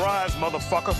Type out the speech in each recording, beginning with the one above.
Surprise, motherfucker.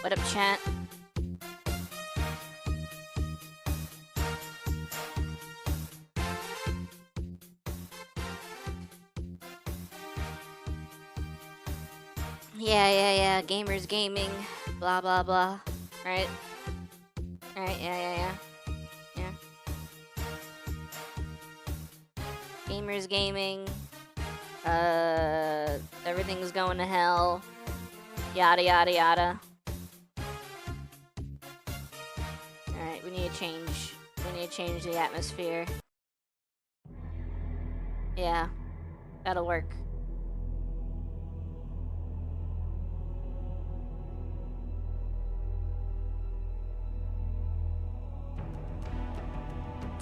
What up, chat? Yeah. Gamers gaming. Blah, blah, blah. Right? Right, yeah. Gamers gaming. Everything's going to hell. Yada, yada, yada. Alright, we need to change. We need to change the atmosphere. Yeah, that'll work.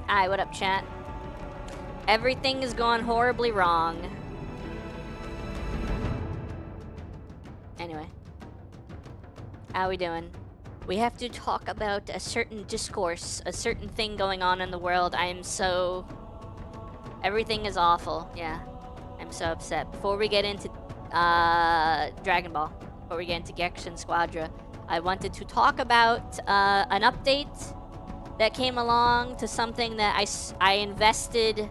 Hi, what up, chat? Everything is going horribly wrong. Anyway. How we doing? We have to talk about a certain discourse, a certain thing going on in the world. I am so... Everything is awful, yeah. I'm so upset. Before we get into Dragon Ball, before we get into Gexen Squadra, I wanted to talk about an update that came along to something that I invested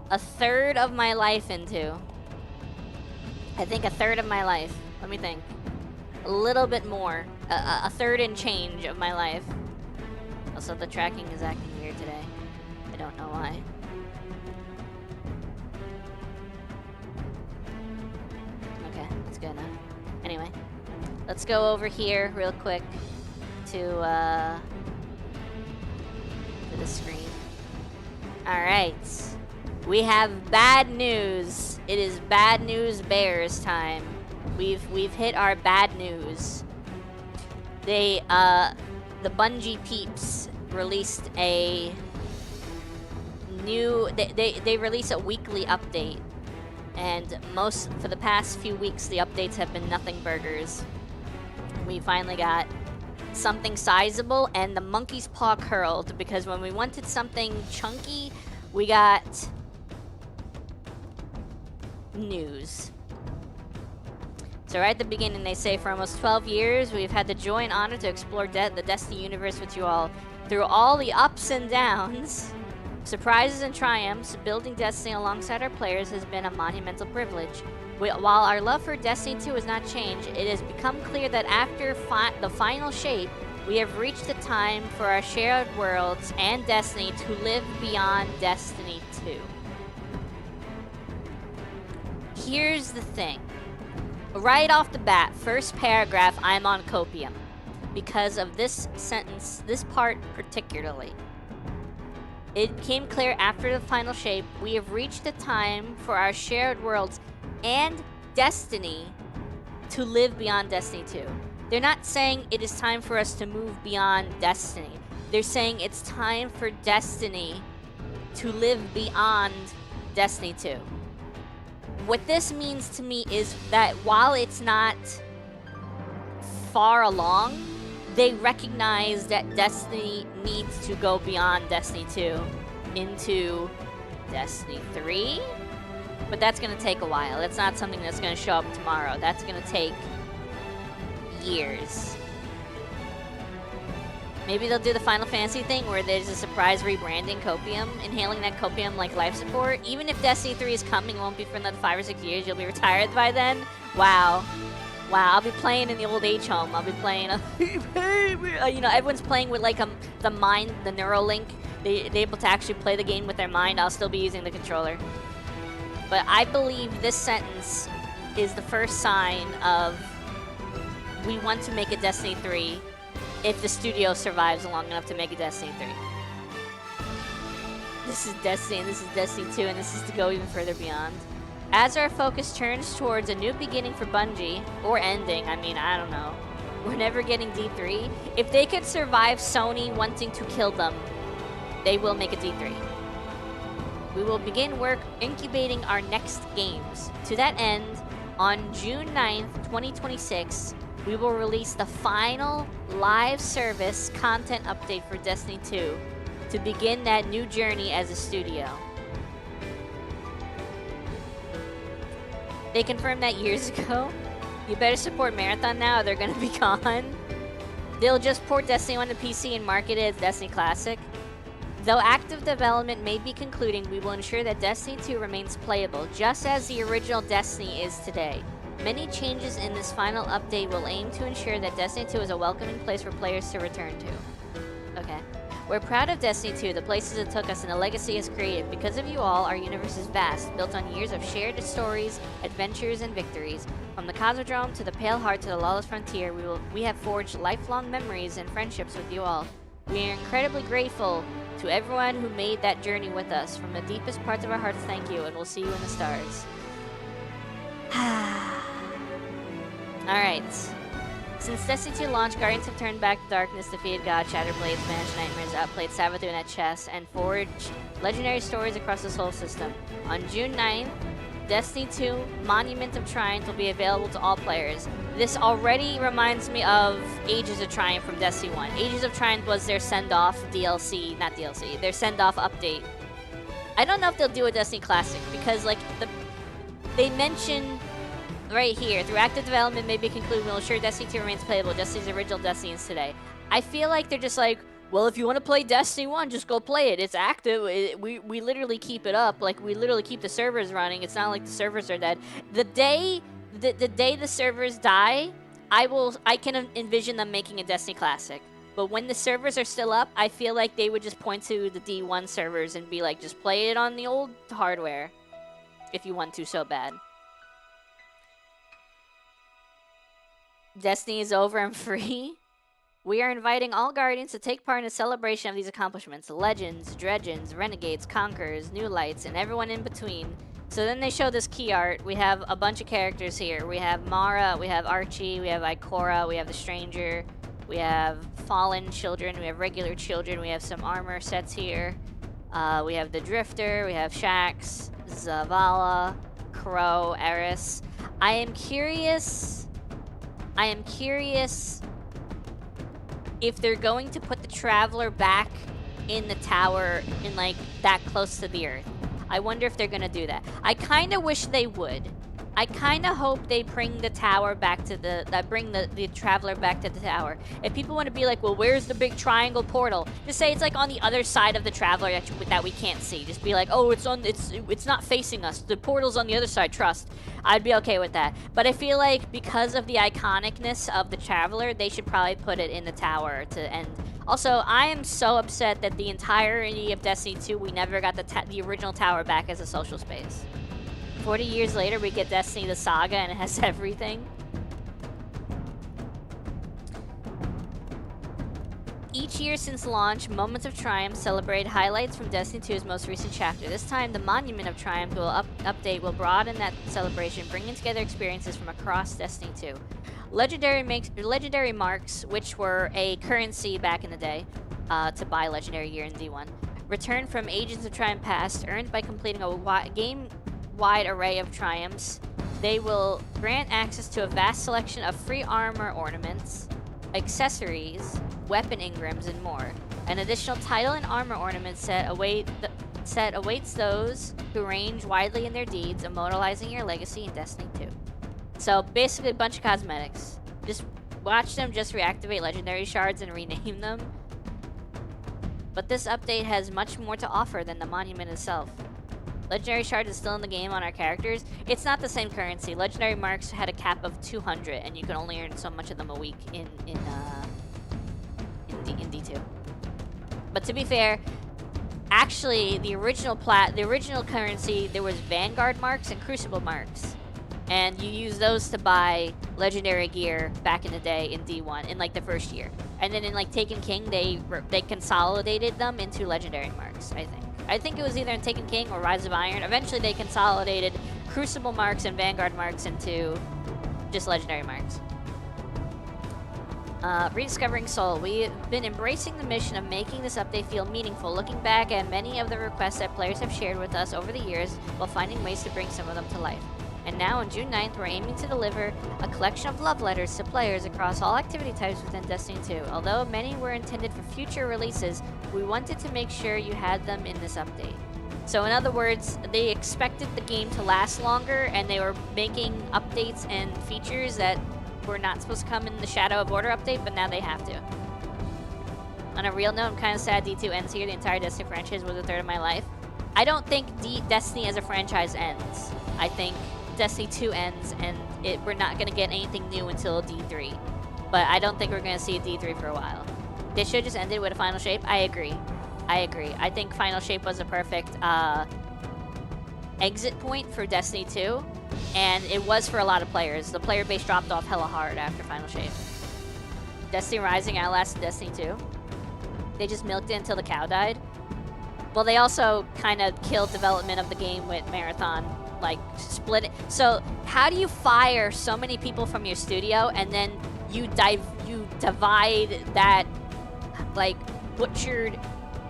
a third of my life into. I think a third of my life. Let me think. A little bit more. A third and change of my life. Also, the tracking is acting weird today. I don't know why. Okay, that's good enough. Anyway, let's go over here real quick to the screen. Alright. We have bad news. It is bad news bears time. We've hit our bad news. The Bungie peeps released a new they release a weekly update, and for the past few weeks the updates have been nothing burgers. We finally got something sizable, and the monkey's paw curled, because when we wanted something chunky, we got news. So right at the beginning they say, for almost 12 years we've had the joy and honor to explore the Destiny universe with you all. Through all the ups and downs, surprises and triumphs, building Destiny alongside our players has been a monumental privilege. While our love for Destiny 2 has not changed, it has become clear that after the final shape, we have reached the time for our shared worlds and Destiny to live beyond Destiny 2. Here's the thing. Right off the bat, first paragraph, I'm on copium. Because of this sentence, this part particularly. It became clear after the final shape, we have reached the time for our shared worlds and Destiny to live beyond Destiny 2. They're not saying it is time for us to move beyond Destiny. They're saying it's time for Destiny to live beyond Destiny 2. What this means to me is that while it's not far along, they recognize that Destiny needs to go beyond Destiny 2 into Destiny 3. But that's going to take a while. That's not something that's going to show up tomorrow. That's going to take years. Maybe they'll do the Final Fantasy thing where there's a surprise rebranding copium, inhaling that copium like life support. Even if Destiny 3 is coming, it won't be for another 5 or 6 years. You'll be retired by then. Wow. Wow, I'll be playing in the old age home. I'll be playing, you know, everyone's playing with like the mind, the Neuralink. They're able to actually play the game with their mind. I'll still be using the controller. But I believe this sentence is the first sign of we want to make a Destiny 3 if the studio survives long enough to make a Destiny 3. This is Destiny, and this is Destiny 2, and this is to go even further beyond. As our focus turns towards a new beginning for Bungie, or ending, I mean, I don't know. We're never getting D3. If they could survive Sony wanting to kill them, they will make a D3. We will begin work incubating our next games. To that end, on June 9th, 2026, we will release the final live service content update for Destiny 2 to begin that new journey as a studio. They confirmed that years ago, You better support Marathon now, or they're gonna be gone. They'll just port Destiny 1 to PC and market it as Destiny Classic. Though active development may be concluding, we will ensure that Destiny 2 remains playable, just as the original Destiny is today. Many changes in this final update will aim to ensure that Destiny 2 is a welcoming place for players to return to. Okay. We're proud of Destiny 2, the places it took us, and the legacy it's created. Because of you all, our universe is vast, built on years of shared stories, adventures, and victories. From the Cosmodrome to the Pale Heart to the Lawless Frontier, we have forged lifelong memories and friendships with you all. We are incredibly grateful to everyone who made that journey with us. From the deepest parts of our hearts, thank you, and we'll see you in the stars. Alright. Since Destiny 2 launch, Guardians have turned back the darkness, defeated God, shattered blades, banished nightmares, outplayed Savathun at chess, and forged legendary stories across this whole system. On June 9th, Destiny 2 Monument of Triumph will be available to all players. This already reminds me of Ages of Triumph from Destiny 1. Ages of Triumph was their send-off DLC, not DLC, their send-off update. I don't know if they'll do a Destiny Classic, because like they mention right here, through active development may be concluded, we'll ensure Destiny 2 remains playable, just as the original Destiny is today. I feel like they're just like, well, if you want to play Destiny 1, just go play it. It's active. We literally keep it up. Like, we literally keep the servers running. It's not like the servers are dead. The day the servers die, I can envision them making a Destiny Classic. But when the servers are still up, I feel like they would just point to the D1 servers and be like, just play it on the old hardware if you want to so bad. Destiny is over and free. We are inviting all Guardians to take part in a celebration of these accomplishments. Legends, Dredgens, Renegades, Conquerors, New Lights, and everyone in between. So then they show this key art. We have a bunch of characters here. We have Mara, we have Archie, we have Ikora, we have the Stranger, we have Fallen Children, we have regular children, we have some armor sets here. We have the Drifter, we have Shax, Zavala, Crow, Eris. I am curious if they're going to put the Traveler back in the tower in like that close to the Earth. I wonder if they're gonna do that. I kind of wish they would. I kind of hope they bring the tower back to bring the Traveler back to the tower. If people want to be like, well, where's the big triangle portal? Just say it's like on the other side of the Traveler that we can't see. Just be like, oh, it's not facing us. The portal's on the other side. Trust. I'd be okay with that. But I feel like because of the iconicness of the Traveler, they should probably put it in the tower to end. Also, I am so upset that the entirety of Destiny 2, we never got the original tower back as a social space. 40 years later, we get Destiny the Saga, and it has everything. Each year since launch, Moments of Triumph celebrate highlights from Destiny 2's most recent chapter. This time, the Monument of Triumph update will broaden that celebration, bringing together experiences from across Destiny 2. Legendary marks, which were a currency back in the day to buy Legendary Gear in D1, return from Agents of Triumph past, earned by completing a game-wide array of triumphs. They will grant access to a vast selection of free armor ornaments, accessories, weapon engrams, and more. An additional title and armor ornament set awaits those who range widely in their deeds, immortalizing your legacy in Destiny 2. So basically a bunch of cosmetics. Just watch them just reactivate legendary shards and rename them. But this update has much more to offer than the monument itself. Legendary Shard is still in the game on our characters. It's not the same currency. Legendary Marks had a cap of 200, and you can only earn so much of them a week in D2. But to be fair, actually, the original currency, there was Vanguard Marks and Crucible Marks. And you use those to buy Legendary Gear back in the day in D1, in like the first year. And then in like Taken King, they consolidated them into Legendary Marks, I think. I think it was either in Taken King or Rise of Iron. Eventually they consolidated Crucible Marks and Vanguard Marks into just Legendary Marks. Rediscovering Soul. We've been embracing the mission of making this update feel meaningful, looking back at many of the requests that players have shared with us over the years while finding ways to bring some of them to life. And now on June 9th, we're aiming to deliver a collection of love letters to players across all activity types within Destiny 2. Although many were intended for future releases, we wanted to make sure you had them in this update. So in other words, they expected the game to last longer, and they were making updates and features that were not supposed to come in the Shadow of Order update, but now they have to. On a real note, I'm kind of sad D2 ends here. The entire Destiny franchise was a third of my life. I don't think Destiny as a franchise ends. I think Destiny 2 ends, and we're not going to get anything new until D3. But I don't think we're going to see a D3 for a while. They should have just ended with a Final Shape. I agree. I think Final Shape was a perfect exit point for Destiny 2, and it was for a lot of players. The player base dropped off hella hard after Final Shape. Destiny Rising outlasted Destiny 2. They just milked it until the cow died. Well, they also kind of killed development of the game with Marathon, like split it. So how do you fire so many people from your studio and then you divide that like butchered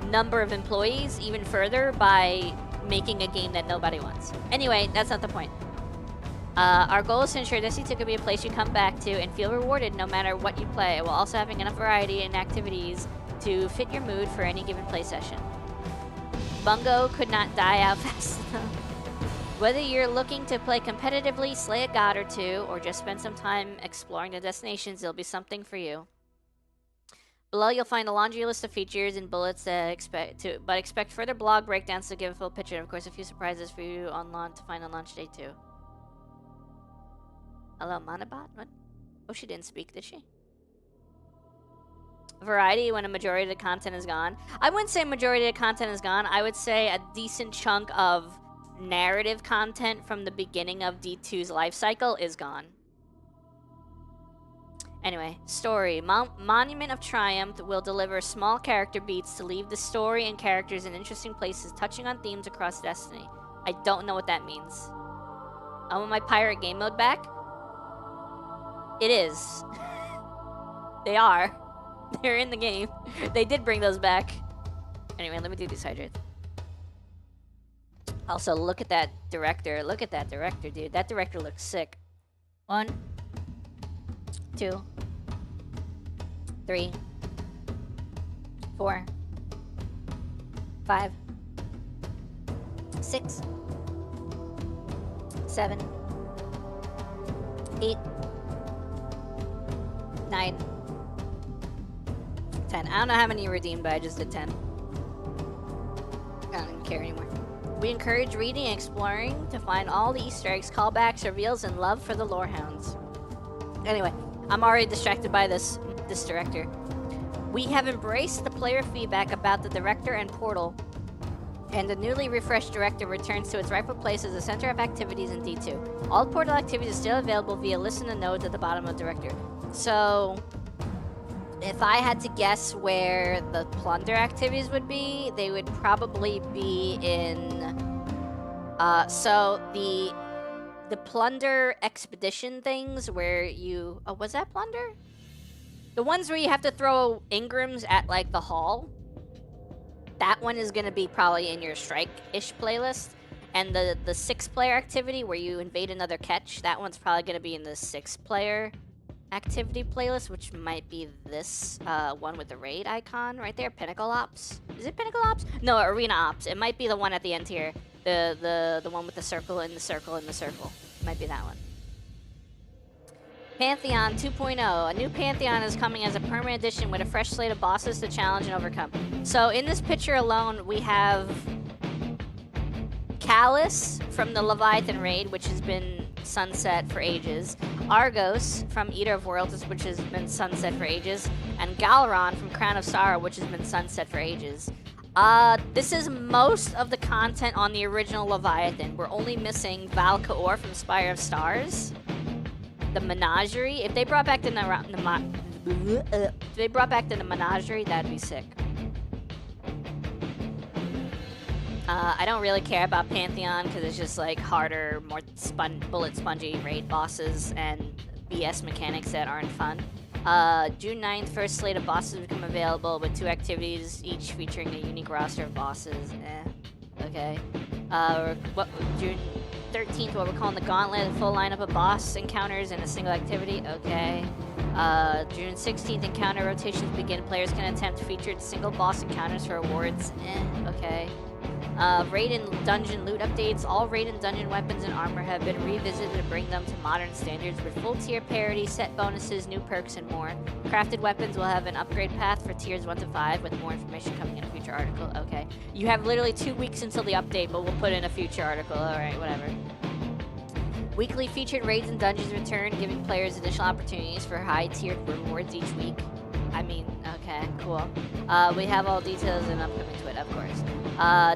number of employees even further by making a game that nobody wants? Anyway, that's not the point. Our goal is to ensure Destiny 2 could be a place you come back to and feel rewarded no matter what you play, while also having enough variety and activities to fit your mood for any given play session. Bungo could not die out fast enough. Whether you're looking to play competitively, slay a god or two, or just spend some time exploring the destinations, there'll be something for you. Below, you'll find a laundry list of features and bullets that expect further blog breakdowns to give a full picture. And of course, a few surprises for you to find on launch day 2. Hello, Manabot? What? Oh, she didn't speak, did she? Variety when a majority of the content is gone. I wouldn't say majority of the content is gone. I would say a decent chunk of narrative content from the beginning of D2's life cycle is gone. Anyway, story. Monument of Triumph will deliver small character beats to leave the story and characters in interesting places, touching on themes across Destiny. I don't know what that means. I want my pirate game mode back? It is. They are. They're in the game. They did bring those back. Anyway, let me do these hydrates. Also, look at that director. Look at that director, dude. That director looks sick. 1, 2, 3, 4, 5, 6, 7, 8, 9, 10. I don't know how many you redeemed, but I just did 10. I don't even care anymore. We encourage reading and exploring to find all the Easter eggs, callbacks, reveals, and love for the lorehounds. Anyway, I'm already distracted by this director. We have embraced the player feedback about the director and portal, and the newly refreshed director returns to its rightful place as the center of activities in D2. All portal activities are still available via listen to nodes at the bottom of director. So, if I had to guess where the plunder activities would be, they would probably be in... so, the plunder expedition things where you... Oh, was that plunder? The ones where you have to throw Ingrams at, like, the hall. That one is going to be probably in your Strike-ish playlist. And the 6-player activity where you invade another catch, that one's probably going to be in the 6-player activity playlist, which might be this one with the raid icon right there. Pinnacle Ops. Is it Pinnacle Ops? No, Arena Ops. It might be the one at the end here. The one with the circle and the circle and the circle. Might be that one. Pantheon 2.0. A new Pantheon is coming as a permanent addition with a fresh slate of bosses to challenge and overcome. So in this picture alone, we have Callus from the Leviathan raid, which has been sunset for ages. Argos from Eater of Worlds, which has been sunset for ages. And Galron from Crown of Sorrow, which has been sunset for ages. This is most of the content on the original Leviathan. We're only missing Valkaor from Spire of Stars. The Menagerie. If they brought back the Menagerie, that'd be sick. I don't really care about Pantheon because it's just like harder, more bullet spongy raid bosses and BS mechanics that aren't fun. June 9th, first slate of bosses become available with 2 activities, each featuring a unique roster of bosses. Okay. June 13th, what we're calling the Gauntlet, a full lineup of boss encounters in a single activity. Okay. June 16th, encounter rotations begin. Players can attempt featured single boss encounters for awards. Okay. Raid and dungeon loot updates. All raid and dungeon weapons and armor have been revisited to bring them to modern standards with full tier parity, set bonuses, new perks, and more. Crafted weapons will have an upgrade path for tiers 1 to 5 with more information coming in a future article. Okay. You have literally 2 weeks until the update, but we'll put in a future article. Alright, whatever. Weekly featured raids and dungeons return, giving players additional opportunities for high-tiered rewards each week. I mean, okay, cool. We have all details in upcoming tweet, of course.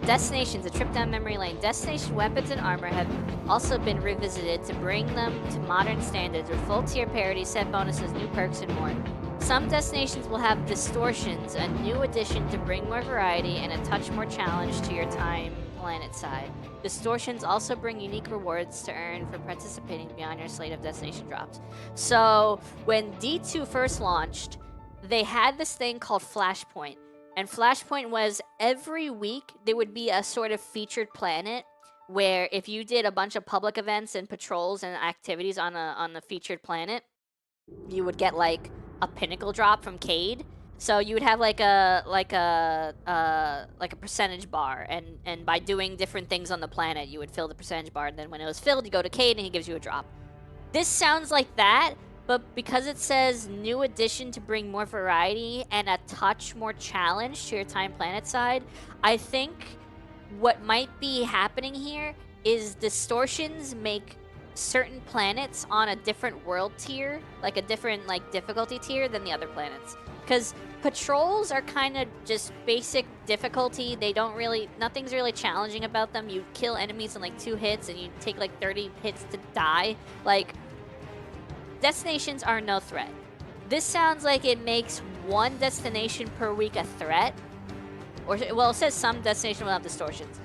Destinations, a trip down memory lane. Destination weapons and armor have also been revisited to bring them to modern standards with full tier parity, set bonuses, new perks, and more. Some destinations will have distortions, a new addition to bring more variety and a touch more challenge to your time planet side. Distortions also bring unique rewards to earn for participating beyond your slate of destination drops. So when D2 first launched, they had this thing called Flashpoint. And Flashpoint was every week there would be a sort of featured planet where if you did a bunch of public events and patrols and activities on the featured planet, you would get like a pinnacle drop from Cade. So you would have like a percentage bar, and by doing different things on the planet, you would fill the percentage bar. And then when it was filled, you go to Cade and he gives you a drop. This sounds like that, but because it says new addition to bring more variety and a touch more challenge to your time planet side, I think what might be happening here is distortions make certain planets on a different world tier, like a different like difficulty tier than the other planets. Because patrols are kind of just basic difficulty. They don't really, nothing's really challenging about them. You kill enemies in like 2 hits and you take like 30 hits to die. Like, destinations are no threat. This sounds like it makes 1 destination per week a threat. Or, well, it says some destination will have distortions.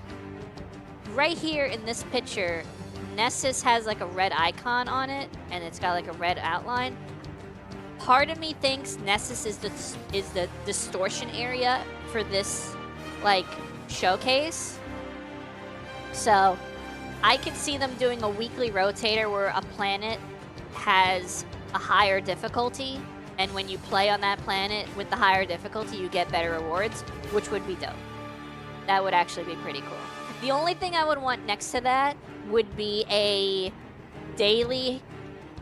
Right here in this picture, Nessus has like a red icon on it, and it's got like a red outline. Part of me thinks Nessus is the distortion area for this, like, showcase. So, I could see them doing a weekly rotator where a planet has a higher difficulty, and when you play on that planet with the higher difficulty, you get better rewards, which would be dope. That would actually be pretty cool. The only thing I would want next to that would be a daily,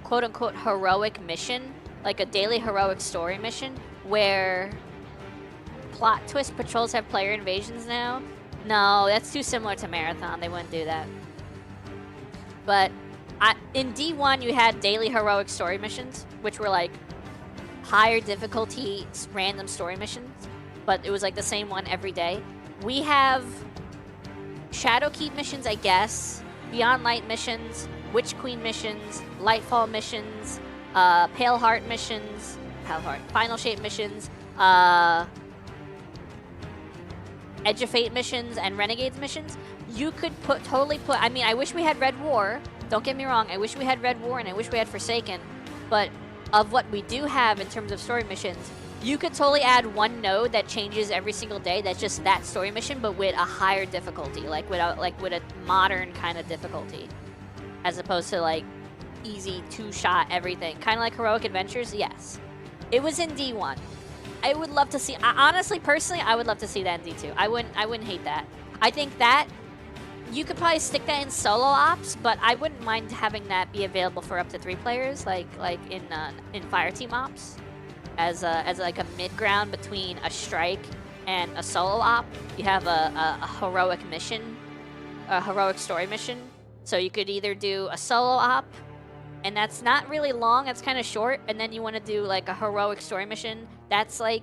quote-unquote, heroic mission, like a daily heroic story mission, where plot twist patrols have player invasions now. No, that's too similar to Marathon. They wouldn't do that. But in D1, you had daily heroic story missions, which were like higher difficulty random story missions, but it was like the same one every day. We have Shadowkeep missions, I guess, Beyond Light missions, Witch Queen missions, Lightfall missions, Pale Heart missions, Final Shape missions, Edge of Fate missions, and Renegades missions. You could totally put, I mean, I wish we had Red War. Don't get me wrong, I wish we had Red War and I wish we had Forsaken. But of what we do have in terms of story missions, you could totally add 1 node that changes every single day. That's just that story mission, but with a higher difficulty, like with a modern kind of difficulty, as opposed to like easy 2-shot everything, kind of like Heroic Adventures. Yes, it was in D1. I would love to see. Honestly, personally, I would love to see that in D2. I wouldn't hate that. I think that you could probably stick that in solo ops, but I wouldn't mind having that be available for up to 3 players, like in Fireteam ops, as like a mid ground between a strike and a solo op. You have a heroic mission, a heroic story mission. So you could either do a solo op, and that's not really long, that's kind of short, and then you want to do like a heroic story mission that's like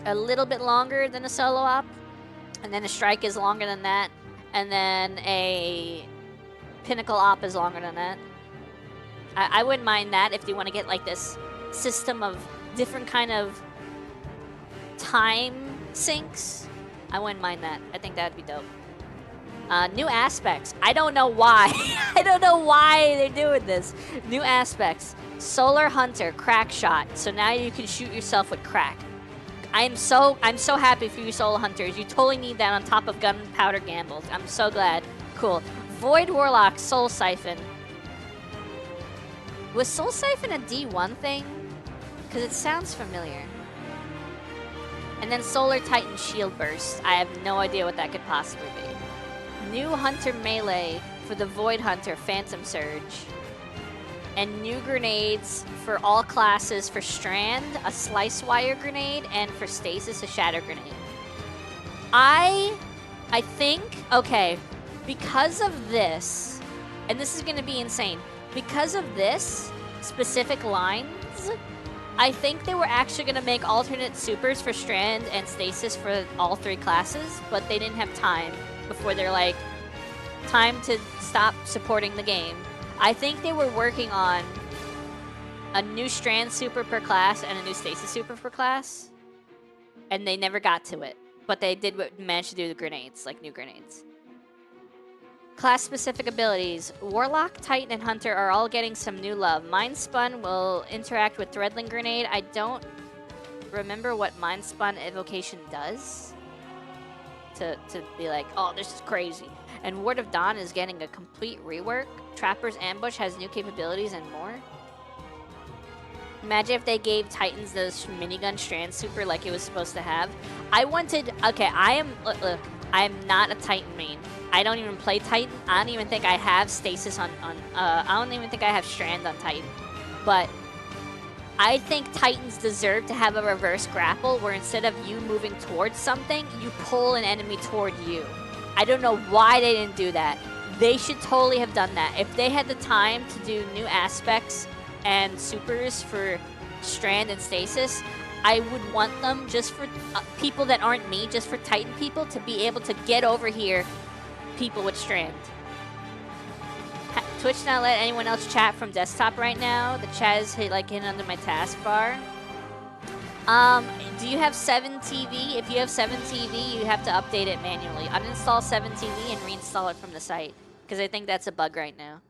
a little bit longer than a solo op, and then a strike is longer than that, and then a pinnacle op is longer than that. I wouldn't mind that if you want to get like this system of different kind of time syncs. I wouldn't mind that. I think that'd be dope. New aspects. I don't know why. I don't know why they're doing this. New aspects. Solar Hunter, crack shot. So now you can shoot yourself with crack. I'm so happy for you Solar Hunters. You totally need that on top of Gunpowder Gambles. I'm so glad. Cool. Void Warlock, Soul Siphon. Was Soul Siphon a D1 thing? Because it sounds familiar. And then Solar Titan Shield Burst. I have no idea what that could possibly be. New Hunter Melee for the Void Hunter Phantom Surge. And new grenades for all classes for Strand, a Slice Wire grenade, and for Stasis, a Shatter grenade. I think, okay, because of this, and this is going to be insane, because of this specific lines, I think they were actually going to make alternate supers for Strand and Stasis for all 3 classes, but they didn't have time before they're like, time to stop supporting the game. I think they were working on a new Strand super per class and a new Stasis super per class, and they never got to it. But they did manage to do the grenades, like new grenades. Class-specific abilities. Warlock, Titan, and Hunter are all getting some new love. Mind Spun will interact with Threadling Grenade. I don't remember what Mind Spun evocation does. To be like, oh, this is crazy. And Ward of Dawn is getting a complete rework. Trapper's Ambush has new capabilities and more. Imagine if they gave Titans the minigun Strand super like it was supposed to have. I wanted, okay, look, I am not a Titan main. I don't even play Titan. I don't even think I have Stasis I don't even think I have Strand on Titan. But I think Titans deserve to have a reverse grapple where instead of you moving towards something, you pull an enemy toward you. I don't know why they didn't do that. They should totally have done that. If they had the time to do new aspects and supers for Strand and Stasis, I would want them just for people that aren't me, just for Titan people to be able to get over here people with Strand. Twitch not let anyone else chat from desktop right now. The chat is hidden under my taskbar. Do you have 7TV? If you have 7TV, you have to update it manually. Uninstall 7TV and reinstall it from the site, because I think that's a bug right now.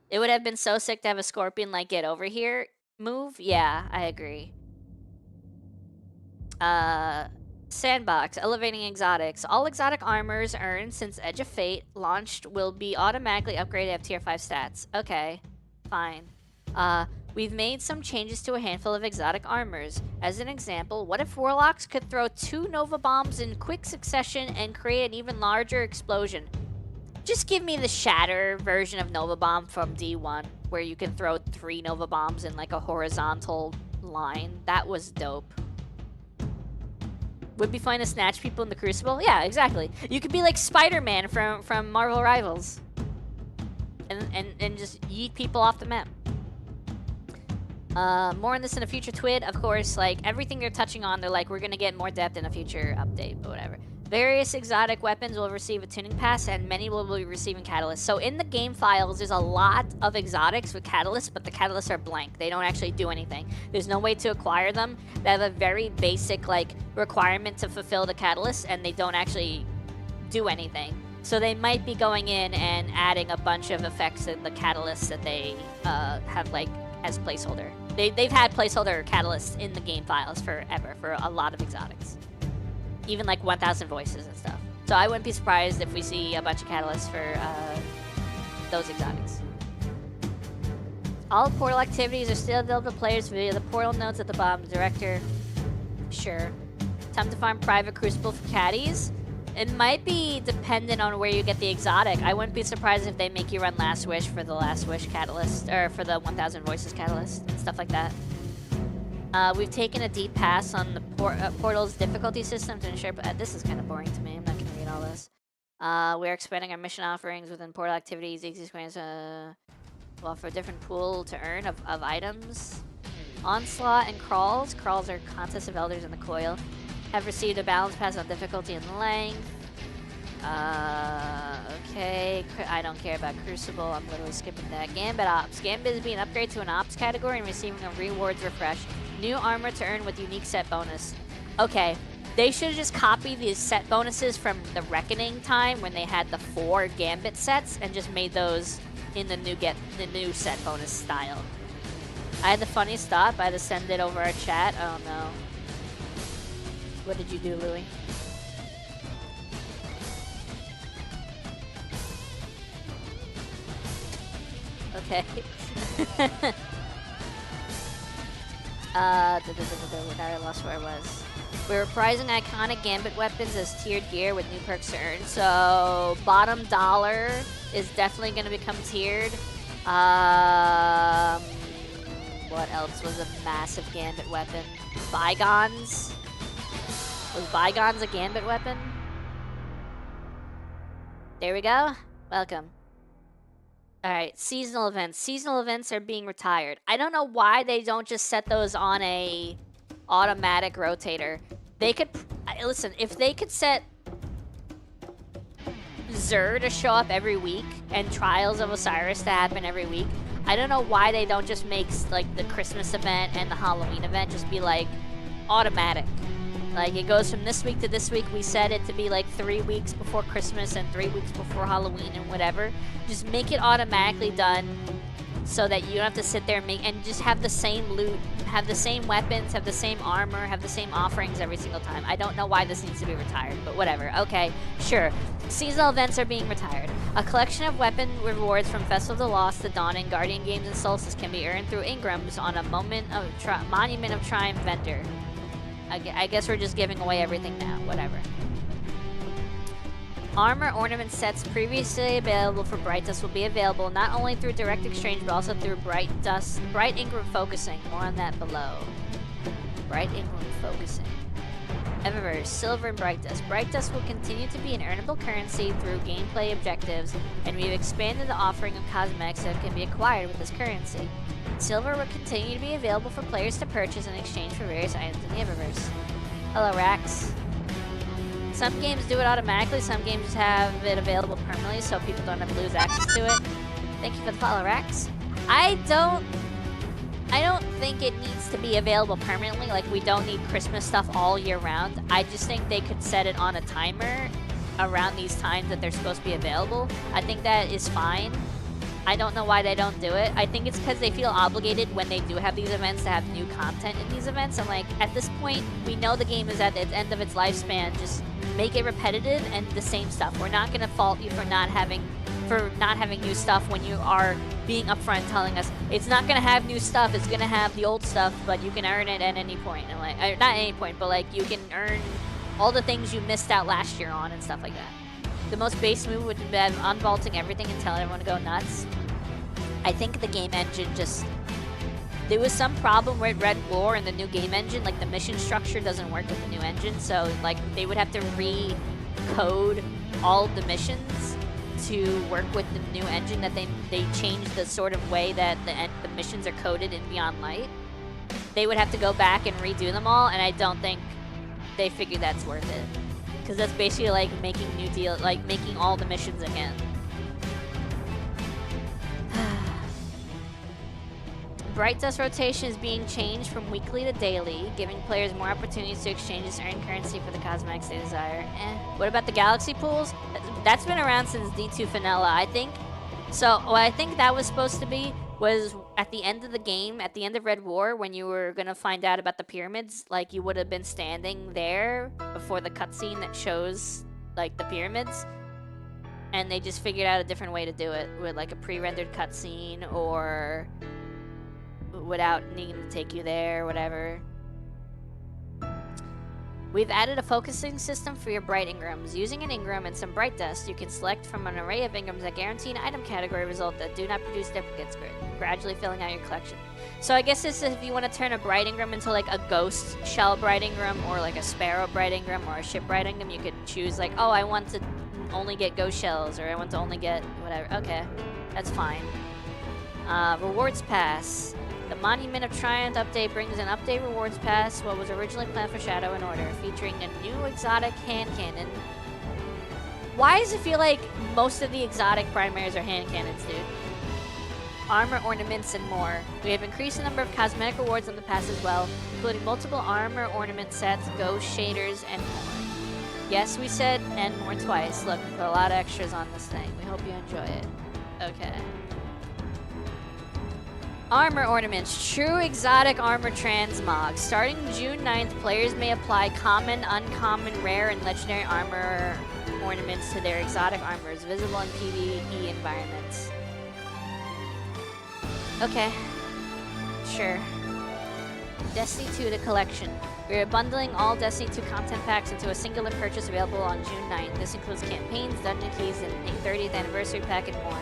It would have been so sick to have a Scorpion get over here move. Yeah, I agree. Sandbox, elevating exotics. All exotic armors earned since Edge of Fate launched will be automatically upgraded to tier 5 stats. Okay, fine. We've made some changes to a handful of exotic armors. As an example, what if Warlocks could throw 2 Nova Bombs in quick succession and create an even larger explosion? Just give me the Shatter version of Nova Bomb from D1, where you can throw 3 Nova Bombs in a horizontal line. That was dope. Would be fun to snatch people in the Crucible? Yeah, exactly. You could be like Spider-Man from Marvel Rivals. And just yeet people off the map. More on this in a future twid. Of course, everything they're touching on, they're like, we're gonna get more depth in a future update, but whatever. Various exotic weapons will receive a tuning pass, and many will be receiving catalysts. So in the game files, there's a lot of exotics with catalysts, but the catalysts are blank. They don't actually do anything. There's no way to acquire them. They have a very basic requirement to fulfill the catalyst, and they don't actually do anything. So they might be going in and adding a bunch of effects in the catalysts that they have as placeholder. They've had placeholder catalysts in the game files forever for a lot of exotics. Even 1,000 voices and stuff. So I wouldn't be surprised if we see a bunch of catalysts for those exotics. All portal activities are still available to players via the portal notes at the bottom. Director, sure. Time to farm private Crucible for caddies. It might be dependent on where you get the exotic. I wouldn't be surprised if they make you run Last Wish for the Last Wish catalyst, or for the 1,000 voices catalyst, and stuff like that. We've taken a deep pass on the Portal's difficulty system to ensure... this is kind of boring to me. I'm not going to read all this. We're expanding our mission offerings within Portal activities. Easy squares will offer a different pool to earn of items. Onslaught and Crawls. Crawls are Contest of Elders in the Coil. Have received a balance pass on difficulty and length. Okay. I don't care about Crucible. I'm literally skipping that. Gambit Ops. Gambit is being upgraded to an Ops category and receiving a rewards refresh. New armor to earn with unique set bonus. Okay. They should have just copied these set bonuses from the Reckoning time when they had the 4 Gambit sets and just made those in the new set bonus style. I had the funniest thought, but I had to send it over our chat. Oh no. What did you do, Louie? Okay. Now I lost where I was. We're reprising iconic Gambit weapons as tiered gear with new perks to earn. So bottom dollar is definitely going to become tiered. What else was a massive Gambit weapon? Bygones? Was Bygones a Gambit weapon? There we go. Welcome. Alright, seasonal events. Seasonal events are being retired. I don't know why they don't just set those on a automatic rotator. They could... Listen, if they could set Xur to show up every week and Trials of Osiris to happen every week, I don't know why they don't just make like the Christmas event and the Halloween event just be like automatic. Like it goes from this week to this week. We set it to be like 3 weeks before Christmas and 3 weeks before Halloween and whatever. Just make it automatically done so that you don't have to sit there and just have the same loot, have the same weapons, have the same armor, have the same offerings every single time. I don't know why this needs to be retired, but whatever. Okay, sure. Seasonal events are being retired. A collection of weapon rewards from Festival of the Lost, The Dawning, Guardian Games, and Solstice can be earned through Ingrams on a Monument of Triumph vendor. I guess we're just giving away everything now. Whatever. Armor ornament sets previously available for Bright Dust will be available not only through direct exchange but also through Bright Ingram focusing. More on that below. Bright Ingram focusing. Eververse, Silver, and Bright Dust. Bright Dust will continue to be an earnable currency through gameplay objectives, and we've expanded the offering of cosmetics that can be acquired with this currency. Silver will continue to be available for players to purchase in exchange for various items in the Eververse. Hello, Rax. Some games do it automatically, some games just have it available permanently so people don't have to lose access to it. Thank you for the follow, Rax. I don't think it needs to be available permanently, like we don't need Christmas stuff all year round. I just think they could set it on a timer around these times that they're supposed to be available. I think that is fine. I don't know why they don't do it. I think it's because they feel obligated when they do have these events to have new content in these events. And like, at this point, we know the game is at the end of its lifespan. Just make it repetitive and the same stuff. We're not gonna fault you for not having new stuff when you are being upfront telling us it's not gonna have new stuff, it's gonna have the old stuff, but you can earn it at any point. And like, not any point, but like you can earn all the things you missed out last year on and stuff like that. The most base move would be unvaulting everything and telling everyone to go nuts. I think the game engine just... There was some problem with Red War and the new game engine, like the mission structure doesn't work with the new engine, so like they would have to re-code all of the missions to work with the new engine that they changed the sort of way that the missions are coded in Beyond Light. They would have to go back and redo them all, and I don't think they figured that's worth it. Because that's basically like making making all the missions again. Bright Dust rotation is being changed from weekly to daily, giving players more opportunities to exchange this earned currency for the cosmetics they desire. What about the galaxy pools? That's been around since D2 Vanilla, I think. So what I think that was supposed to be was at the end of the game, at the end of Red War, when you were going to find out about the pyramids, like you would have been standing there before the cutscene that shows like the pyramids. And they just figured out a different way to do it with like a pre-rendered cutscene or without needing to take you there, whatever. We've added a focusing system for your Bright Ingrams. Using an Ingram and some Bright Dust, you can select from an array of Ingrams that guarantee an item category result that do not produce duplicates, gradually filling out your collection. So I guess this is if you want to turn a Bright Ingram into like a Ghost Shell Bright Ingram or like a Sparrow Bright Ingram or a Ship Bright Ingram, you could choose like, oh, I want to only get Ghost Shells or I want to only get whatever. Okay, that's fine. Rewards Pass. The Monument of Triumph update brings an update rewards pass, what was originally planned for Shadow and Order, featuring a new exotic hand cannon. Why does it feel like most of the exotic primaries are hand cannons, dude? Armor, ornaments, and more. We have increased the number of cosmetic rewards on the pass as well, including multiple armor, ornament sets, ghost shaders, and more. Yes, we said and more twice. Look, we put a lot of extras on this thing. We hope you enjoy it. Okay. Armor ornaments. True exotic armor transmog. Starting June 9th, players may apply common, uncommon, rare, and legendary armor ornaments to their exotic armors visible in PvE environments. Okay. Sure. Destiny 2 the collection. We are bundling all Destiny 2 content packs into a singular purchase available on June 9th. This includes campaigns, dungeon keys, and a 30th anniversary pack and more.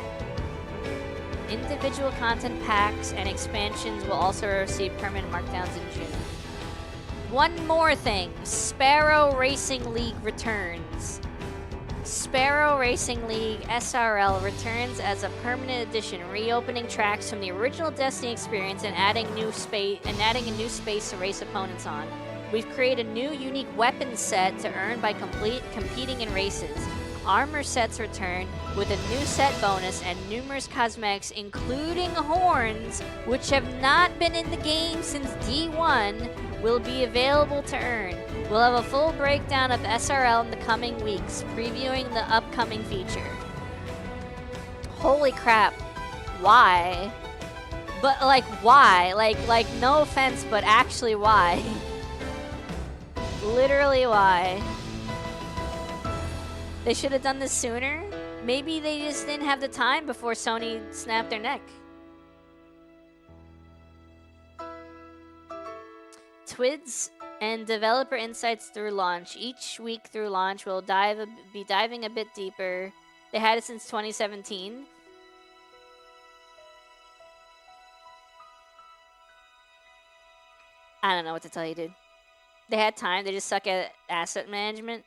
Individual content packs and expansions will also receive permanent markdowns in June. One more thing, Sparrow Racing League returns. Sparrow Racing League SRL returns as a permanent addition, reopening tracks from the original Destiny experience and adding a new space to race opponents on. We've created a new unique weapon set to earn by competing in races. Armor sets return with a new set bonus and numerous cosmetics, including horns, which have not been in the game since D1, will be available to earn. We'll have a full breakdown of SRL in the coming weeks, previewing the upcoming feature. Holy crap. Why? But like, why? Like no offense, but actually why? Literally why? They should have done this sooner. Maybe they just didn't have the time before Sony snapped their neck. 2's and developer insights through launch. Each week through launch, we'll be diving a bit deeper. They had it since 2017. I don't know what to tell you, dude. They had time. They just suck at asset management.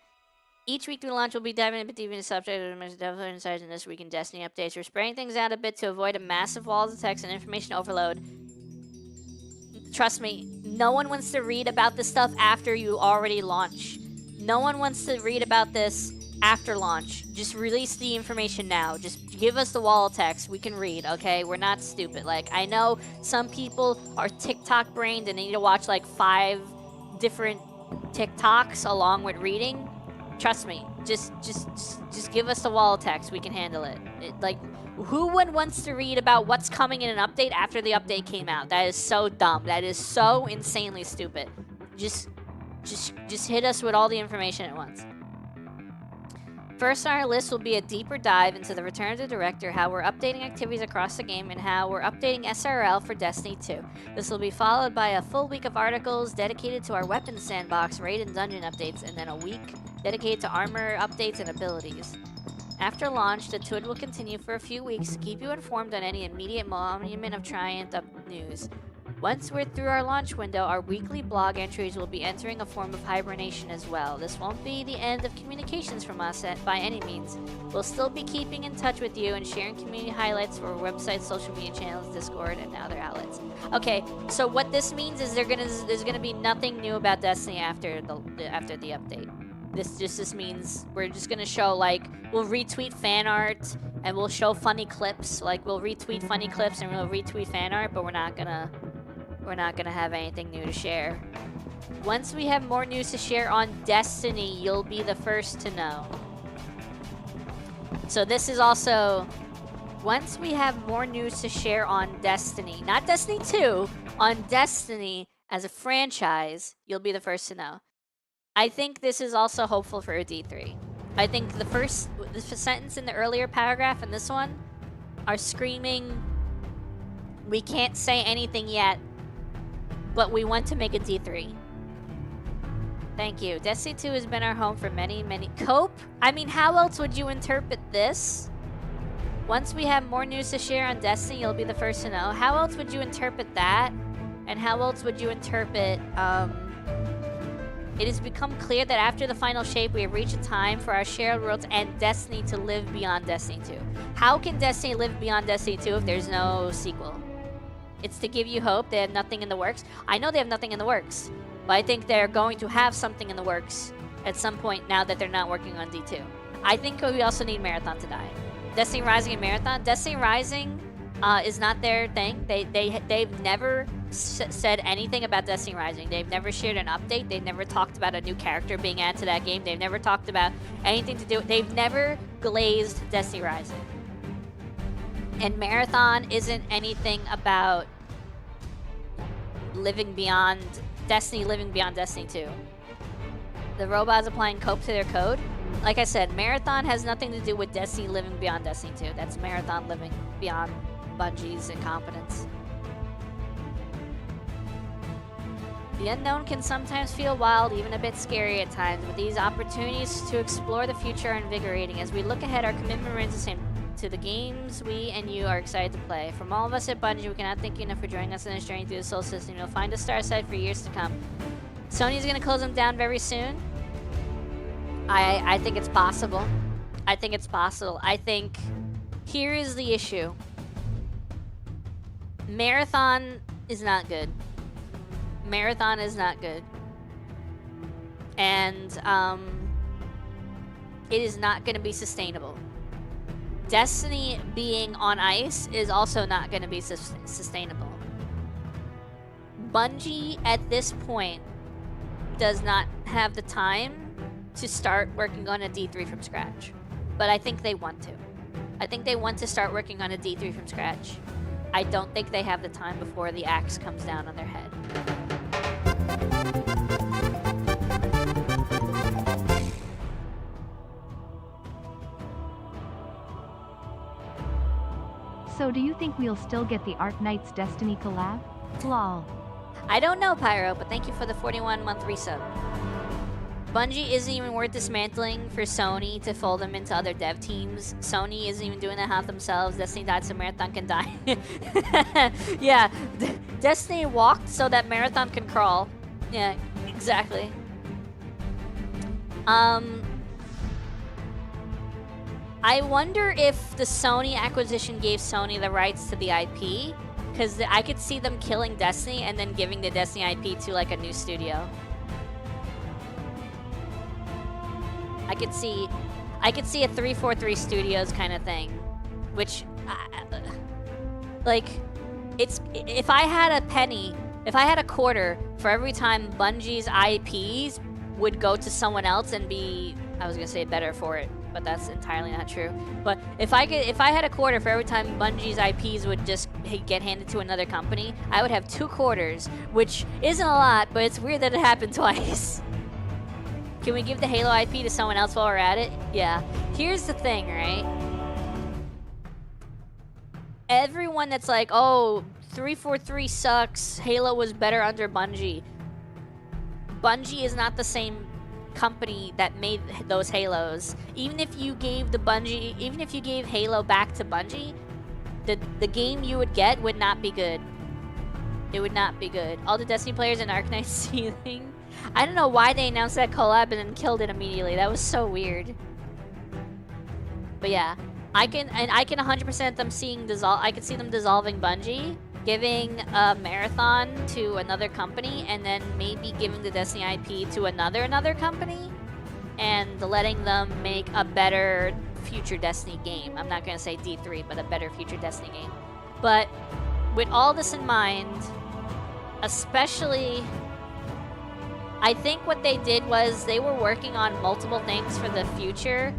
Each week through launch, we'll be diving a bit deeper into the subject of the developer insights in this week in Destiny updates. We're spreading things out a bit to avoid a massive walls of text and information overload. Trust me, no one wants to read about this stuff after you already launch. No one wants to read about this after launch. Just release the information now. Just give us the wall of text. We can read, okay? We're not stupid. Like, I know some people are TikTok brained and they need to watch like 5 different TikToks along with reading. Trust me, just give us the wall of text. We can handle it. Like, who one wants to read about what's coming in an update after the update came out? That is so dumb. That is so insanely stupid. Just hit us with all the information at once. First on our list will be a deeper dive into the Return of the Director, how we're updating activities across the game, and how we're updating SRL for Destiny 2. This will be followed by a full week of articles dedicated to our weapons sandbox, raid and dungeon updates, and then a week dedicated to armor updates and abilities. After launch, the TWID will continue for a few weeks to keep you informed on any immediate Monument of Triumph news. Once we're through our launch window, our weekly blog entries will be entering a form of hibernation as well. This won't be the end of communications from us by any means. We'll still be keeping in touch with you and sharing community highlights for our website, social media channels, Discord, and other outlets. Okay, so what this means is there's gonna be nothing new about Destiny after the update. This just means we're just gonna show, like, we'll retweet fan art and we'll show funny clips. Like, we'll retweet funny clips and we'll retweet fan art, but we're not gonna have anything new to share. Once we have more news to share on Destiny, you'll be the first to know. So this is also, once we have more news to share on Destiny, not Destiny 2, on Destiny as a franchise, you'll be the first to know. I think this is also hopeful for a D3. I think the sentence in the earlier paragraph and this one are screaming, we can't say anything yet, but we want to make a D3. Thank you. Destiny 2 has been our home for many, many... Cope? I mean, how else would you interpret this? Once we have more news to share on Destiny, you'll be the first to know. How else would you interpret that? And how else would you interpret, it has become clear that after the final shape, we have reached a time for our shared worlds and Destiny to live beyond Destiny 2. How can Destiny live beyond Destiny 2 if there's no sequel? It's to give you hope. They have nothing in the works. I know they have nothing in the works, but I think they're going to have something in the works at some point now that they're not working on D2. I think we also need Marathon to die. Destiny Rising and Marathon. Destiny Rising is not their thing. They've never said anything about Destiny Rising. They've never shared an update. They've never talked about a new character being added to that game. They've never talked about anything to do. They've never glazed Destiny Rising. And Marathon isn't anything about living beyond Destiny, living beyond Destiny 2. The robots applying cope to their code. Like I said, Marathon has nothing to do with Destiny living beyond Destiny 2. That's Marathon living beyond Bungie's incompetence. The unknown can sometimes feel wild, even a bit scary at times, but these opportunities to explore the future are invigorating. As we look ahead, our commitment remains the same to the games we and you are excited to play. From all of us at Bungie, we cannot thank you enough for joining us in this journey through the Soul System. You'll find a star side for years to come. Sony's going to close them down very soon. I think it's possible. I think it's possible. I think here is the issue. Marathon is not good. Marathon is not good. And it is not going to be sustainable. Destiny being on ice is also not going to be sustainable. Bungie at this point does not have the time to start working on a D3 from scratch. But I think they want to. I think they want to start working on a D3 from scratch. I don't think they have the time before the axe comes down on their head. So do you think we'll still get the Arc Knights Destiny collab? Lol. I don't know, Pyro, but thank you for the 41-month resub. Bungie isn't even worth dismantling for Sony to fold them into other dev teams. Sony isn't even doing that half themselves. Destiny died so Marathon can die. Yeah, Destiny walked so that Marathon can crawl. Yeah, exactly. I wonder if the Sony acquisition gave Sony the rights to the IP, because I could see them killing Destiny and then giving the Destiny IP to like a new studio. I could see a 343 Studios kind of thing, which, like, it's if I had a penny, if I had a quarter for every time Bungie's IPs would go to someone else and be, I was gonna say better for it, but that's entirely not true. But if I had a quarter for every time Bungie's IPs would just get handed to another company, I would have 2 quarters, which isn't a lot, but it's weird that it happened twice. Can we give the Halo IP to someone else while we're at it? Yeah. Here's the thing, right? Everyone that's like, oh, 343 sucks, Halo was better under Bungie. Bungie is not the same company that made those Halos. Even if you gave Halo back to Bungie, the game you would get would not be good. It would not be good. All the Destiny players in Arc Knight ceiling. I don't know why they announced that collab and then killed it immediately. That was so weird. But yeah, I can 100% them seeing I could see them dissolving Bungie, giving a Marathon to another company, and then maybe giving the Destiny IP to another company, and letting them make a better future Destiny game. I'm not gonna say D3, but a better future Destiny game. But with all this in mind, especially, I think what they did was they were working on multiple things for the future,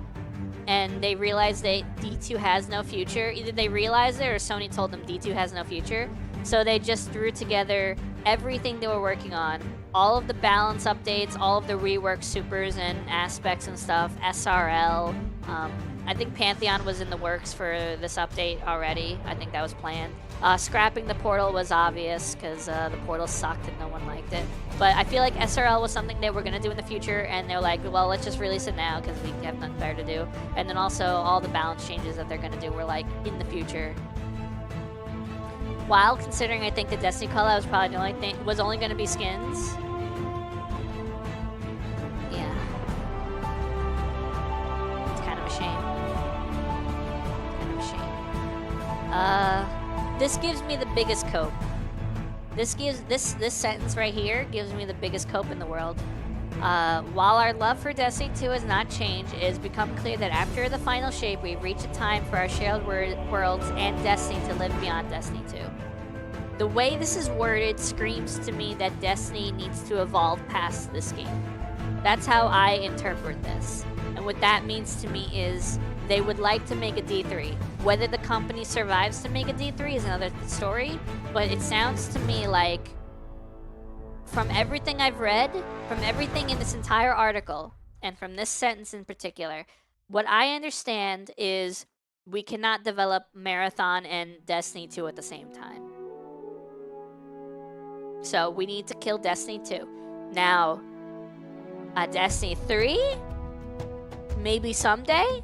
and they realized that D2 has no future. Either they realized it or Sony told them D2 has no future. So they just threw together everything they were working on. All of the balance updates, all of the rework supers and aspects and stuff, SRL. I think Pantheon was in the works for this update already. I think that was planned. Scrapping the portal was obvious because the portal sucked and no one liked it. But I feel like SRL was something they were going to do in the future, and they're like, well, let's just release it now because we have nothing better to do. And then also all the balance changes that they're going to do were like in the future. While considering, I think the Destiny collab was probably the only thing, was only going to be skins. Yeah. It's kind of a shame. This gives me the biggest cope. This sentence right here gives me the biggest cope in the world. While our love for Destiny 2 has not changed, it has become clear that after the final shape, we've reached a time for our shared worlds and Destiny to live beyond Destiny 2. The way this is worded screams to me that Destiny needs to evolve past this game. That's how I interpret this. And what that means to me is they would like to make a D3. Whether the company survives to make a D3 is another story, but it sounds to me like, from everything I've read, from everything in this entire article, and from this sentence in particular, what I understand is we cannot develop Marathon and Destiny 2 at the same time. So we need to kill Destiny 2. Now, Destiny 3? Maybe someday?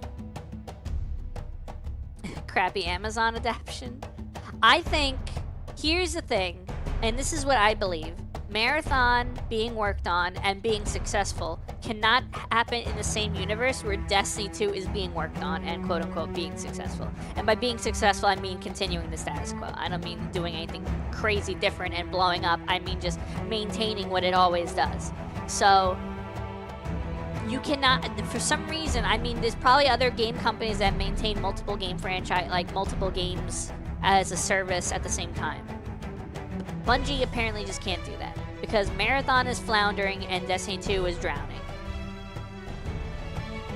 Crappy Amazon adaptation. I think, here's the thing, and this is what I believe. Marathon being worked on and being successful cannot happen in the same universe where Destiny 2 is being worked on and quote-unquote being successful. And by being successful, I mean continuing the status quo. I don't mean doing anything crazy different and blowing up. I mean just maintaining what it always does. So you cannot, for some reason, I mean, there's probably other game companies that maintain multiple game franchise, like multiple games as a service at the same time. Bungie apparently just can't do that because Marathon is floundering and Destiny 2 is drowning.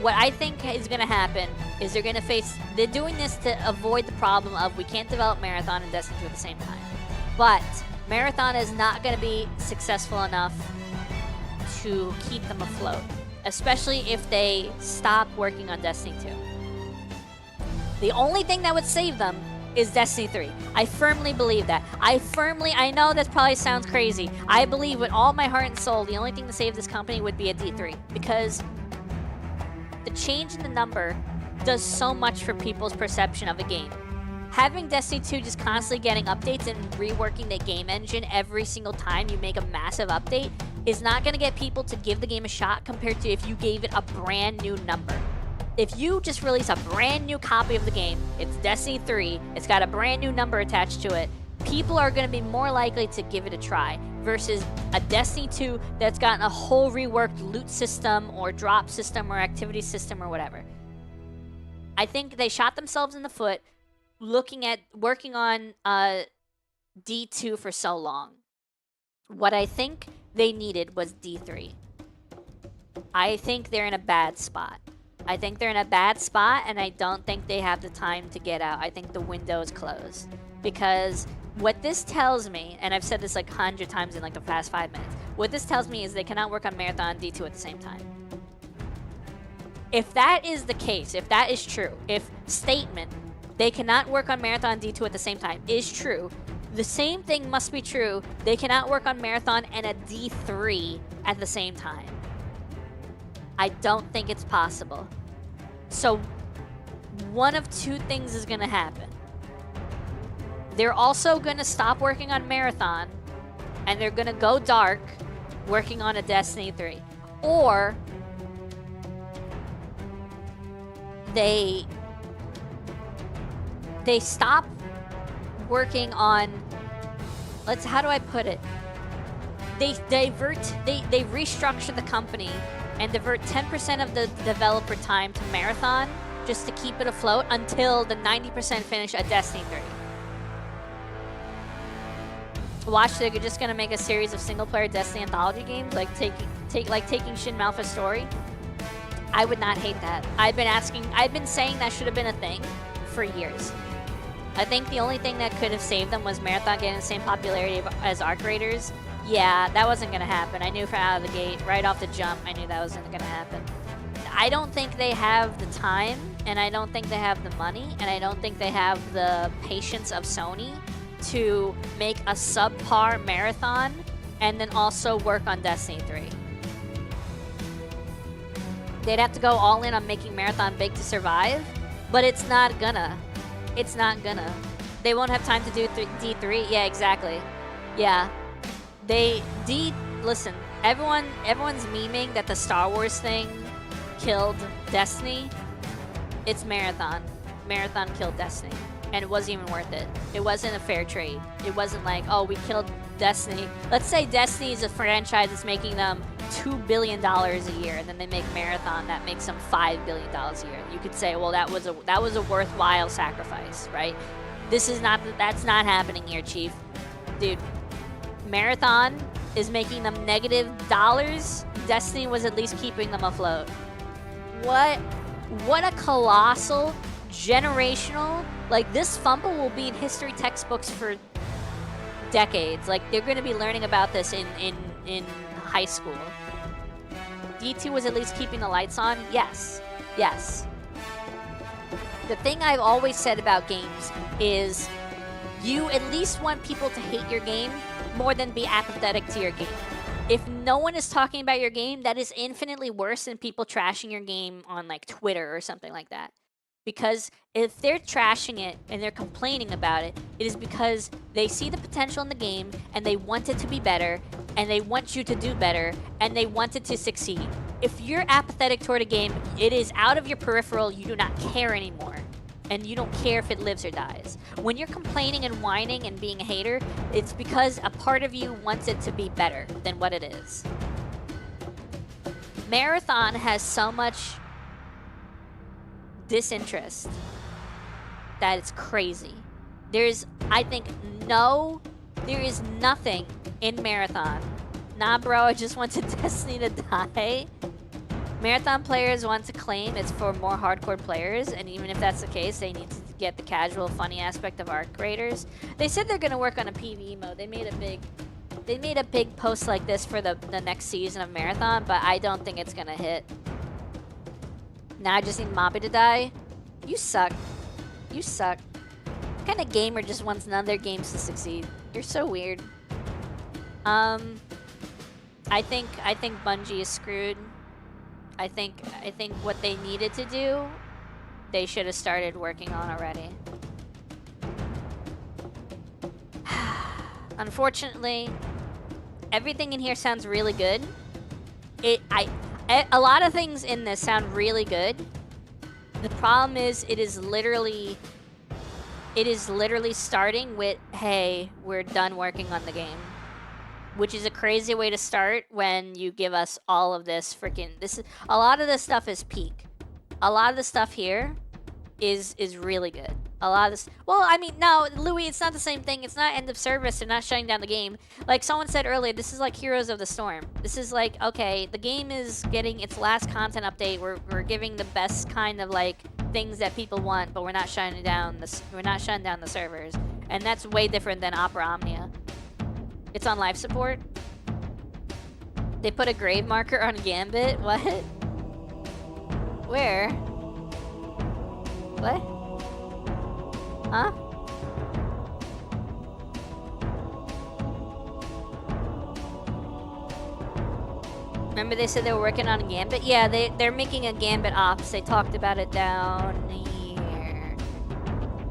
What I think is going to happen is they're doing this to avoid the problem of we can't develop Marathon and Destiny 2 at the same time. But Marathon is not going to be successful enough to keep them afloat, especially if they stop working on Destiny 2. The only thing that would save them is Destiny 3. I firmly believe that. I know that probably sounds crazy. I believe with all my heart and soul, the only thing to save this company would be a D3. Because the change in the number does so much for people's perception of a game. Having Destiny 2 just constantly getting updates and reworking the game engine every single time you make a massive update is not going to get people to give the game a shot compared to if you gave it a brand new number. If you just release a brand new copy of the game, it's Destiny 3, it's got a brand new number attached to it, people are going to be more likely to give it a try versus a Destiny 2 that's gotten a whole reworked loot system or drop system or activity system or whatever. I think they shot themselves in the foot working on D2 for so long. What I think they needed was D3. I think they're in a bad spot. And I don't think they have the time to get out. I think the window is closed. Because what this tells me, and I've said this like 100 times in like the past 5 minutes, what this tells me is they cannot work on Marathon and D2 at the same time. If that is the case, if that is true, if statement, they cannot work on Marathon and D2 at the same time is true, the same thing must be true, they cannot work on Marathon and a D3 at the same time. I don't think it's possible. So one of two things is going to happen. They're also going to stop working on Marathon and they're going to go dark working on a Destiny 3. Or they stop working on, how do I put it? They restructure the company and divert 10% of the developer time to Marathon just to keep it afloat until the 90% finish a Destiny 3. Watch, they're just gonna make a series of single-player Destiny anthology games, like taking Shin Malpha's story. I would not hate that. I've been saying that should have been a thing for years. I think the only thing that could have saved them was Marathon getting the same popularity as Arc Raiders. Yeah, that wasn't going to happen. I knew from out of the gate, right off the jump, I knew that wasn't going to happen. I don't think they have the time, and I don't think they have the money, and I don't think they have the patience of Sony to make a subpar Marathon and then also work on Destiny 3. They'd have to go all in on making Marathon big to survive, but it's not gonna. It's not gonna. They won't have time to do D3. Yeah, exactly. Yeah. Listen, everyone's memeing that the Star Wars thing killed Destiny. It's Marathon. Marathon killed Destiny. And it wasn't even worth it. It wasn't a fair trade. It wasn't like, oh, we killed Destiny. Let's say Destiny is a franchise that's making them $2 billion a year, and then they make Marathon that makes them $5 billion a year. You could say, well, that was a worthwhile sacrifice, right? That's not happening here, Chief. Dude, Marathon is making them negative dollars. Destiny was at least keeping them afloat. What a colossal, generational, like this fumble will be in history textbooks for decades. Like they're going to be learning about this in high school. D2 was at least keeping the lights on. Yes. The thing I've always said about games is You at least want people to hate your game more than be apathetic to your game. If no one is talking about your game, that is infinitely worse than people trashing your game on like Twitter or something like that. Because if they're trashing it and they're complaining about it, it is because they see the potential in the game and they want it to be better and they want you to do better and they want it to succeed. If you're apathetic toward a game, it is out of your peripheral, you do not care anymore. And you don't care if it lives or dies. When you're complaining and whining and being a hater, it's because a part of you wants it to be better than what it is. Marathon has so much disinterest that it's crazy. I think, there is nothing in Marathon. Nah, bro, I just want Destiny to die. Marathon players want to claim it's for more hardcore players, and even if that's the case, they need to get the casual, funny aspect of Arc Raiders. They said they're gonna work on a PvE mode. They made a big post like this for the next season of Marathon, but I don't think it's gonna hit. Now I just need Mobby to die. You suck. You suck. What kind of gamer just wants none of their games to succeed? You're so weird. I think Bungie is screwed. I think what they needed to do, they should have started working on already. Unfortunately, everything in here sounds really good. A lot of things in this sound really good. The problem is it is literally starting with, hey, we're done working on the game. Which is a crazy way to start when you give us all of this freaking... A lot of this stuff is peak. A lot of the stuff here is really good. A lot of this... Well, I mean, no, Louis, it's not the same thing. It's not end of service. They're not shutting down the game. Like someone said earlier, this is like Heroes of the Storm. This is like, okay, the game is getting its last content update. We're giving the best kind of like things that people want, but we're not shutting down the servers. And that's way different than Opera Omnia. It's on life support. They put a grave marker on Gambit. What? Where? What? Huh? Remember they said they were working on a Gambit? Yeah, they're making a Gambit Ops. They talked about it down here.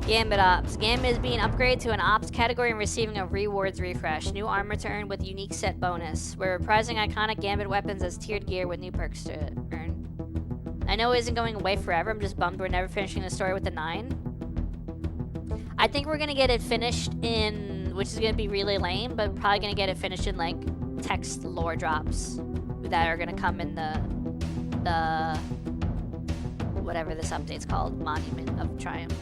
Gambit Ops. Gambit is being upgraded to an Ops category and receiving a rewards refresh. New armor to earn with unique set bonus. We're reprising iconic Gambit weapons as tiered gear with new perks to earn. I know it isn't going away forever. I'm just bummed we're never finishing the story with the 9. I think we're gonna get it finished in, which is gonna be really lame, but we're probably gonna get it finished in like text lore drops that are gonna come in the whatever this update's called, Monument of Triumph.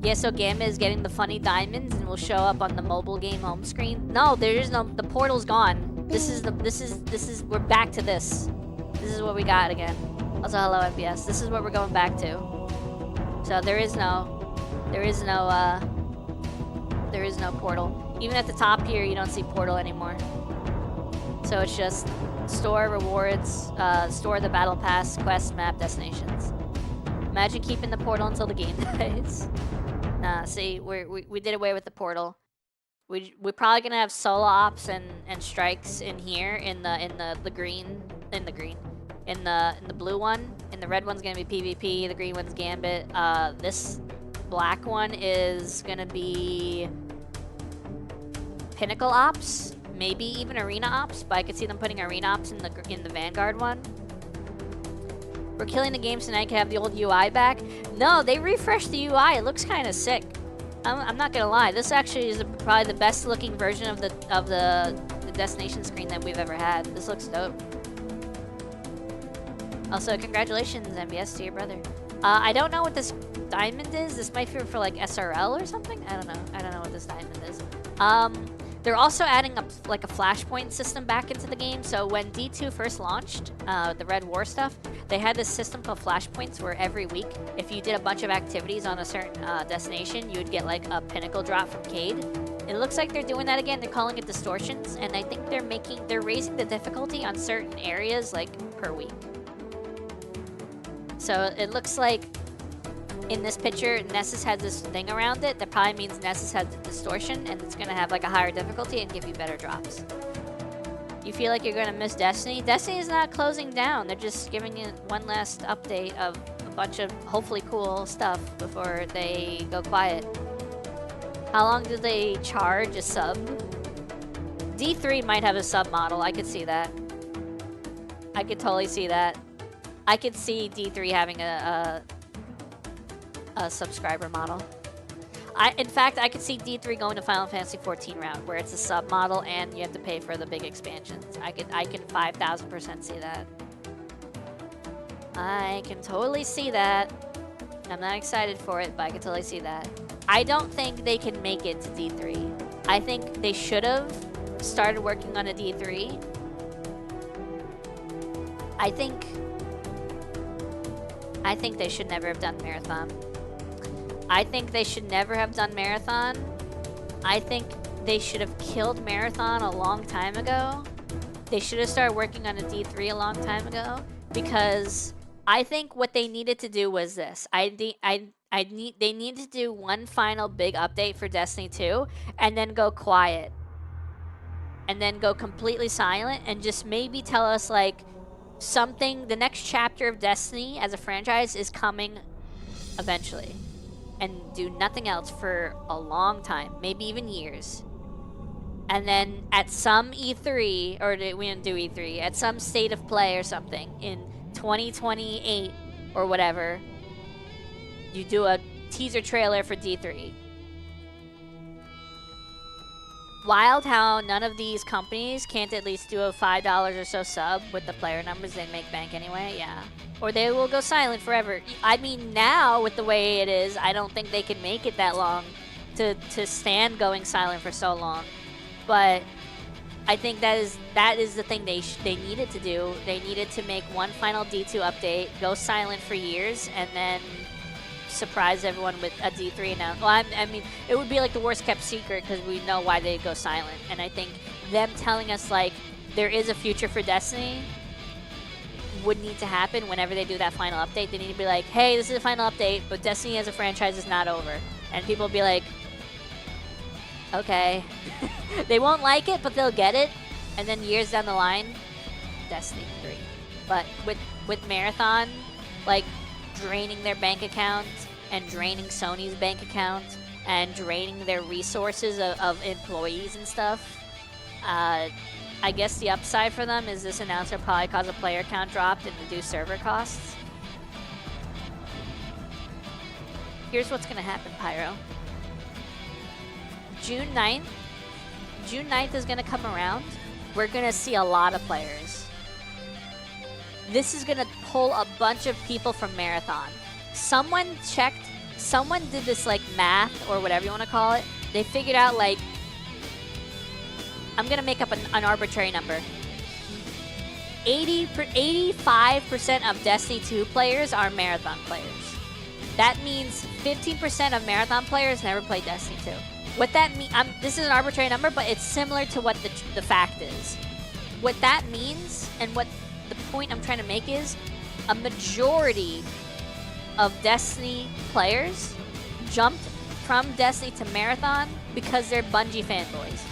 Yeah, so Gambit is getting the funny diamonds and will show up on the mobile game home screen. No, there is no, the portal's gone. We're back to this. This is what we got again. Also, hello MBS. This is what we're going back to. So there is no portal. Even at the top here, you don't see portal anymore. So it's just store rewards, store the battle pass, quest, map, destinations. Imagine keeping the portal until the game dies. See, we did away with the portal. We're probably gonna have solo ops and strikes in here in the blue one. And the red one's gonna be PvP. The green one's Gambit. This black one is gonna be Pinnacle ops, maybe even Arena ops. But I could see them putting Arena ops in the Vanguard one. We're killing the game so now I can have the old UI back. No, they refreshed the UI. It looks kind of sick. I'm not gonna lie. This actually is probably the best looking version of the destination screen that we've ever had. This looks dope. Also, congratulations, MBS, to your brother. I don't know what this diamond is. This might be for like SRL or something. I don't know. I don't know what this diamond is. They're also adding a flashpoint system back into the game. So when D2 first launched, the Red War stuff, they had this system called flashpoints where every week, if you did a bunch of activities on a certain destination, you would get like a pinnacle drop from Cade. It looks like they're doing that again. They're calling it distortions, and I think they're raising the difficulty on certain areas like per week. So it looks like in this picture, Nessus has this thing around it. That probably means Nessus has the distortion, and it's gonna have like a higher difficulty and give you better drops. You feel like you're gonna miss Destiny? Destiny is not closing down. They're just giving you one last update of a bunch of hopefully cool stuff before they go quiet. How long do they charge a sub? D3 might have a sub model. I could see that. I could totally see that. I could see D3 having a subscriber model. In fact, I could see D3 going to Final Fantasy 14 route, where it's a sub model and you have to pay for the big expansions. I can 5,000% see that. I can totally see that. I'm not excited for it, but I can totally see that. I don't think they can make it to D3. I think they should have started working on a D3. I think they should never have done Marathon. I think they should never have done Marathon. I think they should have killed Marathon a long time ago. They should have started working on a D3 a long time ago, because I think what they needed to do was this. They needed to do one final big update for Destiny 2 and then go quiet. And then go completely silent and just maybe tell us like something, the next chapter of Destiny as a franchise is coming eventually. And do nothing else for a long time, maybe even years. And then at some E3, or we didn't do E3, at some state of play or something in 2028 or whatever, you do a teaser trailer for D3. Wild how none of these companies can't at least do a $5 or so sub with the player numbers. They make bank anyway, yeah. Or they will go silent forever. I mean, now with the way it is, I don't think they can make it that long to stand going silent for so long. But I think that is the thing they needed to do. They needed to make one final D2 update, go silent for years, and then surprise everyone with a D3 announcement. Well, I mean, it would be like the worst kept secret because we know why they go silent. And I think them telling us like there is a future for Destiny would need to happen whenever they do that final update. They need to be like, hey, this is a final update, but Destiny as a franchise is not over. And people will be like, okay. They won't like it, but they'll get it. And then years down the line, Destiny 3. But with Marathon, like, draining their bank account and draining Sony's bank account and draining their resources of employees and stuff. I guess the upside for them is this announcement will probably cause a player count drop and reduce server costs. Here's what's going to happen, Pyro. June 9th is going to come around. We're going to see a lot of players. This is going to pull a bunch of people from Marathon. Someone did this like math or whatever you want to call it. They figured out like, I'm going to make up an arbitrary number. 85% of Destiny 2 players are Marathon players. That means 15% of Marathon players never played Destiny 2. What that means, this is an arbitrary number, but it's similar to what the fact is. What that means, and what the point I'm trying to make is, a majority of Destiny players jumped from Destiny to Marathon because they're Bungie fanboys.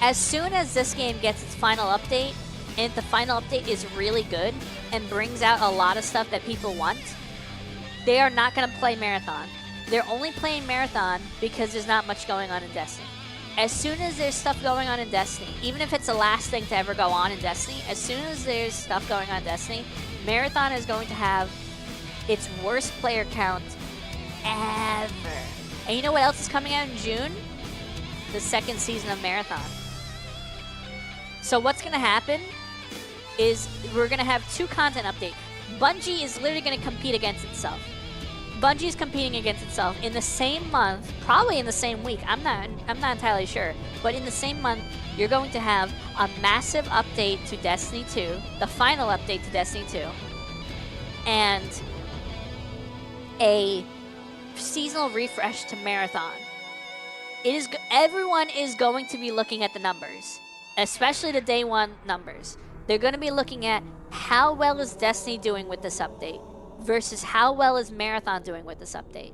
As soon as this game gets its final update, and if the final update is really good and brings out a lot of stuff that people want, they are not going to play Marathon. They're only playing Marathon because there's not much going on in Destiny. As soon as there's stuff going on in Destiny, even if it's the last thing to ever go on in Destiny, as soon as there's stuff going on in Destiny, Marathon is going to have its worst player count ever. And you know what else is coming out in June? The second season of Marathon. So what's going to happen is we're going to have two content updates. Bungie is literally going to compete against itself. Bungie is competing against itself in the same month, probably in the same week. I'm not entirely sure, but in the same month, you're going to have a massive update to Destiny 2, the final update to Destiny 2, and a seasonal refresh to Marathon. Everyone is going to be looking at the numbers, especially the day one numbers. They're going to be looking at how well is Destiny doing with this update. versus how well is Marathon doing with this update.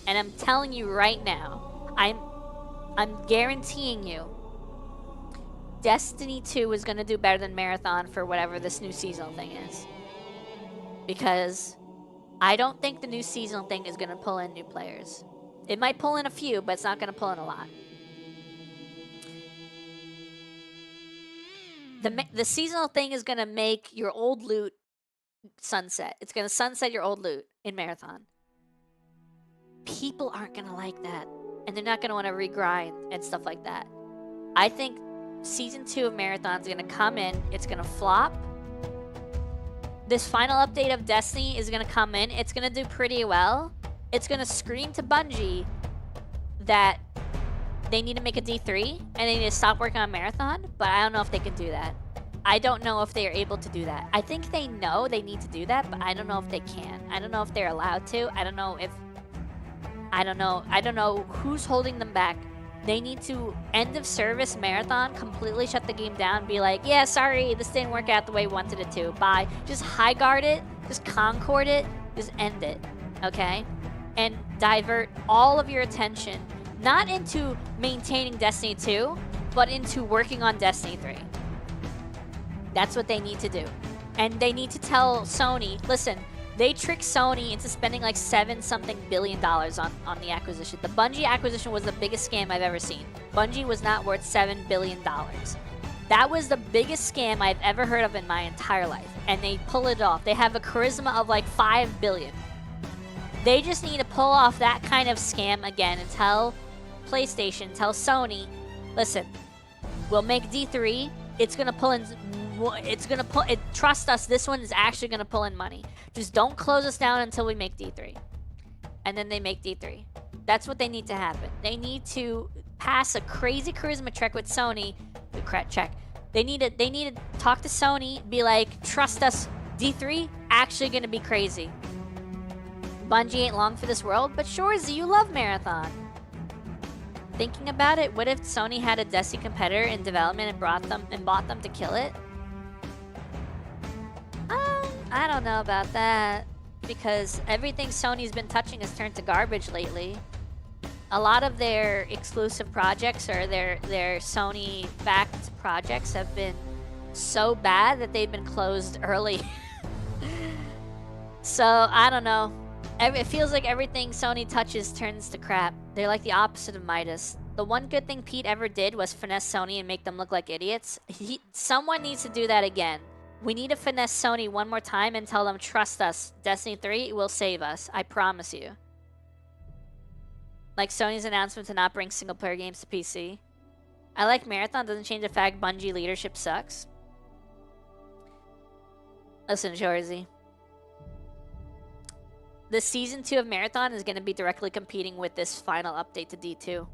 And I'm telling you right now, I'm guaranteeing you, Destiny 2 is going to do better than Marathon for whatever this new seasonal thing is. Because I don't think the new seasonal thing is going to pull in new players. It might pull in a few, but it's not going to pull in a lot. The seasonal thing is going to make your old loot sunset. It's going to sunset your old loot in Marathon. People aren't going to like that. And they're not going to want to regrind and stuff like that. I think Season 2 of Marathon is going to come in. It's going to flop. This final update of Destiny is going to come in. It's going to do pretty well. It's going to scream to Bungie that they need to make a D3 and they need to stop working on Marathon, but I don't know if they can do that. I don't know if they are able to do that. I think they know they need to do that, but I don't know if they can. I don't know if they're allowed to. I don't know if... I don't know who's holding them back. They need to end of service Marathon, completely shut the game down, be like, yeah, sorry, this didn't work out the way we wanted it to. Bye. Just high guard it, just concord it, just end it, okay? And divert all of your attention, not into maintaining Destiny 2, but into working on Destiny 3. That's what they need to do. And they need to tell Sony, listen, they tricked Sony into spending like $7-something billion on the acquisition. The Bungie acquisition was the biggest scam I've ever seen. Bungie was not worth $7 billion. That was the biggest scam I've ever heard of in my entire life. And they pull it off. They have a charisma of like 5 billion. They just need to pull off that kind of scam again and tell PlayStation, tell Sony, listen, we'll make D3. It's going to pull in... trust us, this one is actually going to pull in money. Just don't close us down until we make D3. And then they make D3. That's what they need to happen. They need to pass a crazy charisma check with Sony. They need to talk to Sony, be like, trust us, D3 actually going to be crazy. Bungie ain't long for this world, but Shorzy, you love Marathon. Thinking about it, what if Sony had a Destiny competitor in development and bought them to kill it? I don't know about that, because everything Sony's been touching has turned to garbage lately. A lot of their exclusive projects or their Sony-backed projects have been so bad that they've been closed early. So, I don't know. It feels like everything Sony touches turns to crap. They're like the opposite of Midas. The one good thing Pete ever did was finesse Sony and make them look like idiots. Someone needs to do that again. We need to finesse Sony one more time and tell them, trust us, Destiny 3 will save us. I promise you. Like Sony's announcement to not bring single-player games to PC. I like Marathon, doesn't change the fact Bungie leadership sucks. Listen, Shorzy. The Season 2 of Marathon is going to be directly competing with this final update to D2.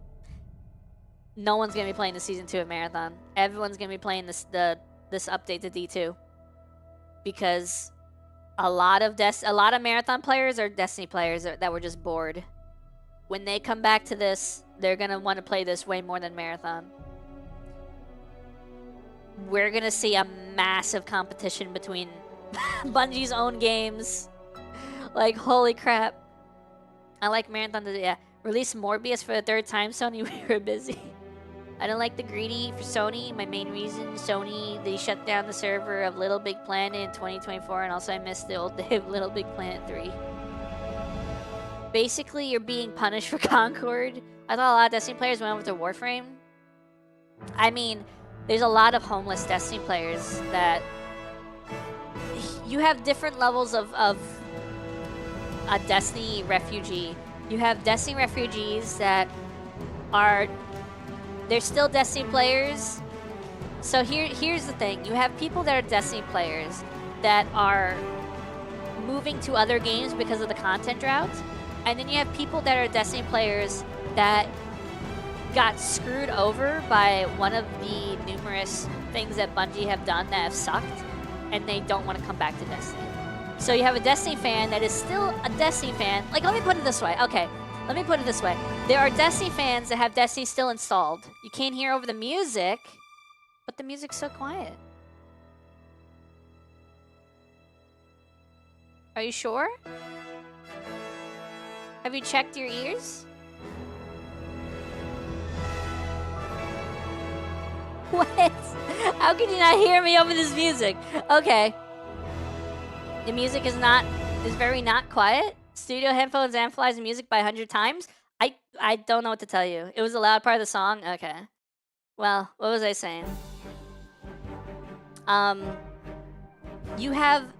No one's going to be playing the Season 2 of Marathon. Everyone's going to be playing this update to D2. Because a lot of Marathon players are Destiny players that were just bored. When they come back to this, they're going to want to play this way more than Marathon. We're going to see a massive competition between Bungie's own games. Like, holy crap. I like Marathon to, yeah. Release Morbius for the 3rd time, Sony, we were busy. I don't like the greedy for Sony. My main reason, Sony, they shut down the server of Little Big Planet in 2024, and also I missed the old day of Little Big Planet 3. Basically, you're being punished for Concord. I thought a lot of Destiny players went over to Warframe. I mean, there's a lot of homeless Destiny players that... You have different levels of a Destiny refugee. You have Destiny refugees that are... They're still Destiny players. So here's the thing. You have people that are Destiny players that are moving to other games because of the content drought. And then you have people that are Destiny players that got screwed over by one of the numerous things that Bungie have done that have sucked. And they don't want to come back to Destiny. So you have a Destiny fan that is still a Destiny fan. Like, let me put it this way. Okay. Let me put it this way. There are Destiny fans that have Destiny still installed. You can't hear over the music, but the music's so quiet. Are you sure? Have you checked your ears? What? How can you not hear me over this music? Okay. The music is very not quiet. Studio headphones amplifies the music by 100 times. I don't know what to tell you. It was a loud part of the song? Okay. Well, what was I saying?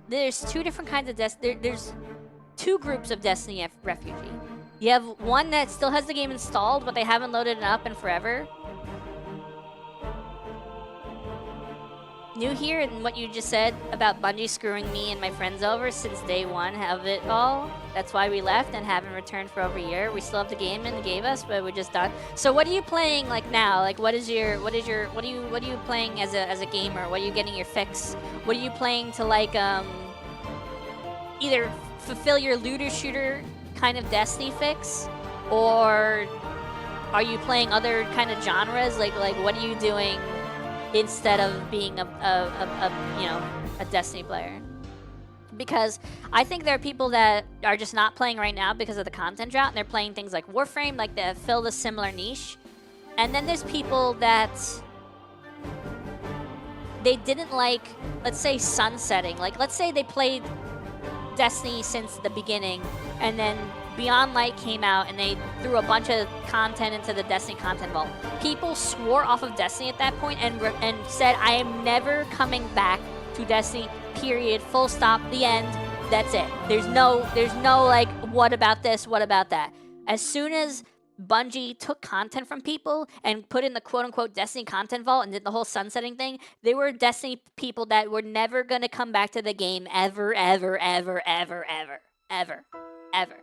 There's two different kinds of there's two groups of Destiny refugee. You have one that still has the game installed, but they haven't loaded it up in forever. New here in what you just said about Bungie screwing me and my friends over since day one of it all. That's why we left and haven't returned for over a year. We still have the game and gave us, but we're just done. So what are you playing like now? Like what are you playing as a gamer? What are you getting your fix? What are you playing to like either fulfill your looter shooter kind of Destiny fix, or are you playing other kind of genres? Like what are you doing instead of being a Destiny player? Because I think there are people that are just not playing right now because of the content drought, and they're playing things like Warframe, like that fill the similar niche. And then there's people that they didn't like, let's say, sunsetting. Like, let's say they played Destiny since the beginning, and then Beyond Light came out and they threw a bunch of content into the Destiny content vault. People swore off of Destiny at that point and said, I am never coming back to Destiny, period, full stop, the end, that's it. There's no like, what about this, what about that? As soon as Bungie took content from people and put in the quote-unquote Destiny content vault and did the whole sunsetting thing, they were Destiny people that were never going to come back to the game ever, ever, ever, ever, ever, ever, ever.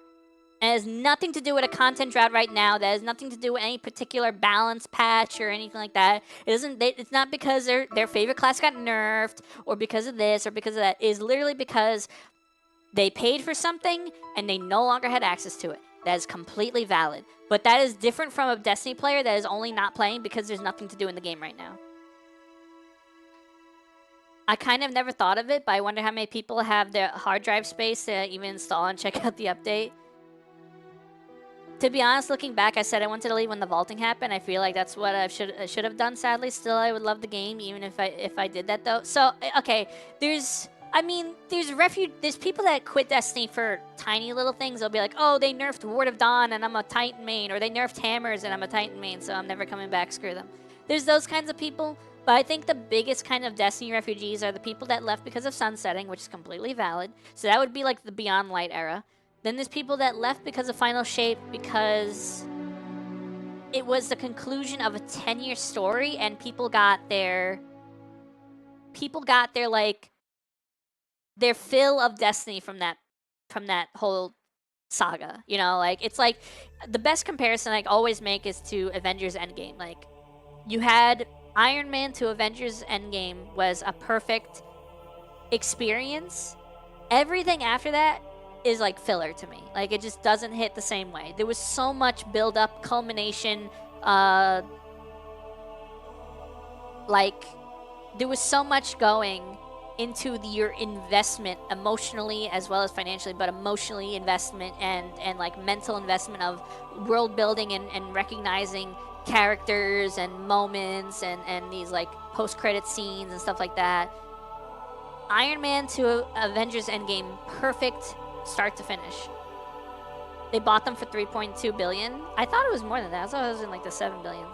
And it has nothing to do with a content drought right now. That has nothing to do with any particular balance patch or anything like that. It's not because their favorite class got nerfed or because of this or because of that. It is literally because they paid for something and they no longer had access to it. That is completely valid. But that is different from a Destiny player that is only not playing because there's nothing to do in the game right now. I kind of never thought of it, but I wonder how many people have their hard drive space to even install and check out the update. To be honest, looking back, I said I wanted to leave when the vaulting happened. I feel like that's what I should have done. Sadly, still I would love the game even if I did that though. So okay, there's people that quit Destiny for tiny little things. They'll be like, oh, they nerfed Ward of Dawn and I'm a Titan main, or they nerfed Hammers and I'm a Titan main, so I'm never coming back. Screw them. There's those kinds of people, but I think the biggest kind of Destiny refugees are the people that left because of sunsetting, which is completely valid. So that would be like the Beyond Light era. Then there's people that left because of Final Shape because it was the conclusion of a 10-year story and people got their like their fill of Destiny from that whole saga. You know, like it's like the best comparison I always make is to Avengers Endgame. Like you had Iron Man to Avengers Endgame was a perfect experience. Everything after that is like filler to me. Like it just doesn't hit the same way. There was so much build up, culmination, like there was so much going into your investment emotionally as well as financially, but emotionally investment and like mental investment of world building and recognizing characters and moments and these like post-credit scenes and stuff like that. Iron Man to Avengers Endgame, perfect start to finish. They bought them for $3.2 billion. I thought it was more than that. I thought it was in like the $7 billion.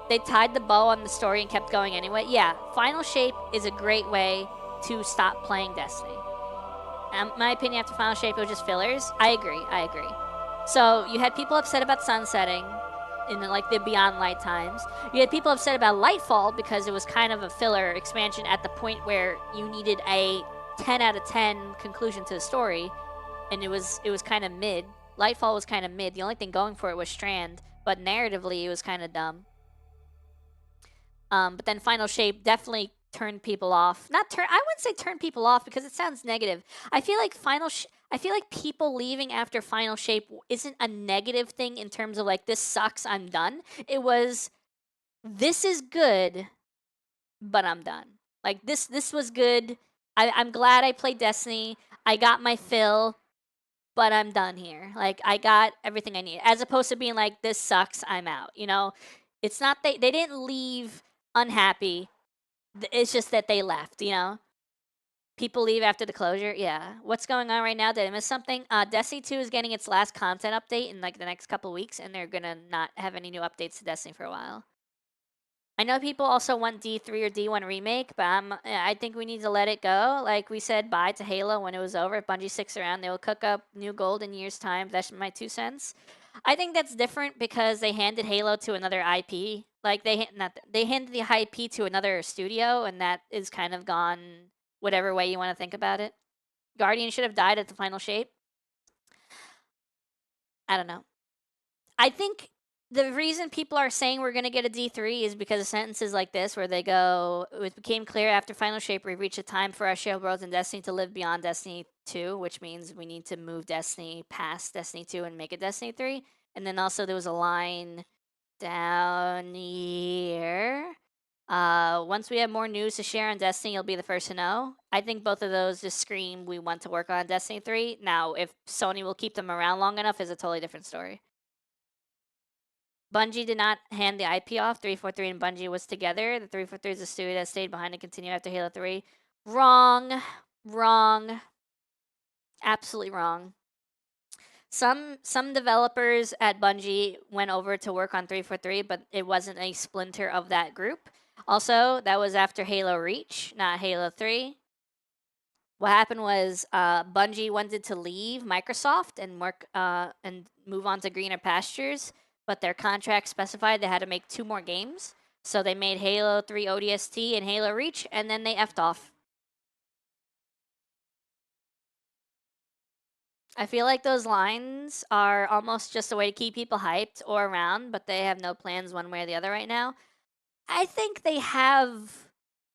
They tied the bow on the story and kept going anyway. Yeah, Final Shape is a great way to stop playing Destiny. In my opinion, after Final Shape, it was just fillers. I agree. So you had people upset about sunsetting in like the Beyond Light times. You had people upset about Lightfall because it was kind of a filler expansion at the point where you needed a 10 out of 10 conclusion to the story, and it was kind of mid. Lightfall was kind of mid. The only thing going for it was Strand, but narratively it was kind of dumb. But then Final Shape definitely turned people off. I wouldn't say turn people off because it sounds negative. I feel like people leaving after Final Shape isn't a negative thing in terms of like, this sucks, I'm done. It was, this is good, but I'm done. Like this was good. I'm glad I played Destiny. I got my fill, but I'm done here. Like, I got everything I need. As opposed to being like, this sucks, I'm out. You know, it's not they didn't leave unhappy. It's just that they left. You know, people leave after the closure. Yeah. What's going on right now? Did I miss something? Destiny 2 is getting its last content update in like the next couple weeks, and they're gonna not have any new updates to Destiny for a while. I know people also want D3 or D1 remake, but I think we need to let it go. Like we said, bye to Halo when it was over. If Bungie sticks around, they will cook up new gold in years' time. That's my 2 cents. I think that's different because they handed Halo to another IP. Like they handed the IP to another studio, and that is kind of gone whatever way you want to think about it. Guardian should have died at the final shape. I don't know. I think the reason people are saying we're going to get a D3 is because of sentences like this where they go, it became clear after Final Shape we reached a time for our shared worlds and Destiny to live beyond Destiny 2, which means we need to move Destiny past Destiny 2 and make it Destiny 3. And then also there was a line down here. Once we have more news to share on Destiny, you'll be the first to know. I think both of those just scream we want to work on Destiny 3. Now, if Sony will keep them around long enough is a totally different story. Bungie did not hand the IP off. 343 and Bungie was together. The 343 is a studio that stayed behind and continued after Halo 3. Wrong. Wrong. Absolutely wrong. Some developers at Bungie went over to work on 343, but it wasn't a splinter of that group. Also, that was after Halo Reach, not Halo 3. What happened was Bungie wanted to leave Microsoft and work and move on to greener pastures, but their contract specified they had to make 2 more games. So they made Halo 3 ODST and Halo Reach, and then they effed off. I feel like those lines are almost just a way to keep people hyped or around, but they have no plans one way or the other right now. I think they have.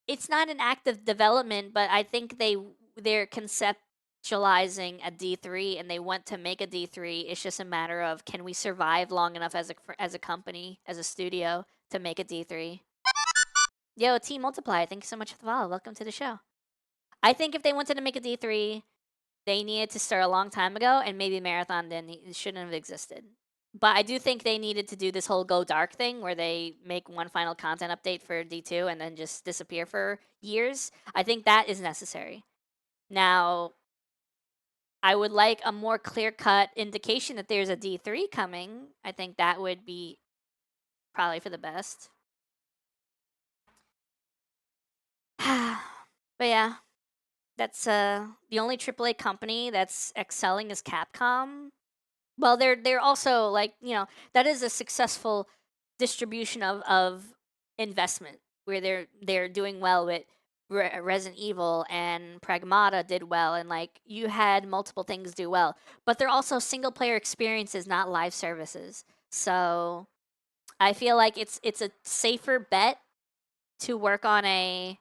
It's not an active development, but I think they're conceptualizing a D3 and they want to make a D3. It's just a matter of can we survive long enough as a company, as a studio to make a D3. Yo, Team Multiply, thank you so much for the follow. Welcome to the show. I think if they wanted to make a D3, they needed to start a long time ago, and maybe Marathon shouldn't have existed. But I do think they needed to do this whole go dark thing where they make one final content update for D2 and then just disappear for years. I think that is necessary. Now, I would like a more clear-cut indication that there's a D3 coming. I think that would be probably for the best. But yeah, that's the only AAA company that's excelling is Capcom. Well, they're also like, you know, that is a successful distribution of investment where they're doing well with Resident Evil, and Pragmata did well, and like you had multiple things do well, but they're also single player experiences, not live services. So I feel like it's a safer bet to work on a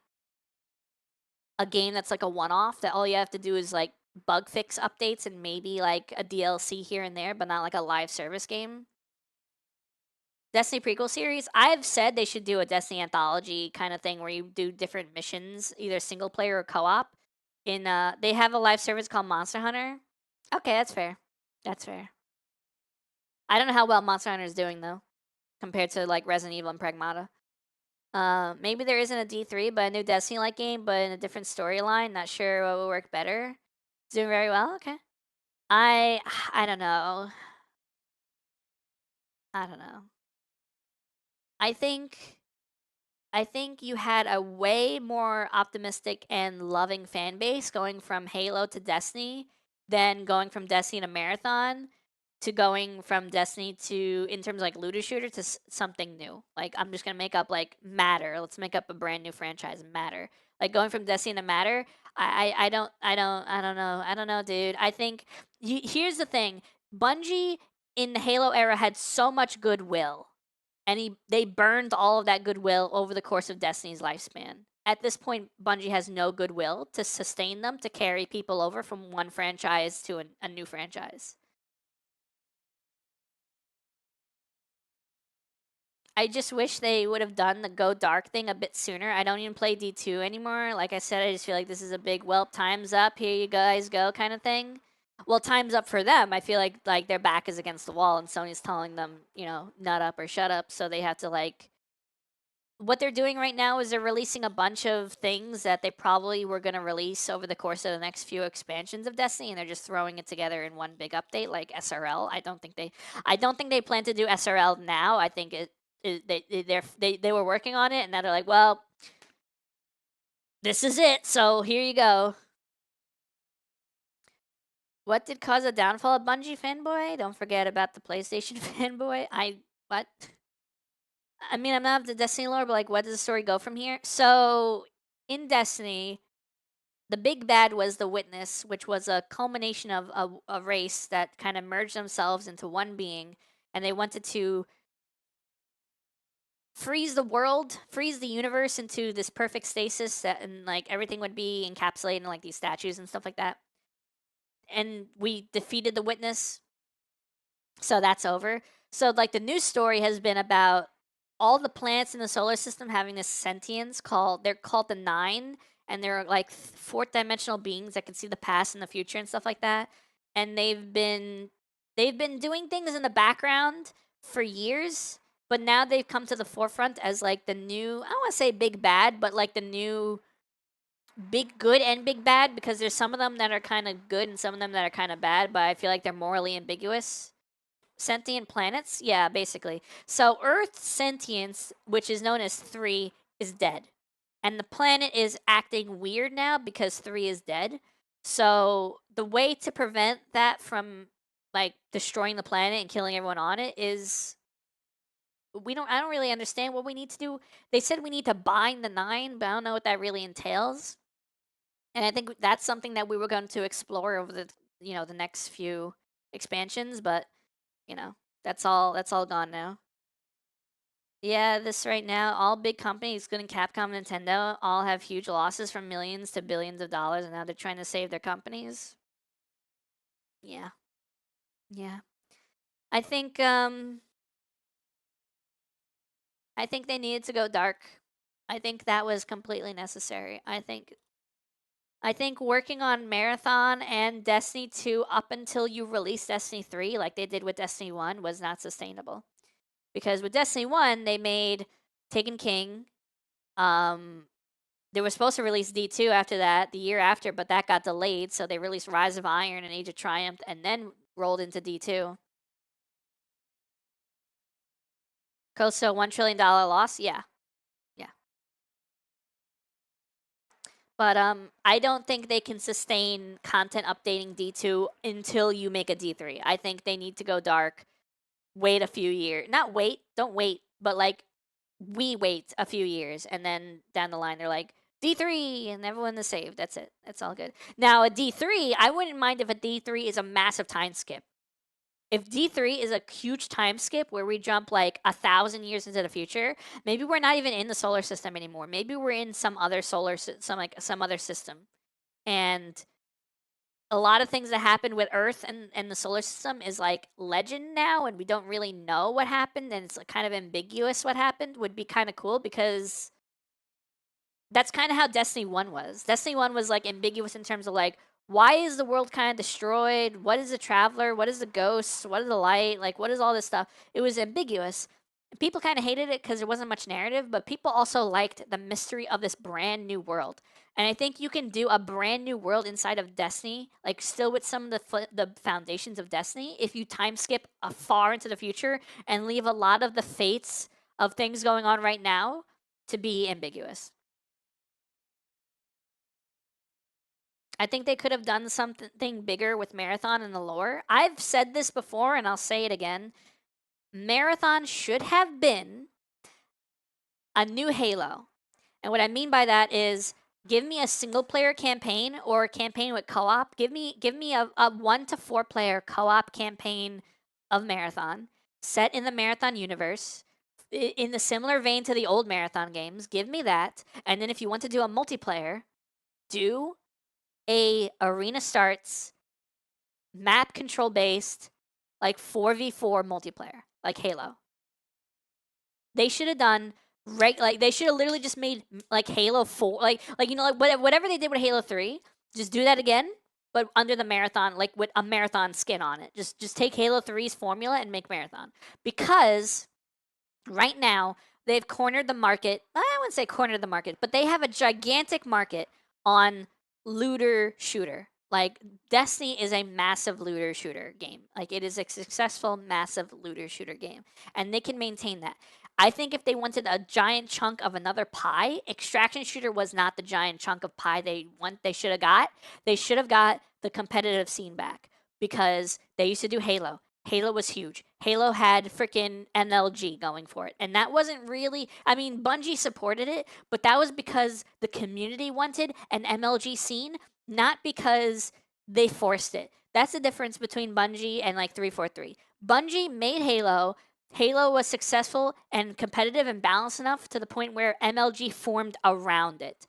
game that's like a one-off that all you have to do is like bug fix updates and maybe like a DLC here and there, but not like a live service game. Destiny prequel series, I've said they should do a Destiny anthology kind of thing where you do different missions, either single player or co-op. They have a live service called Monster Hunter. Okay, that's fair. That's fair. I don't know how well Monster Hunter is doing though, compared to like Resident Evil and Pragmata. Maybe there isn't a D3, but a new Destiny-like game, but in a different storyline. Not sure what would work better. Doing very well. Okay. I don't know. I don't know. I think you had a way more optimistic and loving fan base going from Halo to Destiny than going from Destiny to Marathon to going from Destiny to, in terms of like looter shooter, to something new. Like I'm just gonna make up like Matter. Let's make up a brand new franchise, Matter. Like going from Destiny to Matter. I don't know, dude. I think here's the thing. Bungie in the Halo era had so much goodwill, and they burned all of that goodwill over the course of Destiny's lifespan. At this point, Bungie has no goodwill to sustain them, to carry people over from one franchise to a new franchise. I just wish they would have done the go dark thing a bit sooner. I don't even play D2 anymore. Like I said, I just feel like this is a big, well, time's up, here you guys go kind of thing. Well, time's up for them. I feel like their back is against the wall and Sony's telling them, you know, nut up or shut up. So they have to like, what they're doing right now is they're releasing a bunch of things that they probably were going to release over the course of the next few expansions of Destiny, and they're just throwing it together in one big update like SRL. I don't think they plan to do SRL now. I think they were working on it, and now they're like, well, this is it. So here you go. What did cause a downfall of Bungie, fanboy? Don't forget about the PlayStation fanboy. What? I mean, I'm not of the Destiny lore, but like, where does the story go from here? So, in Destiny, the big bad was the Witness, which was a culmination of a race that kind of merged themselves into one being, and they wanted to freeze the world, freeze the universe into this perfect stasis that, and like everything would be encapsulated in like these statues and stuff like that. And we defeated the Witness, so that's over. So like the news story has been about all the planets in the solar system having this sentience they're called the Nine, and they're like fourth dimensional beings that can see the past and the future and stuff like that. And they've been doing things in the background for years, but now they've come to the forefront as like the new, I don't want to say big bad, but like the new big good and big bad, because there's some of them that are kind of good and some of them that are kind of bad, but I feel like they're morally ambiguous. Sentient planets? Yeah, basically. So Earth's sentience, which is known as 3, is dead. And the planet is acting weird now because 3 is dead. So the way to prevent that from like destroying the planet and killing everyone on it is I don't really understand what we need to do. They said we need to bind the 9, but I don't know what that really entails. And I think that's something that we were going to explore over the next few expansions, but that's all gone now. Yeah, this right now, all big companies, including Capcom and Nintendo, all have huge losses from millions to billions of dollars, and now they're trying to save their companies. Yeah. Yeah. I think they needed to go dark. I think that was completely necessary. I think working on Marathon and Destiny 2 up until you release Destiny 3, like they did with Destiny 1, was not sustainable. Because with Destiny 1, they made Taken King. They were supposed to release D2 after that, the year after, but that got delayed, so they released Rise of Iron and Age of Triumph, and then rolled into D2. Close to a $1 trillion loss? Yeah. Yeah. But I don't think they can sustain content updating D2 until you make a D3. I think they need to go dark, wait a few years. Not wait, don't wait, but like we wait a few years, and then down the line they're like, D3, and everyone is saved. That's it. That's all good. Now, a D3, I wouldn't mind if a D3 is a massive time skip. If D3 is a huge time skip where we jump like 1,000 years into the future, maybe we're not even in the solar system anymore. Maybe we're in some other some other system. And a lot of things that happened with Earth and the solar system is like legend now, and we don't really know what happened, and it's like kind of ambiguous what happened. Would be kind of cool, because that's kind of how Destiny 1 was. Destiny 1 was like ambiguous in terms of like, why is the world kind of destroyed? What is a traveler? What is the ghost? What is the light? Like, what is all this stuff? It was ambiguous. People kind of hated it because there wasn't much narrative, but people also liked the mystery of this brand new world. And I think you can do a brand new world inside of Destiny, like still with some of the foundations of Destiny, if you time skip far into the future and leave a lot of the fates of things going on right now to be ambiguous. I think they could have done something bigger with Marathon and the lore. I've said this before, and I'll say it again. Marathon should have been a new Halo. And what I mean by that is, give me a single player campaign or a campaign with co-op. Give me a 1 to 4 player co-op campaign of Marathon set in the Marathon universe in the similar vein to the old Marathon games. Give me that. And then if you want to do a multiplayer, do a arena starts map control based like 4v4 multiplayer like Halo. They should have done like they should have literally just made like Halo 4, like you know, like whatever they did with Halo 3, just do that again, but under the Marathon, like with a Marathon skin on it. Just take Halo 3's formula and make Marathon, because right now they've cornered the market. I wouldn't say cornered the market, but they have a gigantic market on looter shooter. Like Destiny is a massive looter shooter game. Like it is a successful massive looter shooter game, and they can maintain that. I think if they wanted a giant chunk of another pie, Extraction Shooter was not the giant chunk of pie they should have got. They should have got the competitive scene back, because they used to do Halo. Halo was huge. Halo had freaking MLG going for it. And that wasn't really, I mean, Bungie supported it, but that was because the community wanted an MLG scene, not because they forced it. That's the difference between Bungie and like 343. Bungie made Halo. Halo was successful and competitive and balanced enough to the point where MLG formed around it.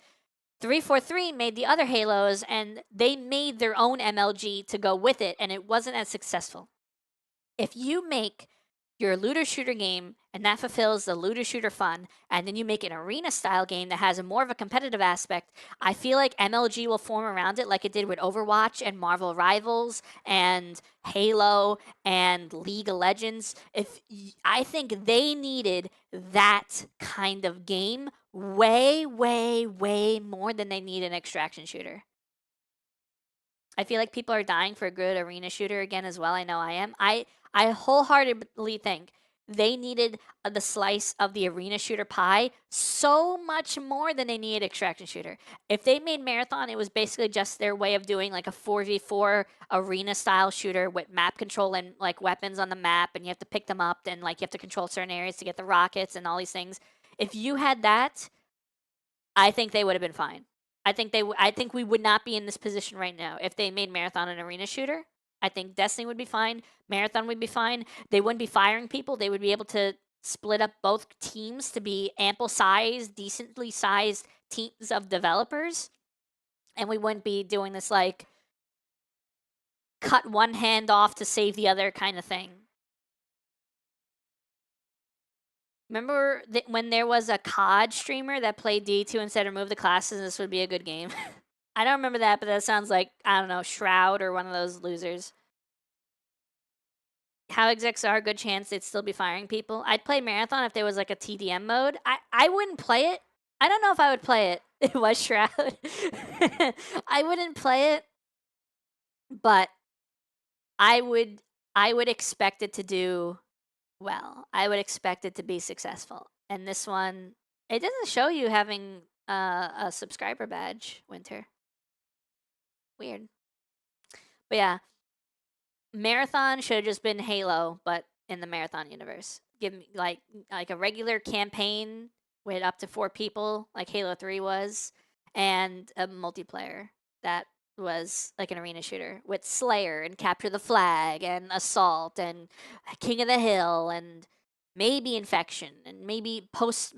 343 made the other Halos, and they made their own MLG to go with it, and it wasn't as successful. If you make your looter shooter game and that fulfills the looter shooter fun, and then you make an arena style game that has a more of a competitive aspect, I feel like MLG will form around it like it did with Overwatch and Marvel Rivals and Halo and League of Legends. I think they needed that kind of game way, way, way more than they need an extraction shooter. I feel like people are dying for a good arena shooter again as well. I know I am. I wholeheartedly think they needed the slice of the arena shooter pie so much more than they needed extraction shooter. If they made Marathon, it was basically just their way of doing like a 4v4 arena style shooter with map control and like weapons on the map, and you have to pick them up, and like you have to control certain areas to get the rockets and all these things. If you had that, I think they would have been fine. I think we would not be in this position right now if they made Marathon an arena shooter. I think Destiny would be fine. Marathon would be fine. They wouldn't be firing people. They would be able to split up both teams to be ample size, decently sized teams of developers. And we wouldn't be doing this like cut one hand off to save the other kind of thing. Remember when there was a COD streamer that played D2 and said remove the classes and this would be a good game? I don't remember that, but that sounds like, I don't know, Shroud or one of those losers. How execs are a good chance they'd still be firing people. I'd play Marathon if there was like a TDM mode. I wouldn't play it. I don't know if I would play it. It was Shroud. I wouldn't play it, but I would expect it to do well. I would expect it to be successful. And this one, it doesn't show you having a subscriber badge, Winter. Weird. But yeah, Marathon should have just been Halo, but in the Marathon universe. Give me like a regular campaign with up to 4 people, like Halo 3 was, and a multiplayer that was like an arena shooter with Slayer and Capture the Flag and Assault and King of the Hill and maybe Infection, and maybe post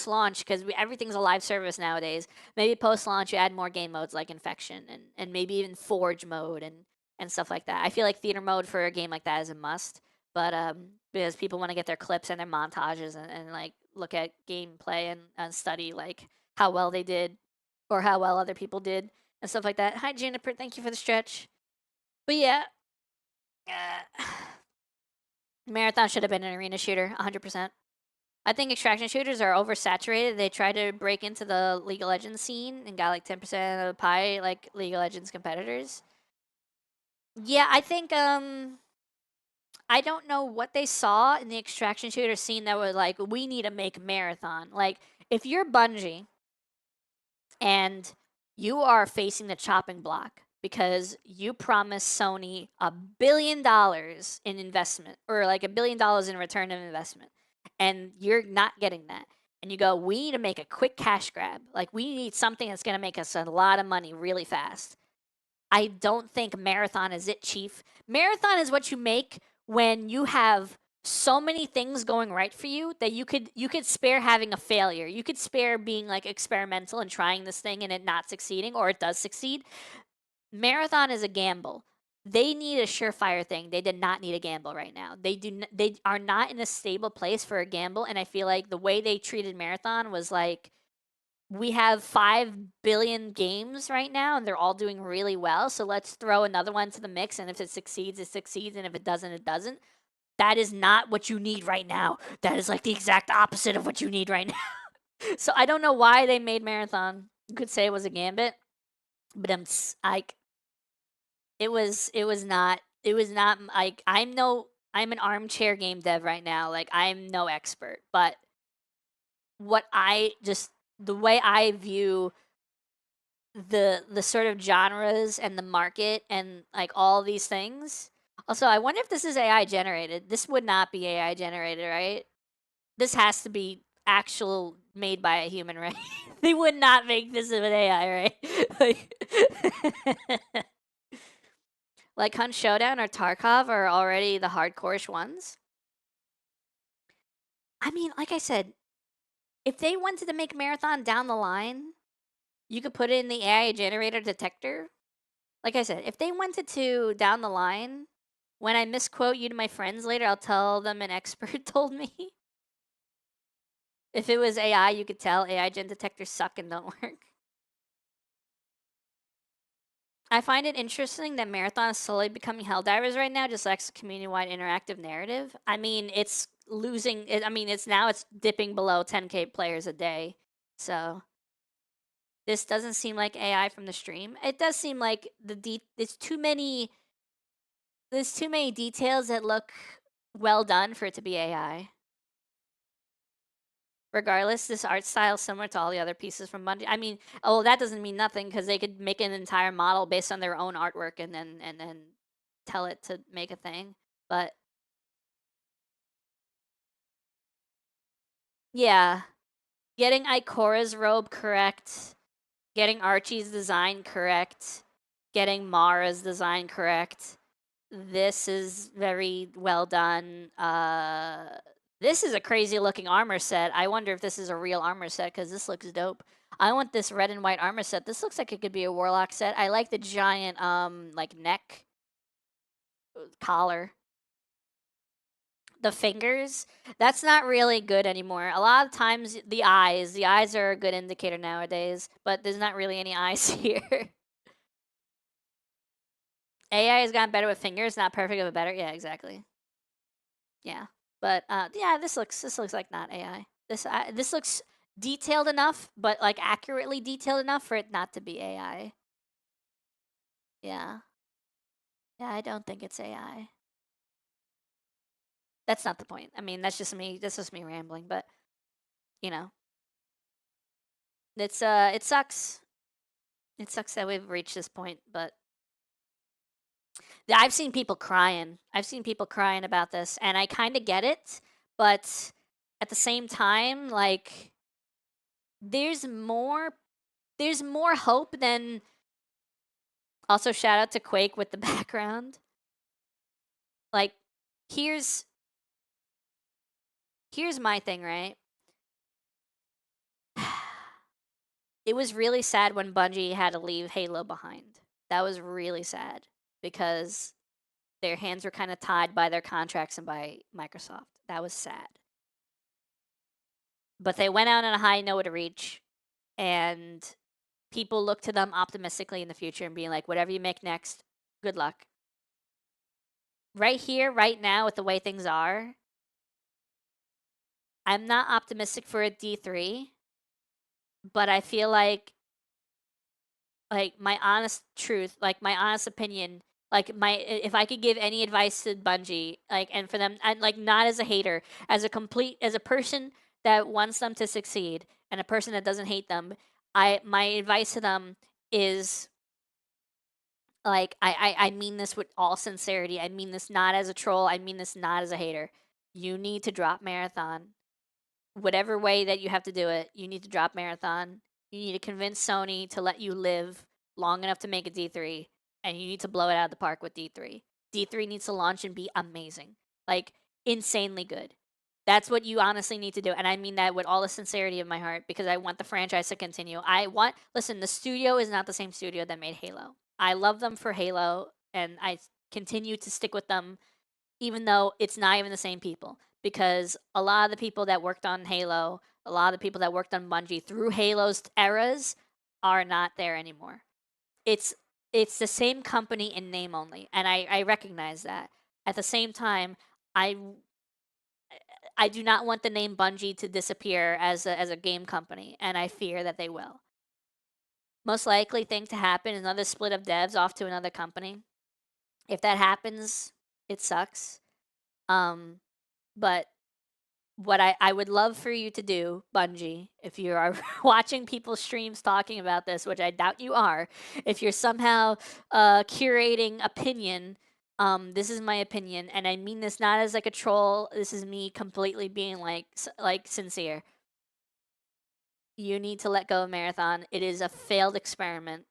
launch, because everything's a live service nowadays. Maybe post launch you add more game modes like Infection and maybe even Forge mode and stuff like that. I feel like theater mode for a game like that is a must, but because people want to get their clips and their montages and like look at gameplay and study like how well they did or how well other people did and stuff like that. Hi Juniper, thank you for the stretch. But yeah, Marathon should have been an arena shooter, 100%. I think extraction shooters are oversaturated. They try to break into the League of Legends scene and got like 10% of the pie, like League of Legends competitors. Yeah, I think I don't know what they saw in the extraction shooter scene that was like, we need to make Marathon. Like, if you're Bungie and you are facing the chopping block because you promised Sony $1 billion in investment, or like $1 billion in return of investment, and you're not getting that, and you go, we need to make a quick cash grab. Like, we need something that's going to make us a lot of money really fast. I don't think Marathon is it, Chief. Marathon is what you make when you have so many things going right for you that you could spare having a failure. You could spare being like experimental and trying this thing and it not succeeding, or it does succeed. Marathon is a gamble. they need a surefire thing. They did not need a gamble right now. They are not in a stable place for a gamble, and I feel like the way they treated Marathon was like, we have 5 billion games right now and they're all doing really well, so let's throw another one to the mix, and if it succeeds, it succeeds, and if it doesn't, it doesn't. That is not what you need right now. That is like the exact opposite of what you need right now. So I don't know why they made Marathon. You could say it was a gambit, but like, it was not like, I'm an armchair game dev right now. Like, I'm no expert, but what I just the way I view the sort of genres and the market and like all these things. Also, I wonder if this is AI generated. This would not be AI generated, right? This has to be actual made by a human, right? They would not make this with AI, right? Like Hunt Showdown or Tarkov are already the hardcore-ish ones. I mean, like I said, if they wanted to make Marathon down the line, you could put it in the AI generator detector. Like I said, if they wanted to down the line, when I misquote you to my friends later, I'll tell them an expert told me. If it was AI, you could tell AI gen detectors suck and don't work. I find it interesting that Marathon is slowly becoming Helldivers right now, just lacks a community-wide interactive narrative. I mean, it's losing. It's dipping below 10K players a day. So this doesn't seem like AI from the stream. It does seem like there's too many details that look well done for it to be AI. Regardless, this art style is similar to all the other pieces from Bungie. I mean, that doesn't mean nothing because they could make an entire model based on their own artwork and then tell it to make a thing. But yeah, getting Ikora's robe correct, getting Archie's design correct, getting Mara's design correct. This is very well done. This is a crazy looking armor set. I wonder if this is a real armor set because this looks dope. I want this red and white armor set. This looks like it could be a warlock set. I like the giant like neck collar. The fingers, that's not really good anymore. A lot of times the eyes are a good indicator nowadays, but there's not really any eyes here. AI has gotten better with fingers, not perfect, but better. Yeah, exactly. Yeah. But yeah, this looks like not AI. This looks detailed enough, but like accurately detailed enough for it not to be AI. Yeah. Yeah, I don't think it's AI. That's not the point. I mean, that's just me. That's just me rambling. But you know, it sucks. It sucks that we've reached this point. But I've seen people crying. I've seen people crying about this, and I kind of get it. But at the same time, like, there's more hope than. Also, shout out to Quake with the background. Like, here's my thing, right? It was really sad when Bungie had to leave Halo behind. That was really sad because their hands were kind of tied by their contracts and by Microsoft. That was sad. But they went out on a high note to reach, and people look to them optimistically in the future and being like, whatever you make next, good luck. Right here, right now, with the way things are, I'm not optimistic for a D3, but I feel like my honest truth, like my honest opinion, like if I could give any advice to Bungie, like, and for them, and like not as a hater, as a person that wants them to succeed and a person that doesn't hate them, my advice to them is like I mean this with all sincerity. I mean this not as a troll. I mean this not as a hater. You need to drop Marathon. Whatever way that you have to do it, you need to drop Marathon. You need to convince Sony to let you live long enough to make a D3, and you need to blow it out of the park with D3. D3 needs to launch and be amazing. Like, insanely good. That's what you honestly need to do. And I mean that with all the sincerity of my heart because I want the franchise to continue. Listen, the studio is not the same studio that made Halo. I love them for Halo, and I continue to stick with them, even though it's not even the same people. Because a lot of the people that worked on Halo, a lot of the people that worked on Bungie through Halo's eras are not there anymore. It's the same company in name only, and I recognize that. At the same time, I do not want the name Bungie to disappear as a game company, and I fear that they will. Most likely thing to happen is another split of devs off to another company. If that happens, it sucks. But what I would love for you to do, Bungie, if you are watching people's streams talking about this, which I doubt you are, if you're somehow curating opinion, this is my opinion, and I mean this not as like a troll. This is me completely being like sincere. You need to let go of Marathon. It is a failed experiment,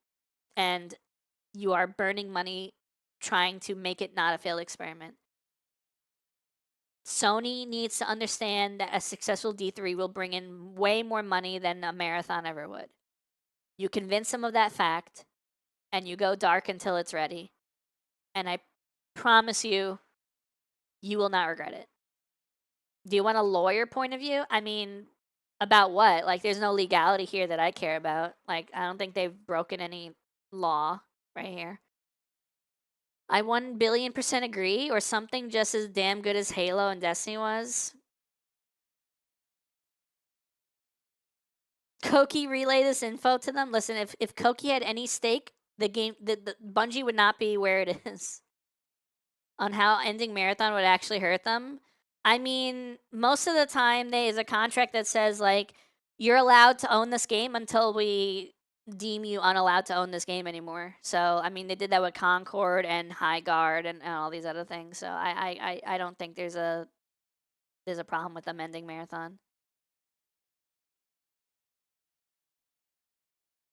and you are burning money trying to make it not a failed experiment. Sony needs to understand that a successful D3 will bring in way more money than a Marathon ever would. You convince them of that fact, and you go dark until it's ready. And I promise you, you will not regret it. Do you want a lawyer point of view? I mean, about what? Like, there's no legality here that I care about. Like, I don't think they've broken any law right here. I 1,000,000,000% agree, or something just as damn good as Halo and Destiny was. Koki relay this info to them. Listen, if Koki had any stake, the Bungie would not be where it is. On how ending Marathon would actually hurt them. I mean, most of the time there's a contract that says like you're allowed to own this game until we deem you unallowed to own this game anymore. So I mean, they did that with Concord and High Guard and all these other things. So I don't think there's a problem with them ending Marathon.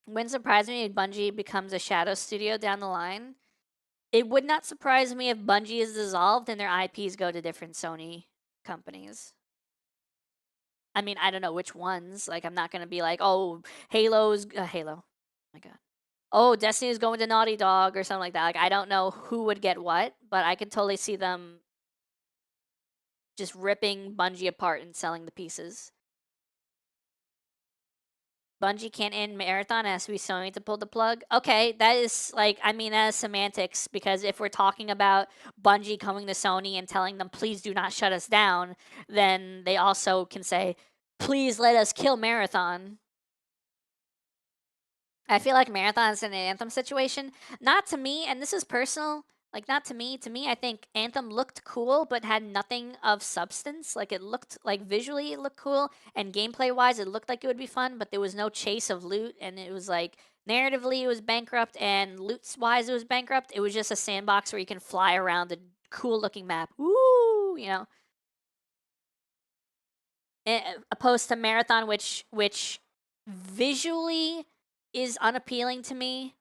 Wouldn't surprise me if Bungie becomes a shadow studio down the line. It would not surprise me if Bungie is dissolved and their IPs go to different Sony companies. I mean, I don't know which ones. Like, I'm not gonna be like, oh, Halo's Halo. Oh my god. Oh, Destiny is going to Naughty Dog or something like that. Like, I don't know who would get what, but I could totally see them just ripping Bungie apart and selling the pieces. Bungie can't end Marathon, has to be Sony to pull the plug. Okay, that is like, I mean, that is semantics, because if we're talking about Bungie coming to Sony and telling them, please do not shut us down, then they also can say, please let us kill Marathon. I feel like Marathon's an Anthem situation. Not to me, and this is personal, like, not to me. To me, I think Anthem looked cool, but had nothing of substance. Like, it looked, like, visually it looked cool, and gameplay-wise, it looked like it would be fun, but there was no chase of loot, and it was, like, narratively, it was bankrupt, and loot-wise, it was bankrupt. It was just a sandbox where you can fly around a cool-looking map. Woo! You know? Opposed to Marathon, which visually is unappealing to me.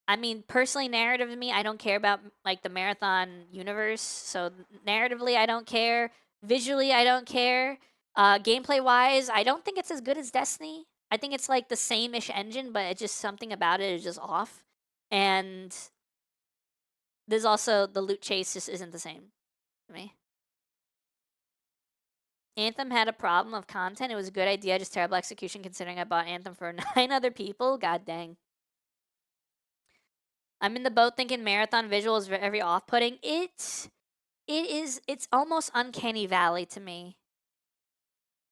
I mean, personally, narrative to me, I don't care about like the Marathon universe. So narratively, I don't care. Visually, I don't care. Gameplay wise, I don't think it's as good as Destiny. I think it's like the same-ish engine, but it's just something about it is just off. And there's also the loot chase just isn't the same to me. Anthem had a problem of content. It was a good idea, just terrible execution considering I bought Anthem for 9 other people. God dang. I'm in the boat thinking Marathon visual is very off-putting. It's almost uncanny valley to me.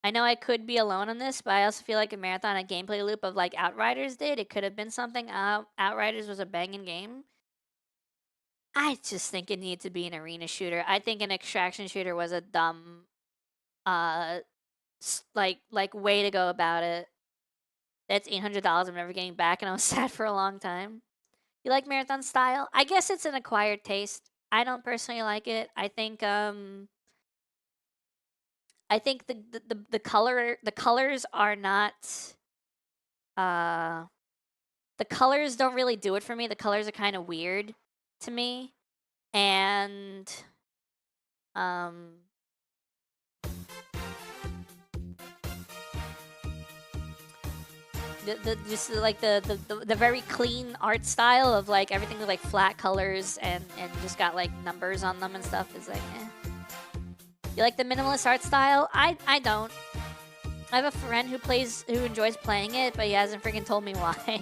I know I could be alone on this, but I also feel like a Marathon a gameplay loop of like Outriders did. It could have been something. Outriders was a banging game. I just think it needed to be an arena shooter. I think an extraction shooter was a dumb, like way to go about it. That's $800 I'm never getting back, and I was sad for a long time. You like Marathon style? I guess it's an acquired taste. I don't personally like it. I think the colors are not the colors don't really do it for me. The colors are kind of weird to me. And just like the very clean art style of like everything with like flat colors and just got like numbers on them and stuff is like, eh. You like the minimalist art style? I don't. I have a friend who enjoys playing it, but he hasn't freaking told me why.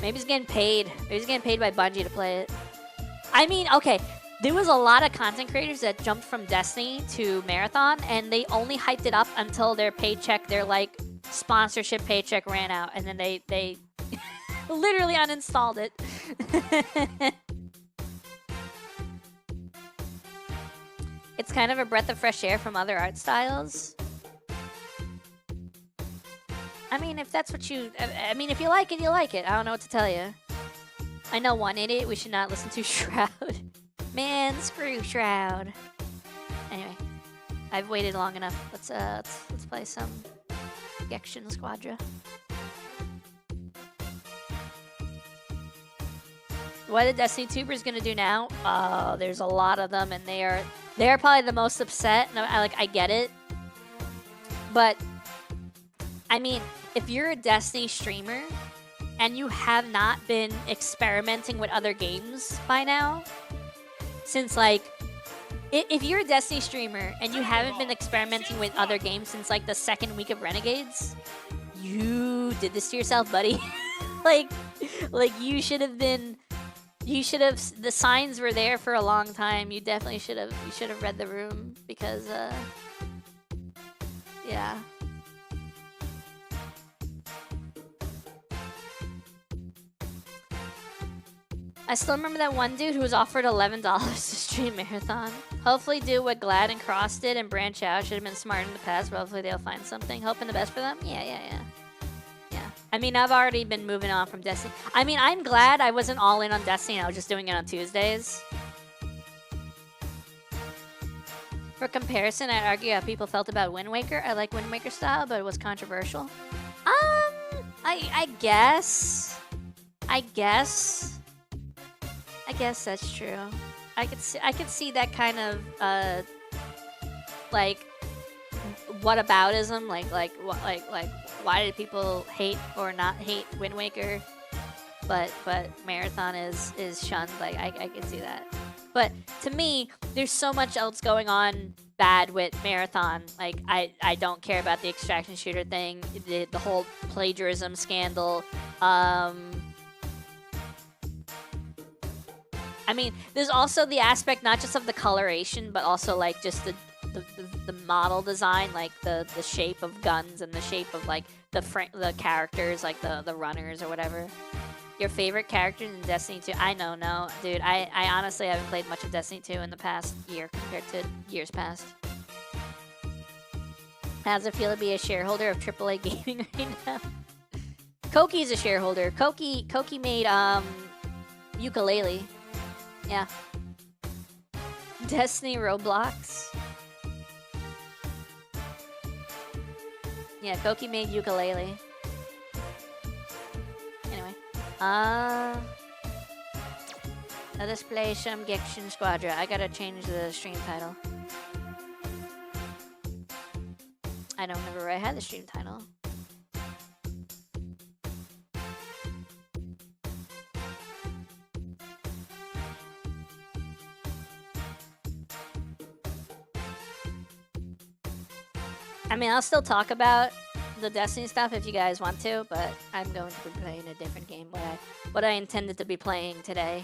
Maybe he's getting paid. Maybe he's getting paid by Bungie to play it. I mean, okay, there was a lot of content creators that jumped from Destiny to Marathon, and they only hyped it up until their like sponsorship paycheck ran out, and then they literally uninstalled it. It's kind of a breath of fresh air from other art styles. I mean, if that's what you... I mean, if you like it, you like it. I don't know what to tell you. I know one idiot we should not listen to Shroud. Man, screw Shroud. Anyway, I've waited long enough. Let's play some Gection Squadra. What the Destiny tubers gonna do now? Oh, there's a lot of them, and they are probably the most upset. And I get it, but I mean, if you're a Destiny streamer and you have not been experimenting with other games by now, since like, if you're a Destiny streamer and you haven't been experimenting with other games since like the second week of Renegades, you did this to yourself, buddy. like you should have been. The signs were there for a long time. You definitely should have read the room because, yeah. I still remember that one dude who was offered $11 to stream Marathon. Hopefully do what Glad and Cross did and branch out. Should have been smart in the past, but hopefully they'll find something. Hoping the best for them. Yeah. I mean, I've already been moving on from Destiny. I mean, I'm glad I wasn't all in on Destiny and I was just doing it on Tuesdays. For comparison, I'd argue how people felt about Wind Waker. I like Wind Waker style, but it was controversial. I guess that's true. I could see that kind of like whataboutism, like why did people hate or not hate Wind Waker, but Marathon is shunned. Like I can see that. But to me, there's so much else going on bad with Marathon. Like I don't care about the extraction shooter thing, the whole plagiarism scandal. I mean, there's also the aspect not just of the coloration, but also like just the model design, like the shape of guns and the shape of like the characters, like the runners or whatever. Your favorite characters in Destiny 2? I know, no, dude. I honestly haven't played much of Destiny 2 in the past year compared to years past. How does it feel to be a shareholder of AAA Gaming right now? Koki's a shareholder. Koki made Ukulele. Yeah. Destiny Roblox. Yeah, Koki made Ukulele. Anyway. Let us play some Gection Squadra. I gotta change the stream title. I don't remember where I had the stream title. I mean, I'll still talk about the Destiny stuff if you guys want to, but I'm going to be playing a different game. What I intended to be playing today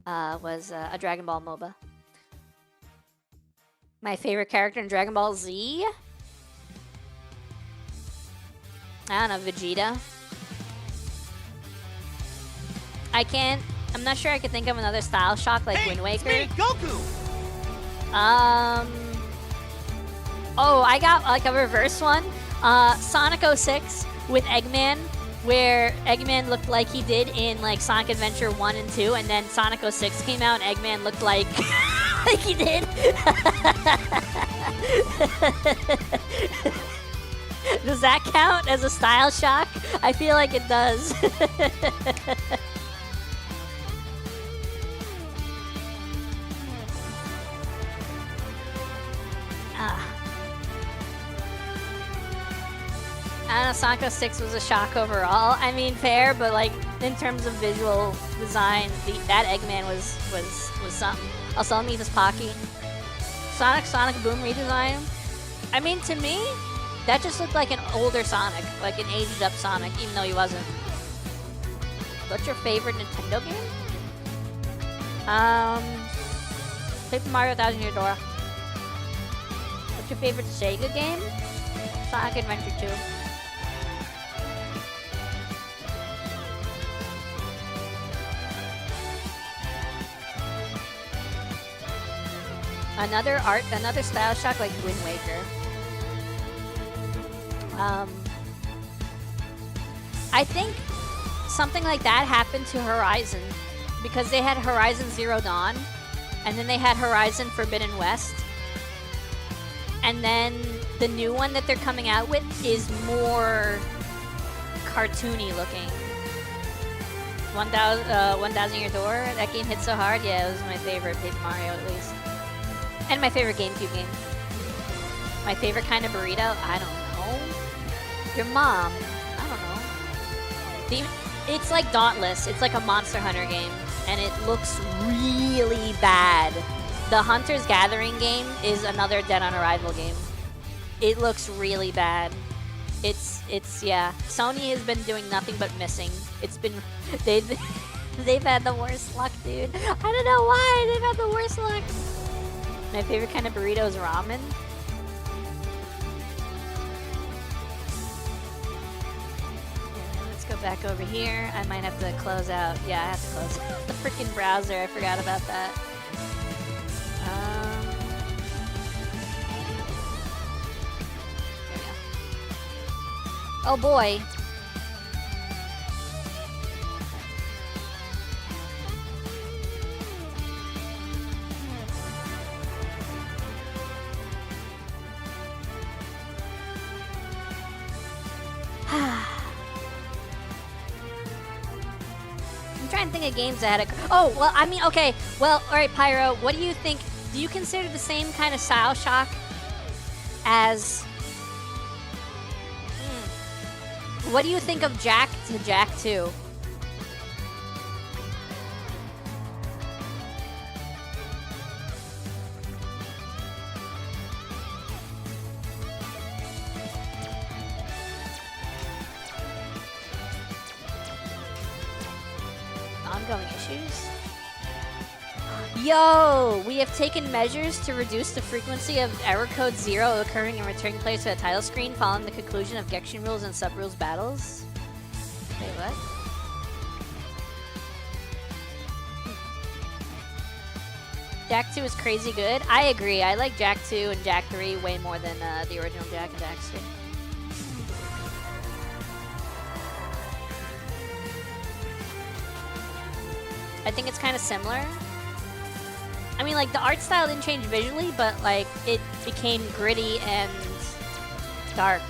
was a Dragon Ball MOBA. My favorite character in Dragon Ball Z? I don't know, Vegeta. I'm not sure I could think of another style shock like Wind Waker. It's me, Goku! Oh, I got like a reverse one. Sonic 06 with Eggman, where Eggman looked like he did in like Sonic Adventure 1 and 2, and then Sonic 06 came out and Eggman looked like like he did. Does that count as a style shock? I feel like it does. I don't know, Sonic 06 was a shock overall. I mean, fair, but like in terms of visual design, that Eggman was something. Also, I'll meet this Pocky. Sonic Boom redesign. I mean, to me, that just looked like an older Sonic, like an aged up Sonic, even though he wasn't. What's your favorite Nintendo game? Paper Mario Thousand Year Door. What's your favorite Sega game? Sonic Adventure 2. Another style shock like Wind Waker. I think something like that happened to Horizon because they had Horizon Zero Dawn, and then they had Horizon Forbidden West, and then the new one that they're coming out with is more cartoony looking. 1000 Year Door, that game hit so hard. Yeah, it was my favorite Paper Mario at least. And my favorite GameCube game. My favorite kind of burrito? I don't know. Your mom? I don't know. It's like Dauntless. It's like a Monster Hunter game. And it looks really bad. The Hunter's Gathering game is another Dead on Arrival game. It looks really bad. Yeah. Sony has been doing nothing but missing. It's been... They've had the worst luck, dude. I don't know why. They've had the worst luck. My favorite kind of burrito is ramen. Let's go back over here. I might have to close out. Yeah, I have to close out the freaking browser. I forgot about that. There we go. Oh boy. I'm trying to think of games that had a... Oh, well, I mean, okay. Well, all right, Pyro, what do you think? Do you consider the same kind of style shock as... What do you think of Jak to Jak 2? Ongoing issues? Yo! We have taken measures to reduce the frequency of error code 0 occurring and returning players to the title screen following the conclusion of Gection rules and sub-rules battles. Wait, what? Jak 2 is crazy good. I agree. I like Jak 2 and Jak 3 way more than the original Jak and Daxter. I think it's kind of similar. I mean, like, the art style didn't change visually, but, like, it became gritty and dark.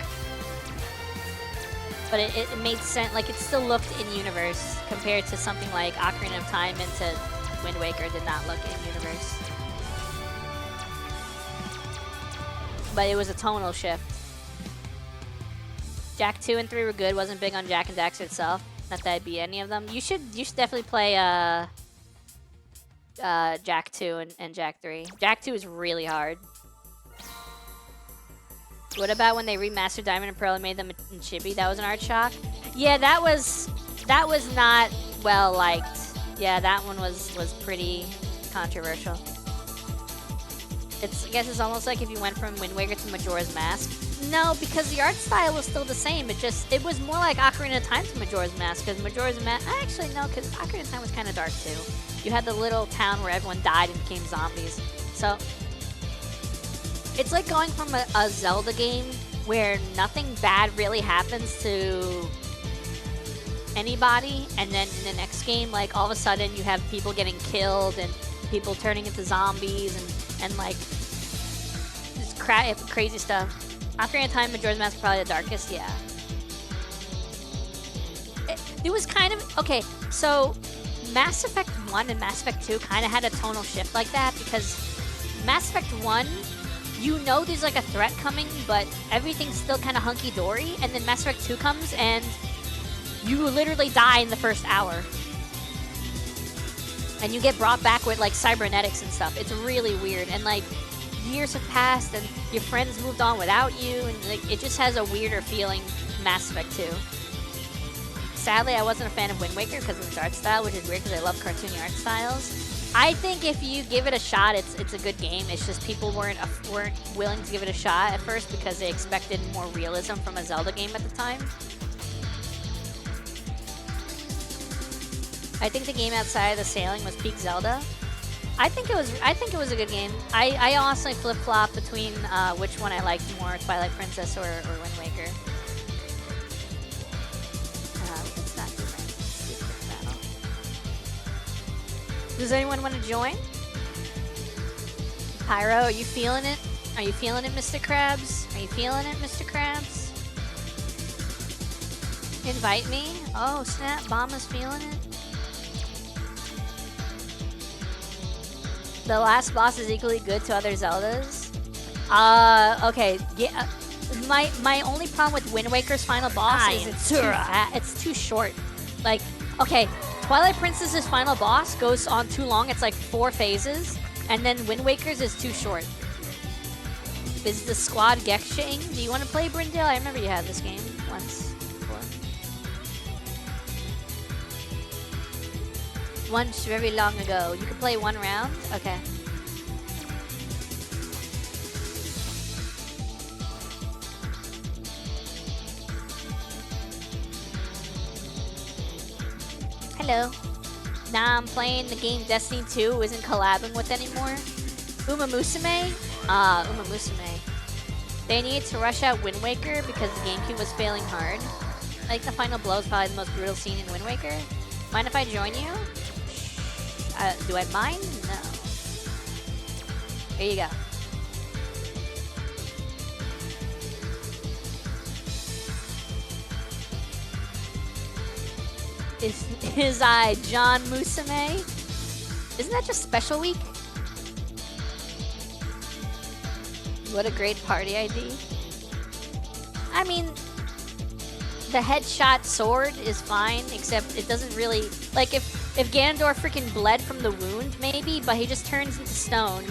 But it made sense. Like, it still looked in-universe compared to something like Ocarina of Time into Wind Waker did not look in-universe. But it was a tonal shift. Jak 2 and 3 were good. Wasn't big on Jak and Daxter itself. Not that I'd be any of them. You should definitely play Jak 2 and Jak 3. Jak 2 is really hard. What about when they remastered Diamond and Pearl and made them in chibi? That was an art shock. Yeah, that was not well liked. Yeah, that one was pretty controversial. I guess it's almost like if you went from Wind Waker to Majora's Mask. No, because the art style was still the same. It was more like Ocarina of Time to Majora's Mask, because Majora's Mask... Actually, no, because Ocarina of Time was kind of dark, too. You had the little town where everyone died and became zombies. So, it's like going from a Zelda game where nothing bad really happens to anybody, and then in the next game, like, all of a sudden you have people getting killed and people turning into zombies and like, just crazy stuff. Ocarina of Time, Majora's Mask, probably the darkest, yeah. It was kind of... Okay, so Mass Effect 1 and Mass Effect 2 kind of had a tonal shift like that, because Mass Effect 1 you know there's like a threat coming, but everything's still kind of hunky-dory, and then Mass Effect 2 comes, and you literally die in the first hour. And you get brought back with like cybernetics and stuff. It's really weird, and like years have passed, and your friends moved on without you, and like it just has a weirder feeling, Mass Effect 2. Sadly, I wasn't a fan of Wind Waker because of its art style, which is weird because I love cartoony art styles. I think if you give it a shot, it's a good game. It's just people weren't willing to give it a shot at first because they expected more realism from a Zelda game at the time. I think the game outside of the sailing was peak Zelda. I think it was a good game. I honestly flip flop between which one I liked more, Twilight Princess or Wind Waker. It's not too bad. Secret battle. Does anyone want to join? Pyro, are you feeling it? Are you feeling it, Mr. Krabs? Are you feeling it, Mr. Krabs? Invite me? Oh snap, Bomba's feeling it. The last boss is equally good to other Zeldas. Okay. Yeah, my only problem with Wind Waker's final boss is it's too short. Like, okay, Twilight Princess's final boss goes on too long. It's like 4 phases, and then Wind Waker's is too short. Is the squad Gexing? Do you want to play Brindle? I remember you had this game once before. Once very long ago. You could play 1 round? Okay. Hello. Nah, I'm playing the game Destiny 2 isn't collabing with anymore. Uma Musume? Uma Musume. They need to rush out Wind Waker because the GameCube was failing hard. Like the final blow is probably the most brutal scene in Wind Waker. Mind if I join you? Do I mind? No. Here you go. Is I John Musume? Isn't that just Special Week? What a great party ID. I mean, the headshot sword is fine, except it doesn't really... Like, if Ganondorf freaking bled from the wound, maybe, but he just turns into stone.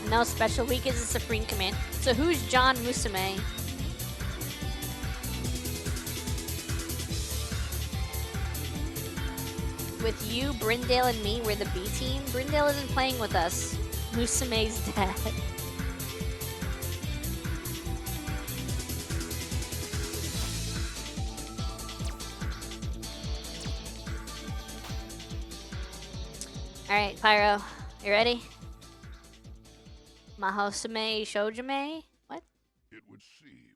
No, Special Week is a Supreme Command. So who's John Musume? With you, Brindale, and me, we're the B team. Brindale isn't playing with us. Musume's dead. Alright, Pyro. You ready? Mahosume Shojime? What? It would seem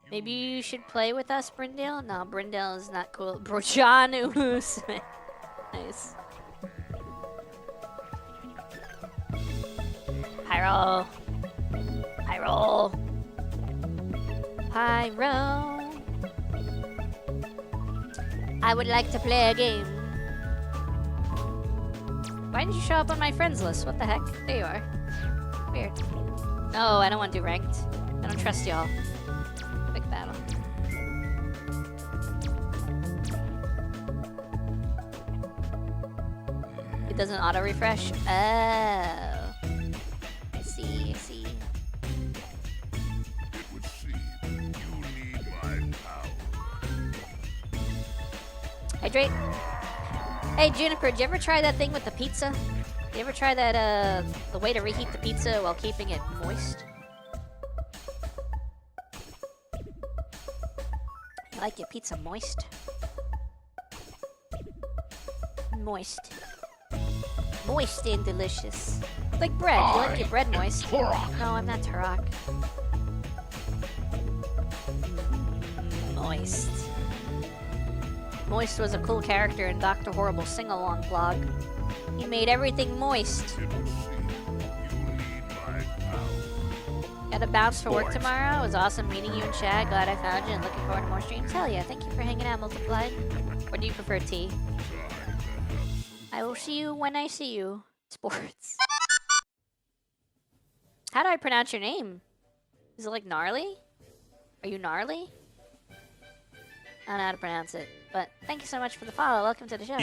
Maybe you should play with us, Brindale? No, Brindale is not cool. Bro, John Musume. Nice. Pyro. Pyro. Pyro. I would like to play a game. Why didn't you show up on my friends list? What the heck? There you are. Weird. No, I don't want to do ranked. I don't trust y'all. Big battle. It doesn't auto-refresh? Oh. I see, I see. it would seem you need my power. Hydrate. Hey, Juniper, did you ever try that thing with the pizza? Did you ever try that, the way to reheat the pizza while keeping it moist? You like your pizza moist? Moist. Moist and delicious. Like bread. You like your bread moist? Turok. No, I'm not Turok. Moist. Moist was a cool character in Dr. Horrible's sing-along blog. He made everything moist. It would seem you need my power. Gotta bounce for work tomorrow. It was awesome meeting you in chat. Glad I found you and looking forward to more streams. Hell yeah, thank you for hanging out, Multiplied. Or do you prefer tea? I will see you when I see you. Sports. How do I pronounce your name? Is it like gnarly? Are you gnarly? I don't know how to pronounce it, but thank you so much for the follow. Welcome to the show.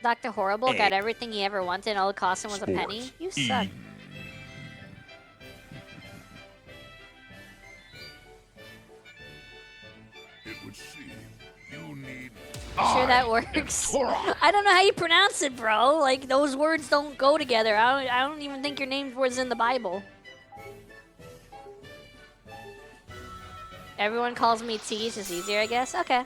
Dr. Horrible got everything he ever wanted, and all it cost him was a penny. You suck. It would seem you need. Sure that works. I don't know how you pronounce it, bro. Like those words don't go together. I don't even think your name was in the Bible. Everyone calls me T. It's just easier, I guess. Okay.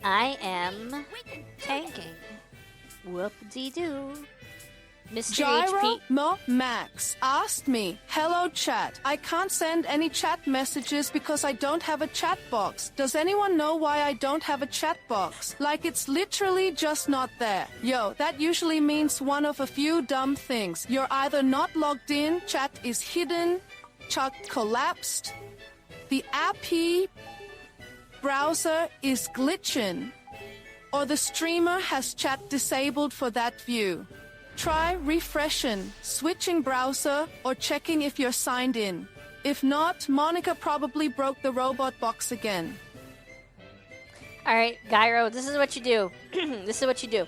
I am tanking. Whoop-de-doo. Mr. Gyro HP. Mo Max asked me, "Hello chat. I can't send any chat messages because I don't have a chat box. Does anyone know why I don't have a chat box? Like it's literally just not there. Yo, that usually means one of a few dumb things. You're either not logged in, chat is hidden, chat collapsed, the AP browser is glitching, or the streamer has chat disabled for that view. Try refreshing, switching browser, or checking if you're signed in. If not, Monica probably broke the robot box again." Alright, Gyro, this is what you do. This is what you do.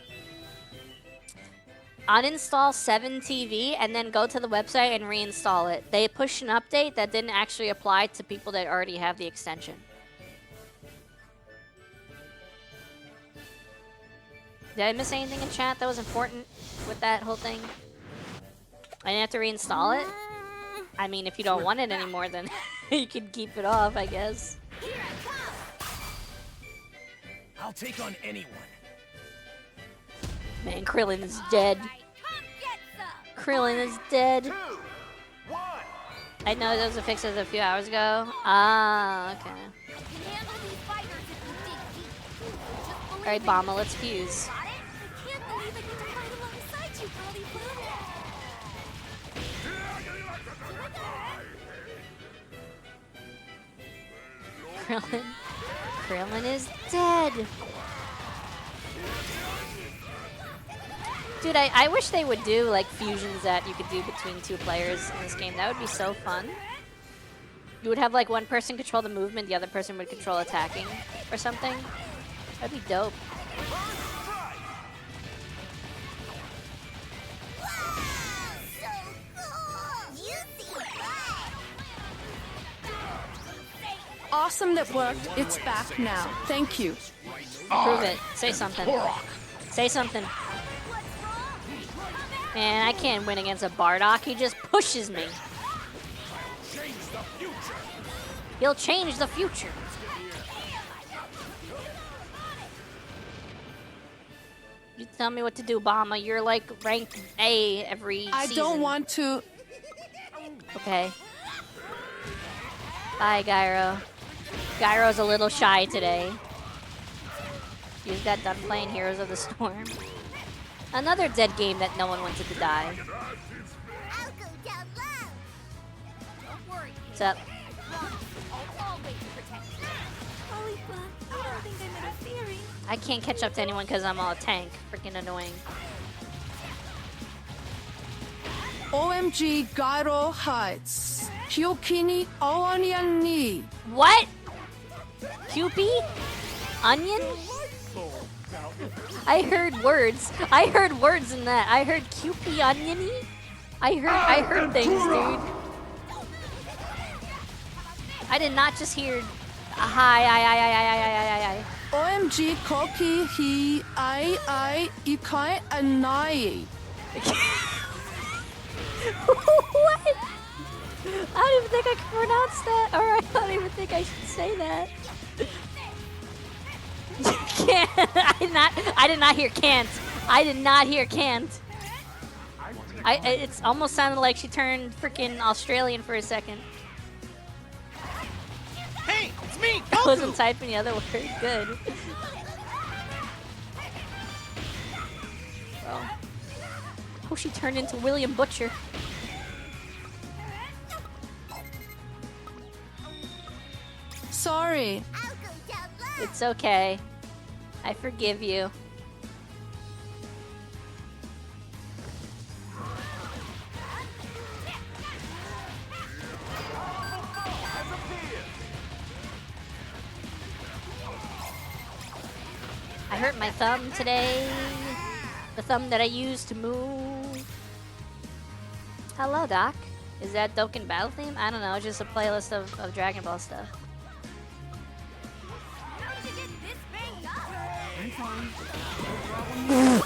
Uninstall 7TV and then go to the website and reinstall it. They pushed an update that didn't actually apply to people that already have the extension. Did I miss anything in chat that was important with that whole thing? I didn't have to reinstall it? I mean, if you don't want it anymore, then you can keep it off, I guess. I'll take on anyone. Man, Krillin is dead. Krillin is dead. I know there was a fix a few hours ago. Ah, okay. Alright, Bomba, let's fuse. Krillin is dead. Dude, I wish they would do like fusions that you could do between two players in this game. That would be so fun. You would have like one person control the movement, the other person would control attacking or something. That'd be dope. Awesome, that worked. It's back now. Thank you. Prove it. Say something. Say something. Man, I can't win against a Bardock. He just pushes me. He'll change the future. You tell me what to do, Bomba. You're like ranked A every season. I don't want to. Okay. Bye, Gyro. Gyro's a little shy today. He just got done playing Heroes of the Storm. Another dead game that no one wanted to die. What's up? I can't catch up to anyone because I'm all tank. Freaking annoying. OMG Gyro Heights. Kyokini Onion. What? Cupie? Onion? I heard words. I heard words in that. I heard Cupie oniony. I heard things, dude. I did not just hear hi. OMG Koki He I Ikai Anai. What? I don't even think I can pronounce that. Or I don't even think I should say that. Can't. I did not hear can't. I did not hear can't. It's almost sounded like she turned freaking Australian for a second. Hey, it's me, I Goku! wasn't typing the other word. Good. Oh, she turned into William Butcher. Sorry. It's okay. I forgive you. I hurt my thumb today. The thumb that I use to move. Hello, Doc. Is that Dokkan Battle Theme? I don't know, it's just a playlist of Dragon Ball stuff.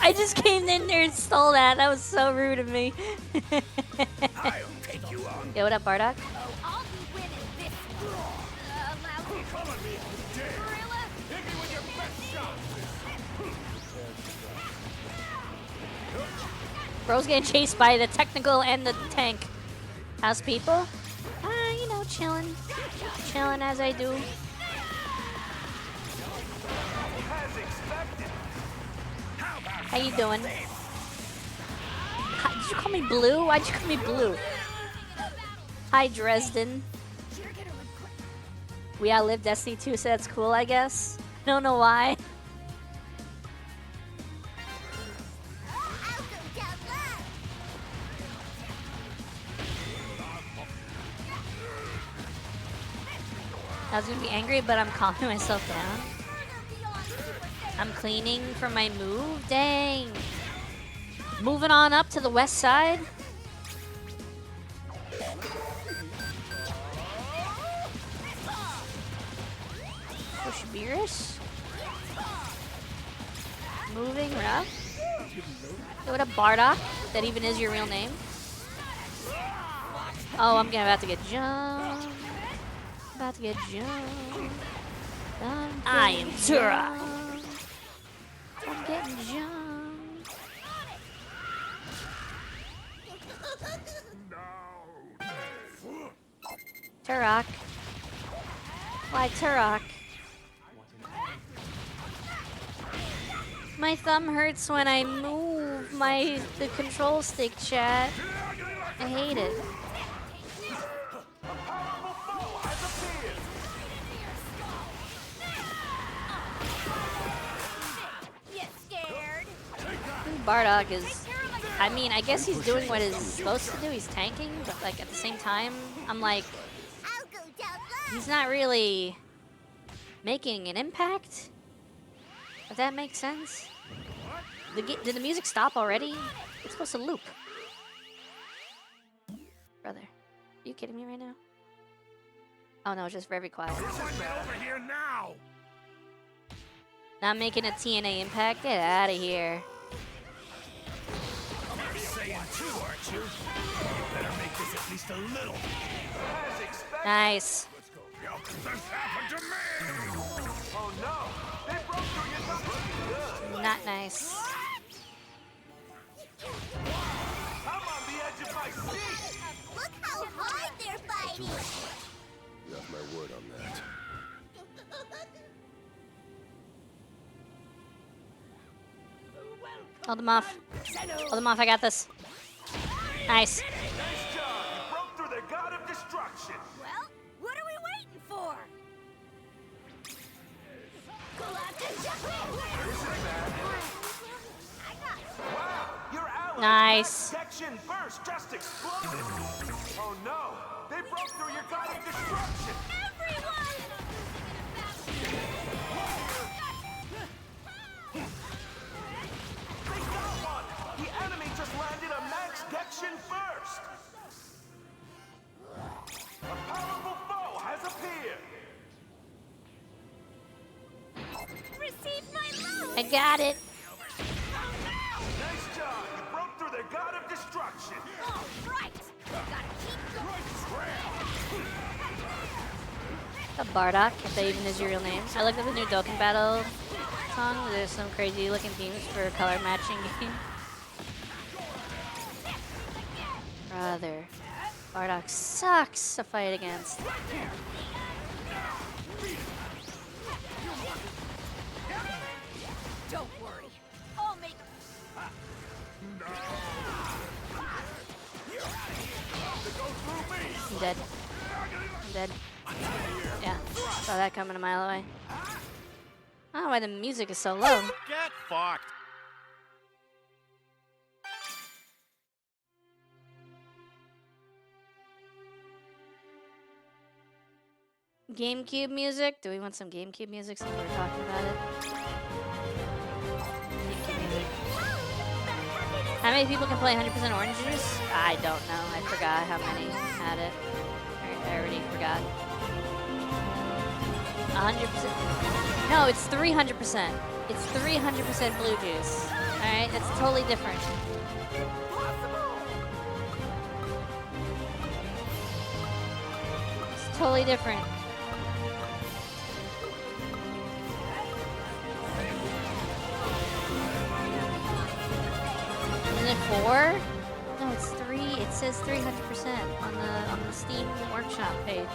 I just came in there and stole that. That was so rude of me. I'll take you on. Yo, what up, Bardock? I'll be winning this. Lousy Come on me. gorilla. Hit me with your best shot. Bro's getting chased by the technical and the tank. How's people? You know, chilling. Chilling as I do. As expected. How you doing? Hi, did you call me Blue? Why'd you call me Blue? Hi, Dresden. We outlived Destiny 2, so that's cool, I guess. I don't know why. I was gonna be angry, but I'm calming myself down. I'm cleaning for my move? Dang. Moving on up to the west side. Push Beerus. Moving rough. Yo, what up, Bardock? That even is your real name. Oh, I'm about to get jumped. About to get jumped. I am Turok. I'm getting jumped. Turok. Why Turok? My thumb hurts when I move the control stick, chat. I hate it. Bardock is, I mean, I guess he's doing what he's supposed to do. He's tanking, but like at the same time, I'm like, he's not really making an impact. If that makes sense. Did the music stop already? It's supposed to loop. Brother, are you kidding me right now? Oh no, it's just very quiet. Over here now. Not making a TNA impact? Get out of here. You're saying too, aren't you? You better make this at least a little. As expected. Nice. How could this happen to me? Oh no! They broke through your top. Good. Not nice. I'm on the edge of my seat. Look how hard they're fighting. You have my word on that. Hold them off. Hold them off, I got this. Nice. Nice job. You broke through the god of destruction. Well, what are we waiting for? Wow, your allies Nice. section first just exploded. Oh no, they broke through your god of destruction. They got one. The enemy just landed a max Dexion first. A powerful foe has appeared. Receive my loot. I got it. Nice job. You broke through the god of destruction. All right. Gotta keep going. The Bardock, if that even is your real name. I looked at the new Dokkan Battle song. There's some crazy looking themes for a color matching game. Brother. Bardock sucks to fight against. Don't worry. I'll make I'm dead. I'm dead. Yeah. Saw that coming a mile away. I don't know why the music is so low. Get fucked. GameCube music? Do we want some GameCube music since we're talking about it? GameCube music. How many people can play 100% orange juice? I don't know. I forgot how many had it. I already forgot. 100%. No, it's 300%. It's 300% blue juice. Alright, that's totally different. It's totally different. Isn't it 4? No, it's 3. It says 300% on the Steam Workshop page.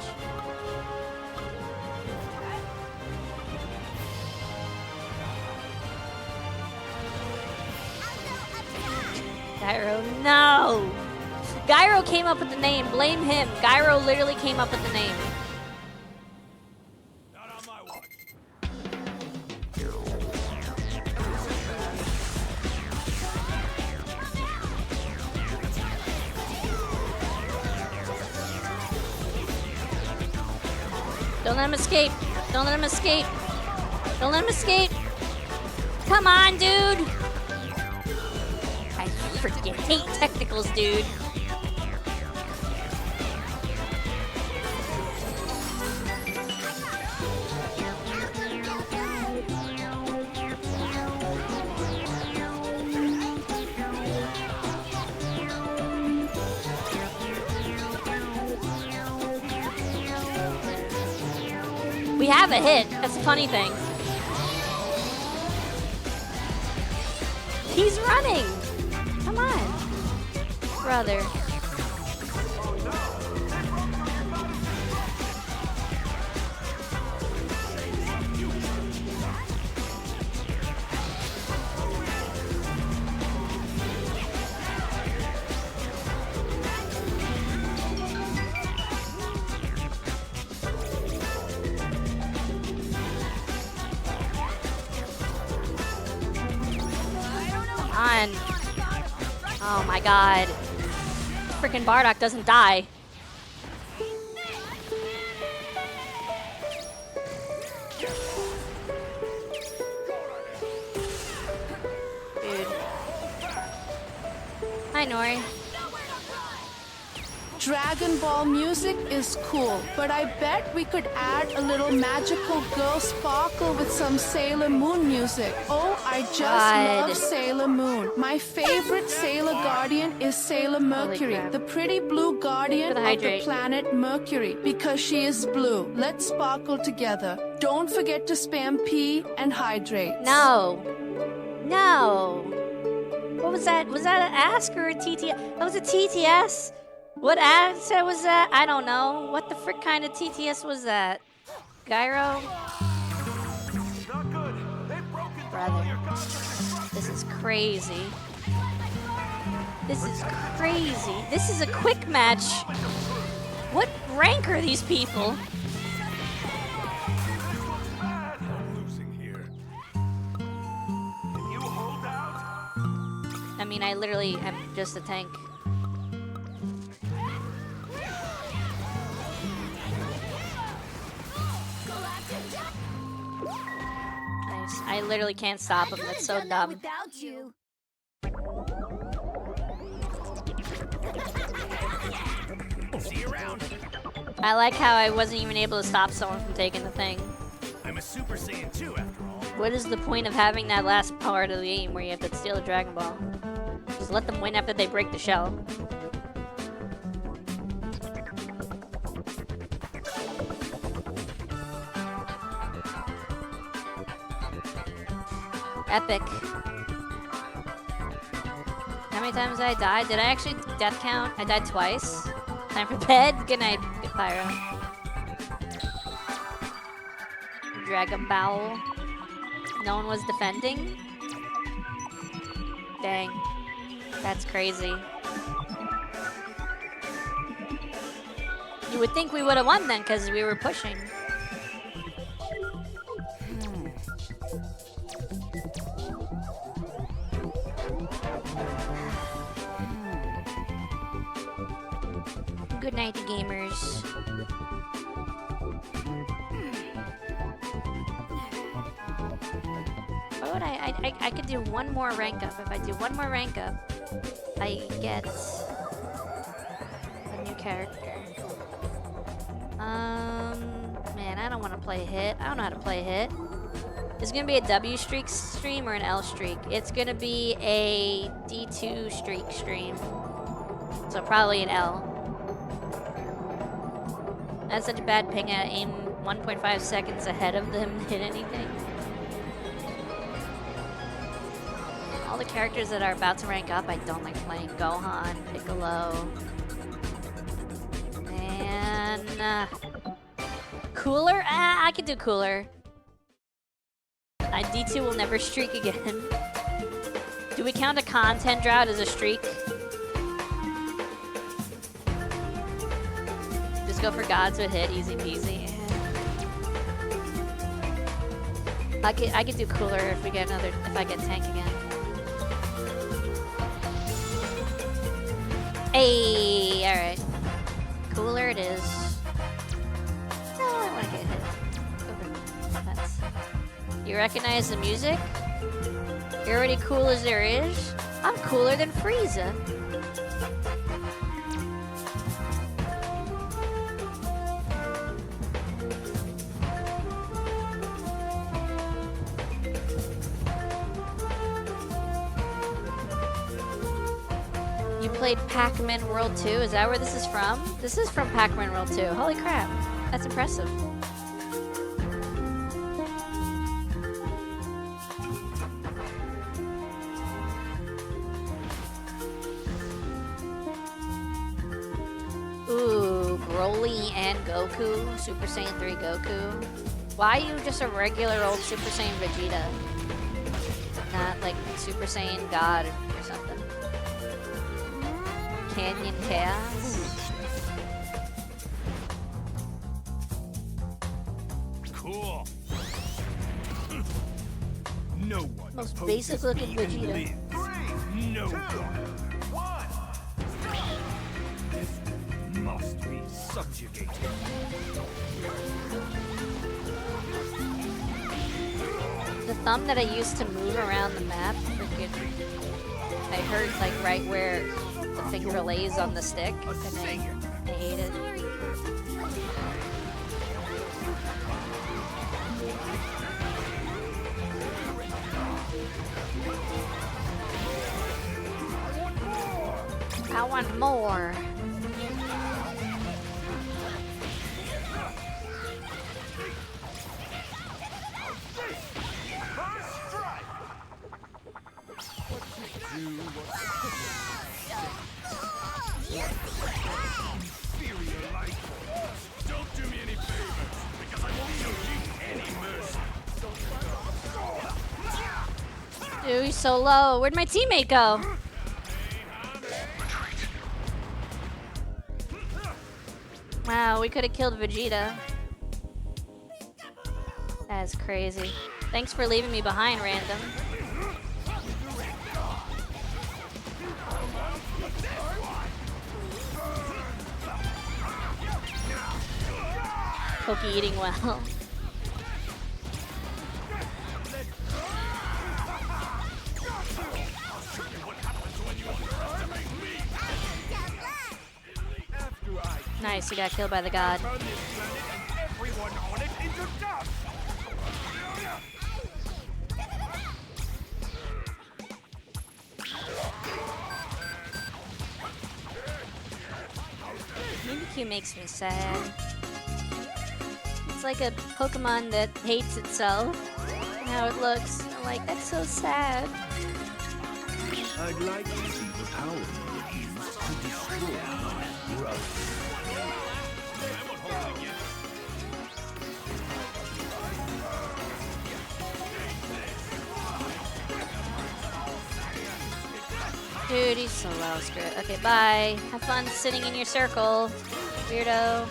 Gyro, no! Gyro came up with the name. Blame him. Gyro literally came up with the name. Not on my watch. Don't let him escape. Don't let him escape. Don't let him escape. Come on, dude. I freaking hate technicals, dude. We have a hit. That's a funny thing. He's running. Come on, brother. On. Oh my god. Freaking Bardock doesn't die. Dude. Hi, Nori. Dragon Ball music is cool, but I bet we could add a little magical girl sparkle with some Sailor Moon music. Oh, I just God. love Sailor Moon. My favorite Sailor Guardian is Sailor Mercury, crap. the pretty blue guardian For the of the hydrate. planet Mercury, because she is blue. Let's sparkle together. Don't forget to spam P and hydrate. No. No. What was that? Was that an ask or a TTS? That was a TTS? What answer was that? I don't know. What the frick kind of TTS was that? Gyro? Not good. They've broken through all Brother. your guns. This is crazy. This is crazy. This is a quick match. What rank are these people? I'm losing here. Can you hold out? I mean, I literally am just a tank. Nice. I literally can't stop him. That's so dumb. Without you. See you around. I like how I wasn't even able to stop someone from taking the thing. I'm a Super Saiyan 2 after all. What is the point of having that last part of the game where you have to steal a Dragon Ball? Just let them win after they break the shell. Epic. How many times did I die? Did I actually death count? I died twice. Time for bed. Good night, good Pyro. Dragon Ball. No one was defending? Dang. That's crazy. You would think we would have won then, because we were pushing. Good night, gamers. What would I could do one more rank up. If I do one more rank up, I get a new character. Man, I don't want to play Hit. I don't know how to play Hit. Is it gonna be a W streak stream or an L streak? It's gonna be a D2 streak stream. So probably an L. That's such a bad ping. I aim 1.5 seconds ahead of them to hit anything. All the characters that are about to rank up, I don't like playing. Gohan, Piccolo, and Cooler? I could do Cooler. D2 will never streak again. Do we count a content drought as a streak? Just go for gods with Hit, easy peasy. I could do Cooler if we get another, if I get tank again. Hey, alright. Cooler it is. No, I want to get hit. Go for defense. You recognize the music? You're already cool as there is? I'm cooler than Frieza. You played Pac-Man World 2? Is that where this is from? This is from Pac-Man World 2. Holy crap. That's impressive. Ooh, Broly and Goku. Super Saiyan 3 Goku. Why are you just a regular old Super Saiyan Vegeta? Not like Super Saiyan God or something. Canyon Chaos. Cool. No one. Most opposes basic looking me and Vegeta. lives. No one. This must be subjugated. The thumb that I used to move around the map, freaking, I hurt like right where the finger lays on the stick, and I hate it. I want more. Don't do me any favors, because I won't show you any mercy. Dude, he's so low. Where'd my teammate go? Wow, we could have killed Vegeta. That's crazy. Thanks for leaving me behind, random. Pokey eating well. Nice, he got killed by the god. Turn this planet and everyone on it into dust. Mimikyu makes me sad. It's like a Pokemon that hates itself and how it looks. I'm like, that's so sad. I'd like to see the power you use to destroy my brother. Dude, he's so low. Screw it. Okay, bye. Have fun sitting in your circle, weirdo.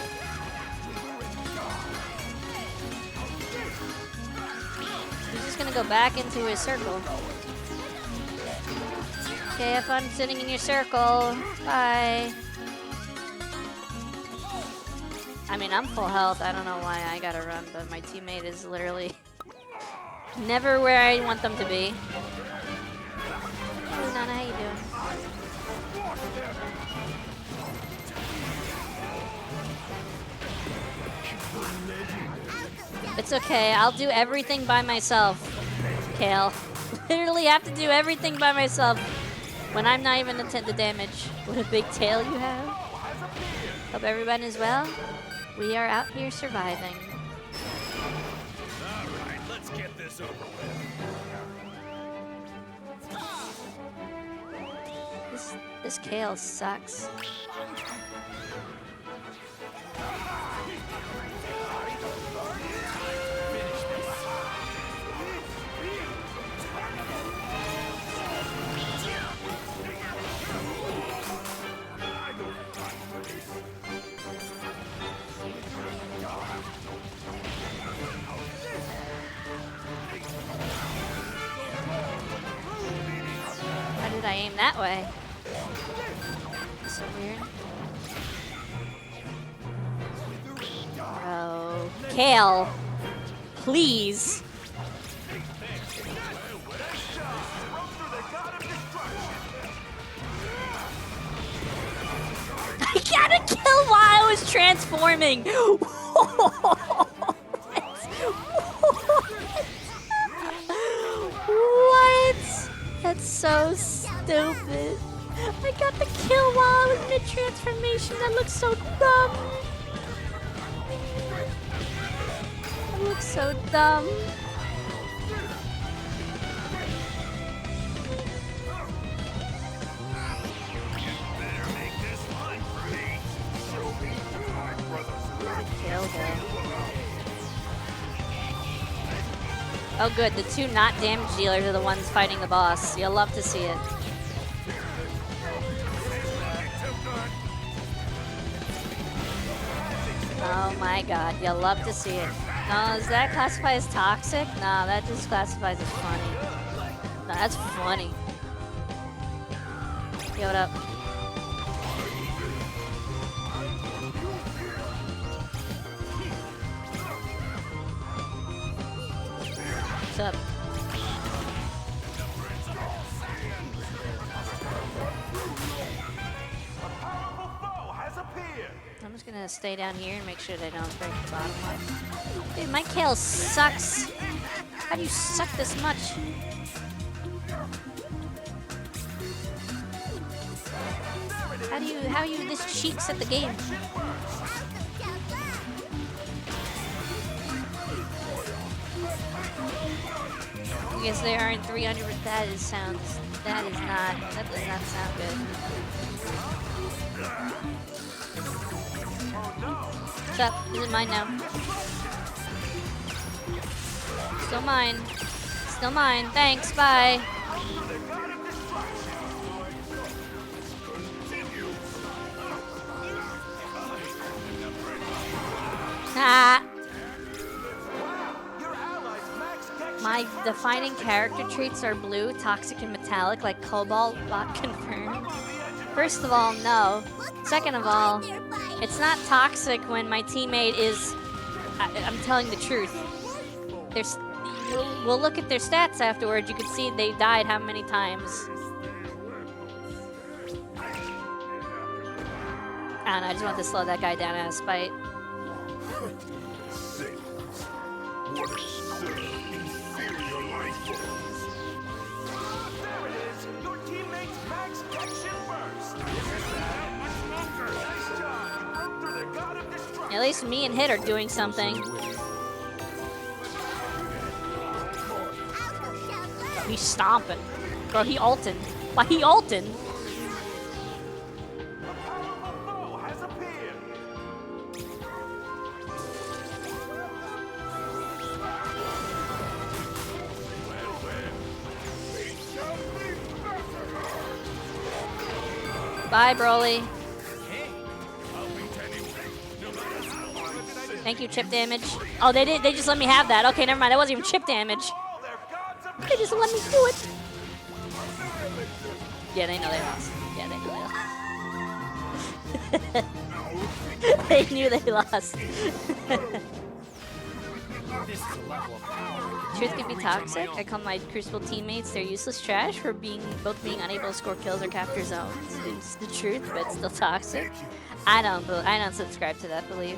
He's just gonna go back into his circle. Okay, have fun sitting in your circle. Bye. I mean, I'm full health. I don't know why I gotta run, but my teammate is literally never where I want them to be. Hey, Nana, how you doing? It's okay. I'll do everything by myself, Kale. Literally have to do everything by myself when I'm not even the damage. What a big tail you have. Hope everyone is well. We are out here surviving. Alright, let's get this over with. This Kale sucks. How did I aim that way? So weird. Oh, Kale, please. I got a kill while I was transforming. What? That's so stupid. I got the kill while I was mid-transformation. That looks so dumb. That looks so dumb. Kill him. Oh good, the two not damage dealers are the ones fighting the boss. You'll love to see it. Oh my god, you'll love to see it. No, does that classify as toxic? No, that just classifies as funny. No, that's funny. Yo, what up? What's up? I'm just gonna stay down here and make sure they don't break the bottom line. Dude, my Kale sucks. How do you suck this much? How are you this cheeks at the game? I guess they aren't 300, but that does not sound good. What's up? This is mine now. Still mine. Still mine. Thanks, bye. Ah. My defining character traits are blue, toxic, and metallic, like cobalt, bot confirmed. First of all, no. Second of all, it's not toxic when my teammate is... I'm telling the truth. We'll look at their stats afterwards. You can see they died how many times. I don't know, I just want to slow that guy down out of spite. At least me and Hit are doing something. He's stomping. Bro, he ultin'. Why he ultin'? Bye, Broly. Thank you, chip damage. Oh, they just let me have that. Okay, never mind. That wasn't even chip damage. They just let me do it. Yeah, they know they lost. Yeah, they know they lost. They knew they lost. Truth can be toxic. I call my Crucible teammates their useless trash for both being unable to score kills or capture zones. It's the truth, but still toxic. I don't subscribe to that belief.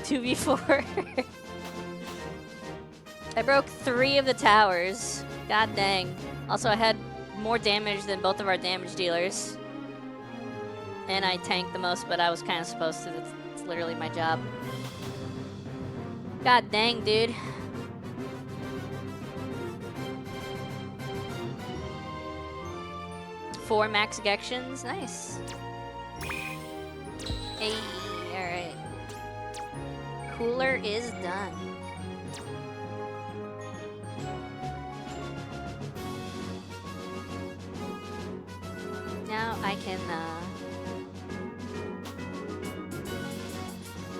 Two v4. I broke 3 of the towers. God dang. Also, I had more damage than both of our damage dealers. And I tanked the most, but I was kind of supposed to. It's literally my job. God dang, dude. Four max ejections. Nice. Hey, alright. Cooler is done. Now I can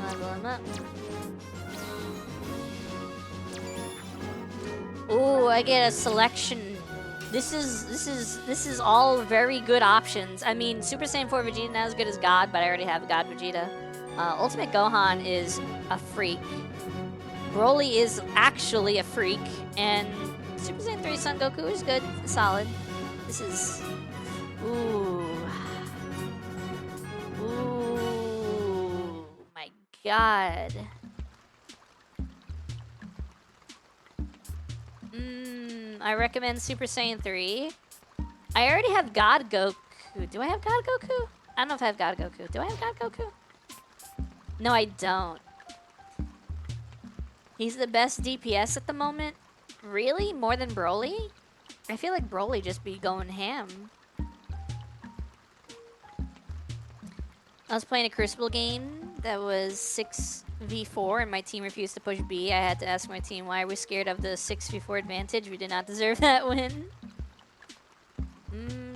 level him up. Ooh, I get a selection. This is all very good options. I mean, Super Saiyan 4 Vegeta not as good as God, but I already have God Vegeta. Ultimate Gohan is a freak. Broly is actually a freak, and Super Saiyan 3 Son Goku is good, solid. This is ooh, my God. I recommend Super Saiyan 3. I already have God Goku. Do I have God Goku? I don't know if I have God Goku. Do I have God Goku? No, I don't. He's the best DPS at the moment. Really? More than Broly? I feel like Broly just be going ham. I was playing a Crucible game that was 6v4 and my team refused to push B. I had to ask my team why we're scared of the 6v4 advantage. We did not deserve that win.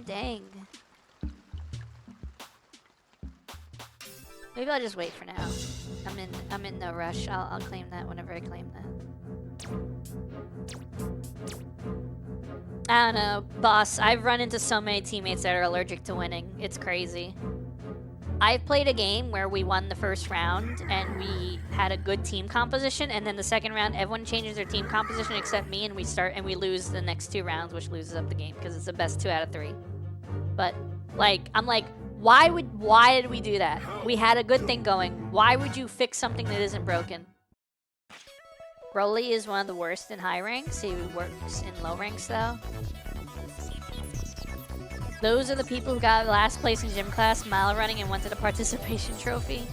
Dang. Maybe I'll just wait for now. I'm in no rush. I'll claim that whenever I claim that. I don't know, boss. I've run into so many teammates that are allergic to winning. It's crazy. I've played a game where we won the first round and we had a good team composition, and then the second round everyone changes their team composition except me, and we lose the next 2 rounds, which loses up the game because it's the best 2 out of 3. But like, I'm like, why did we do that? We had a good thing going. Why would you fix something that isn't broken? Broly is one of the worst in high ranks. He works in low ranks though. Those are the people who got last place in gym class, mile running, and wanted a participation trophy.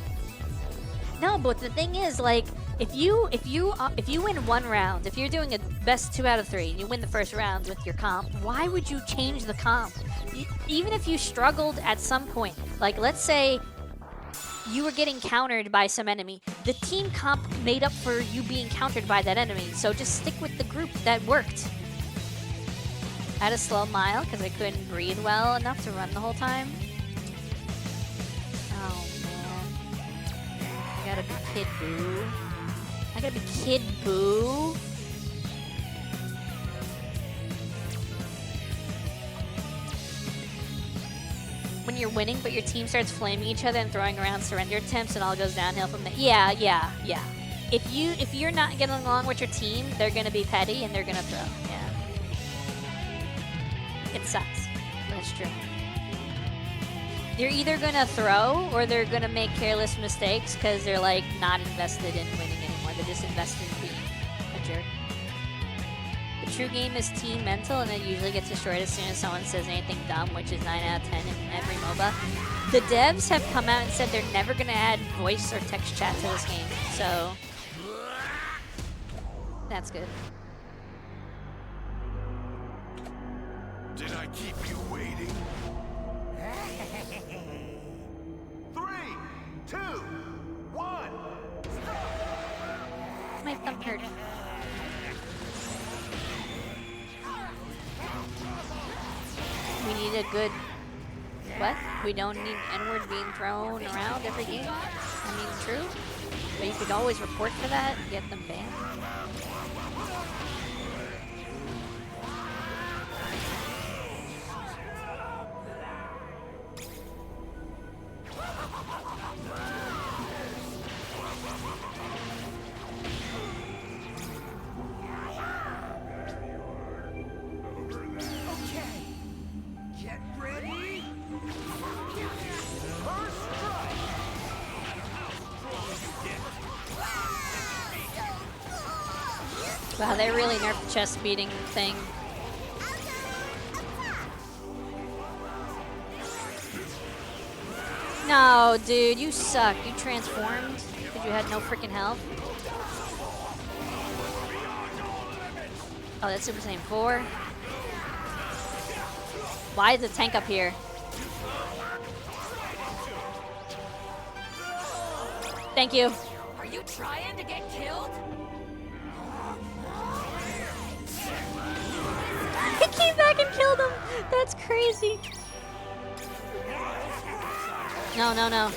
No, but the thing is, like, if you win 1 round, if you're doing a best 2 out of 3, and you win the first round with your comp, why would you change the comp? Even if you struggled at some point, like let's say you were getting countered by some enemy, the team comp made up for you being countered by that enemy. So just stick with the group that worked. I had a slow mile because I couldn't breathe well enough to run the whole time. Oh man. I gotta be Kid Boo. I gotta be Kid Boo. When you're winning, but your team starts flaming each other and throwing around surrender attempts and all goes downhill from there. Yeah. If you're not getting along with your team, they're gonna be petty and they're gonna throw. Yeah. It sucks. That's true. They're either gonna throw or they're gonna make careless mistakes because they're like not invested in winning anymore. They're just invested in being a jerk. The true game is team mental, and it usually gets destroyed as soon as someone says anything dumb, which is 9 out of 10 in every MOBA. The devs have come out and said they're never gonna add voice or text chat to this game, so that's good. Did I keep you waiting? 3, 2, 1. My thumb hurt. We need a good... What? We don't need N-word being thrown around every game? I mean, true. But you could always report for that and get them banned. Wow, they really nerfed the chest beating thing. No, dude, you suck. You transformed because you had no freaking health. Oh, that's Super Saiyan 4. Why is the tank up here? Thank you. Are you trying to get killed? He came back and killed him. That's crazy. No, no, no.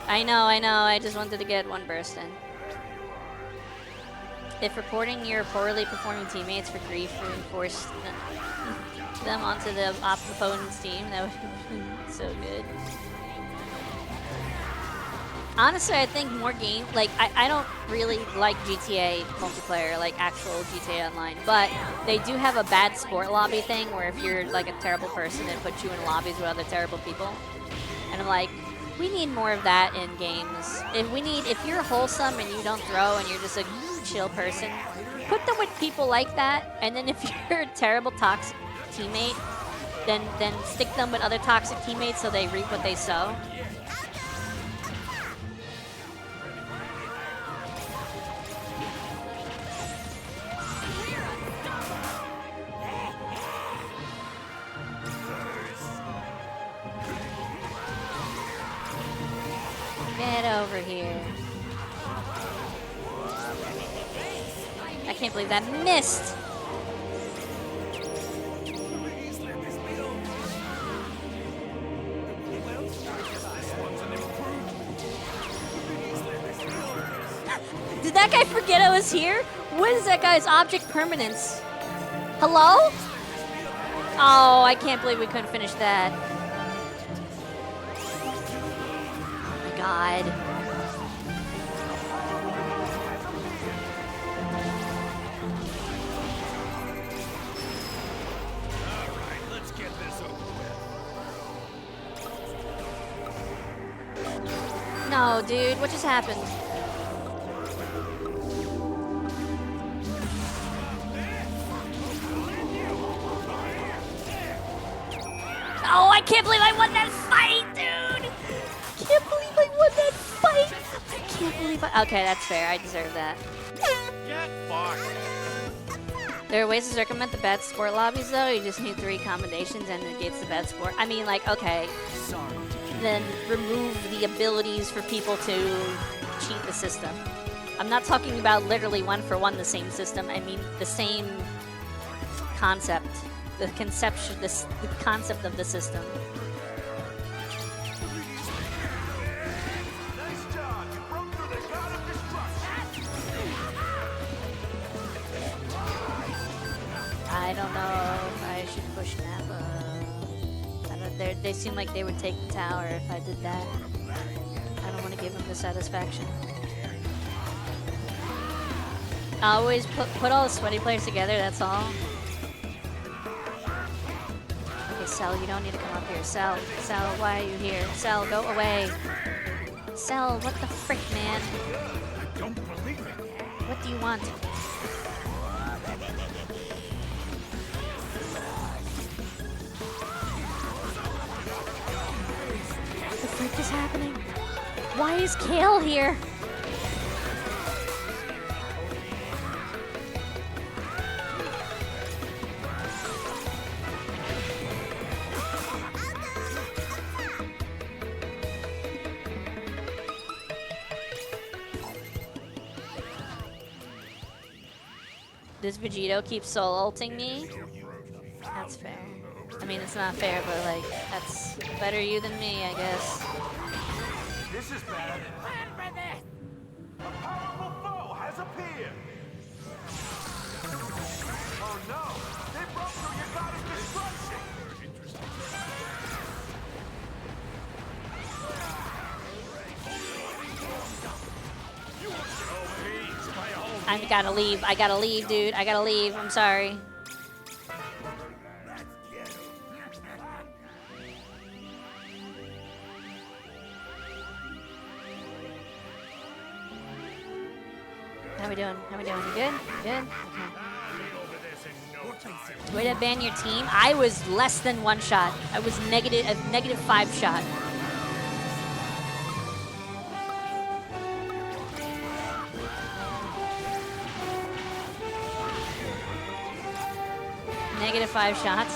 I know. I just wanted to get one burst in. If reporting your poorly performing teammates for grief reinforced them onto the opponent's team, that would be so good. Honestly, I think more game, like, I don't really like GTA multiplayer, like actual GTA Online, but they do have a bad sport lobby thing where if you're like a terrible person, it puts you in lobbies with other terrible people. And I'm like, we need more of that in games. If you're wholesome and you don't throw and you're just a chill person, put them with people like that. And then if you're a terrible toxic teammate, then stick them with other toxic teammates so they reap what they sow. Get over here. I can't believe that missed. Did that guy forget I was here? What is that guy's object permanence? Hello? Oh, I can't believe we couldn't finish that. God. Alright, let's get this over with. No, dude, what just happened? Oh, I can't believe I won that fight, dude! I can't believe I won that fight! I can't believe I... Okay, that's fair. I deserve that. Get fucked. There are ways to circumvent the bad sport lobbies, though. You just need 3 combinations and it negates the bad sport. I mean, like, okay. Then remove the abilities for people to cheat the system. I'm not talking about literally one-for-one the same system. I mean the same concept. The conception, the concept of the system. Nice job. You broke through the god of destruction. I don't know if I should push Nappa. I don't. They seem like they would take the tower if I did that. I don't want to give them the satisfaction. I always put all the sweaty players together. That's all. Okay, Cell, you don't need to come up here. Cell, why are you here? Cell, go away. Cell, what the frick, man? I don't believe it. What do you want? What the frick is happening? Why is Kale here? This Vegito keeps soul ulting me. That's fair. I mean, it's not fair, but like, that's better you than me, I guess. This is bad. A powerful foe has appeared. Oh no! They broke through your god of destruction. I gotta leave, dude. I gotta leave. I'm sorry. How we doing? How we doing? You good? You good? Okay. Way to ban your team. I was less than 1 shot. I was negative 5 shot. Negative 5 shots.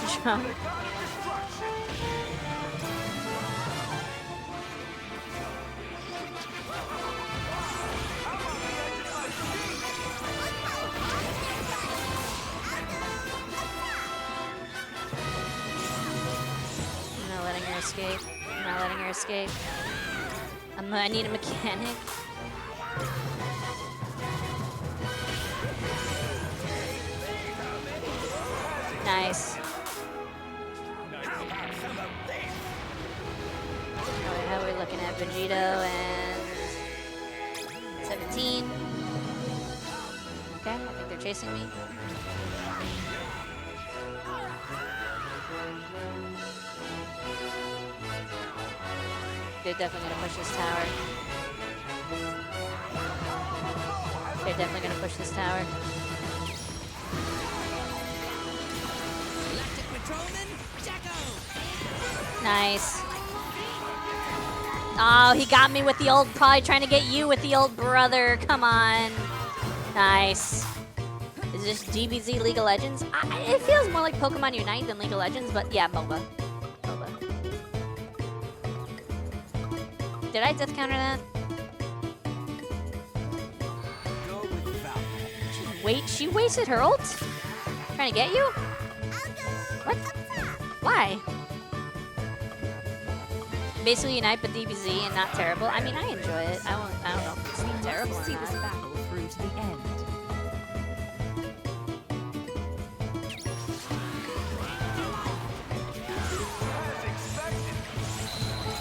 Escape. I'm not letting her escape. I need a mechanic. Nice. Alright, how are we looking at Vegito and 17? Okay, I think they're chasing me. They're definitely gonna push this tower. They're definitely gonna push this tower. Nice. Oh, he got me with the old, probably trying to get you with the old brother. Come on. Nice. Is this DBZ League of Legends? It feels more like Pokemon Unite than League of Legends, but yeah, MOBA. Did I death counter that? She wasted her ult? Trying to get you? What? Why? Basically Unite but DBZ and not terrible. I mean, I enjoy it. I don't know if it's terrible or See this not. battle through to the end.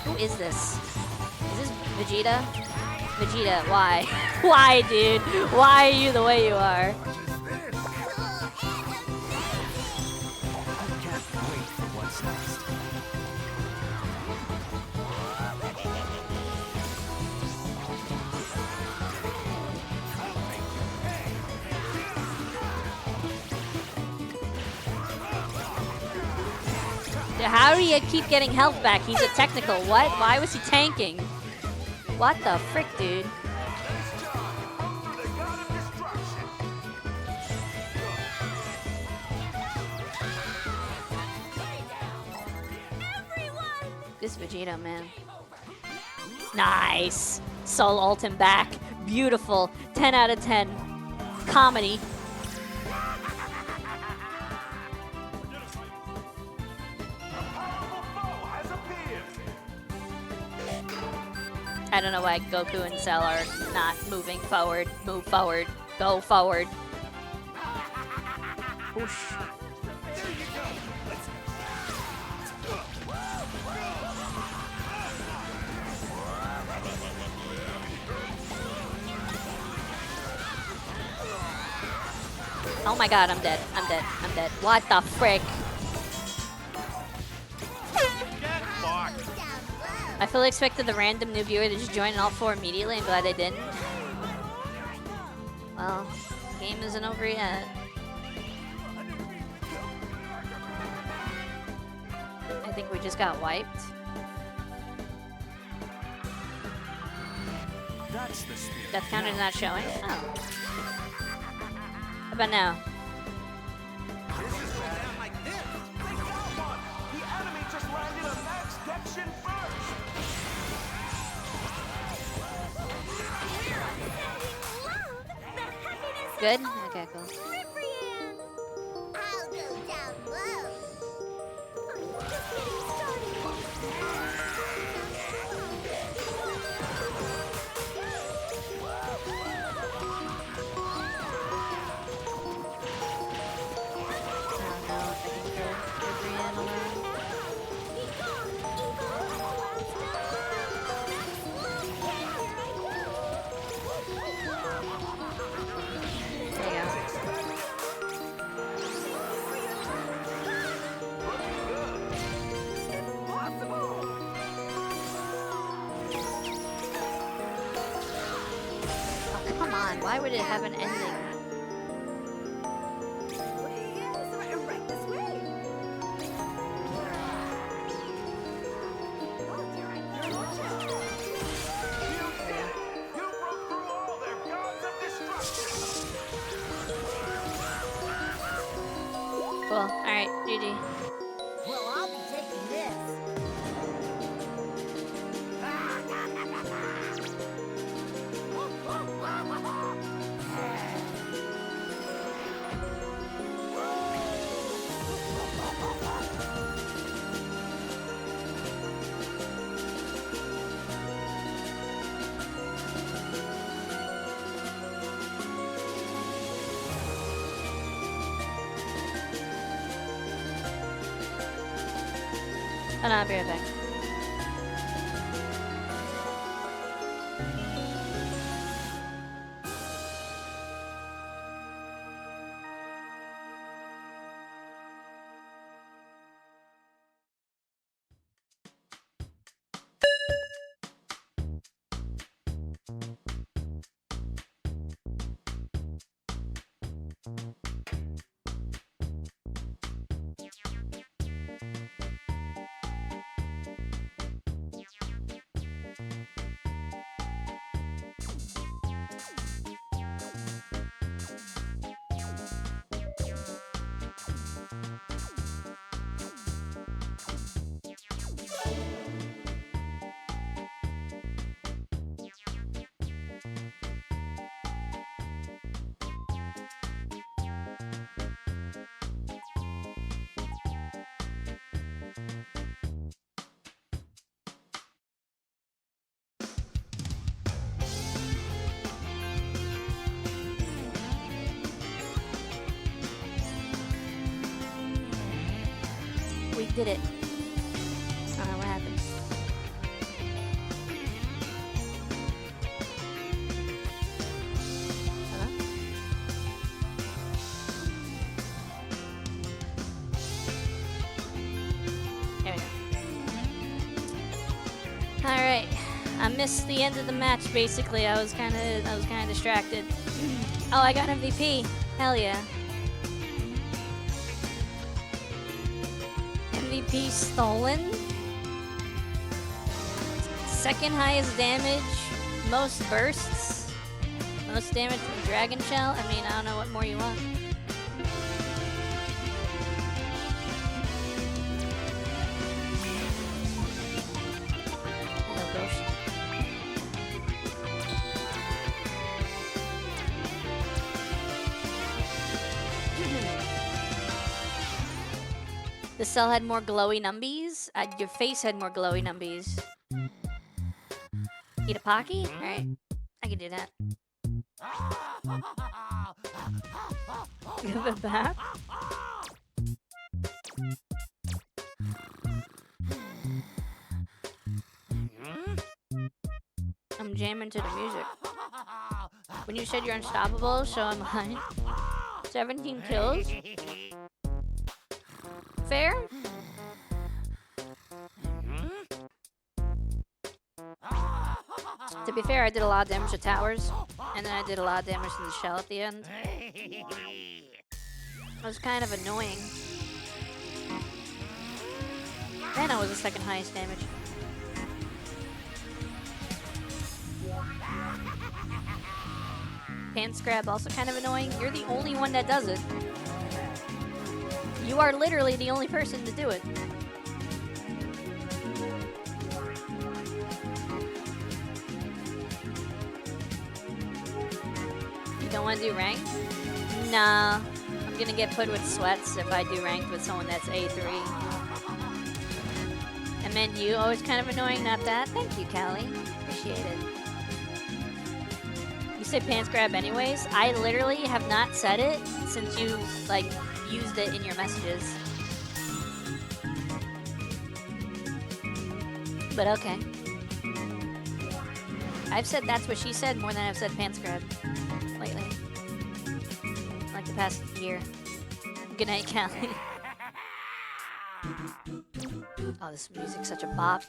Who is this? Is this Vegeta? Vegeta, why? Why, dude? Why are you the way you are? How do you keep getting health back? He's a technical. What? Why was he tanking? What the frick, dude? This Vegeta, man. Nice. Soul ult him back. Beautiful. 10 out of 10. Comedy. I don't know why Goku and Cell are not moving forward. Move forward. Go forward. Whoosh. Oh my god, I'm dead. I'm dead. I'm dead. What the frick? I fully expected the random new viewer to just join all 4 immediately. I'm glad they didn't. Well, the game isn't over yet. I think we just got wiped. Death counter's not showing. Oh. How about now? Good? Okay, cool. I'll go down low. I'm just getting on, why would it have an ending? Right this way. You did it! You broke through all their gods of destruction! Cool. Alright, GG. Well, I'll be taking this. Oh no, I'll be right back. We did it. I don't know what happened. Hello? There we go. Alright. I missed the end of the match basically. I was kinda distracted. Oh, I got MVP. Hell yeah. MVP stolen. Second highest damage, most bursts, most damage from Dragon Shell. I mean, I don't know what more you want. Hello, Ghost. The cell had more glowy numbies. Your face had more glowy numbies. Eat a Pocky? Alright. I can do that. Give it back? I'm jamming to the music. When you said you're unstoppable, so am I. 17 kills? Fair? To be fair, I did a lot of damage to towers, and then I did a lot of damage to the shell at the end. It was kind of annoying. And I was the second highest damage. Pants grab also kind of annoying. You're the only one that does it. You are literally the only person to do it. You don't want to do ranked? Nah. I'm gonna get put with sweats if I do ranked with someone that's A3. And then you, always kind of annoying, not that. Thank you, Callie. Appreciate it. You say pants grab anyways? I literally have not said it since you, like, used it in your messages. But okay. I've said that's what she said more than I've said pants grab lately. Like the past year. Good night, Callie. Oh, this music's such a bop.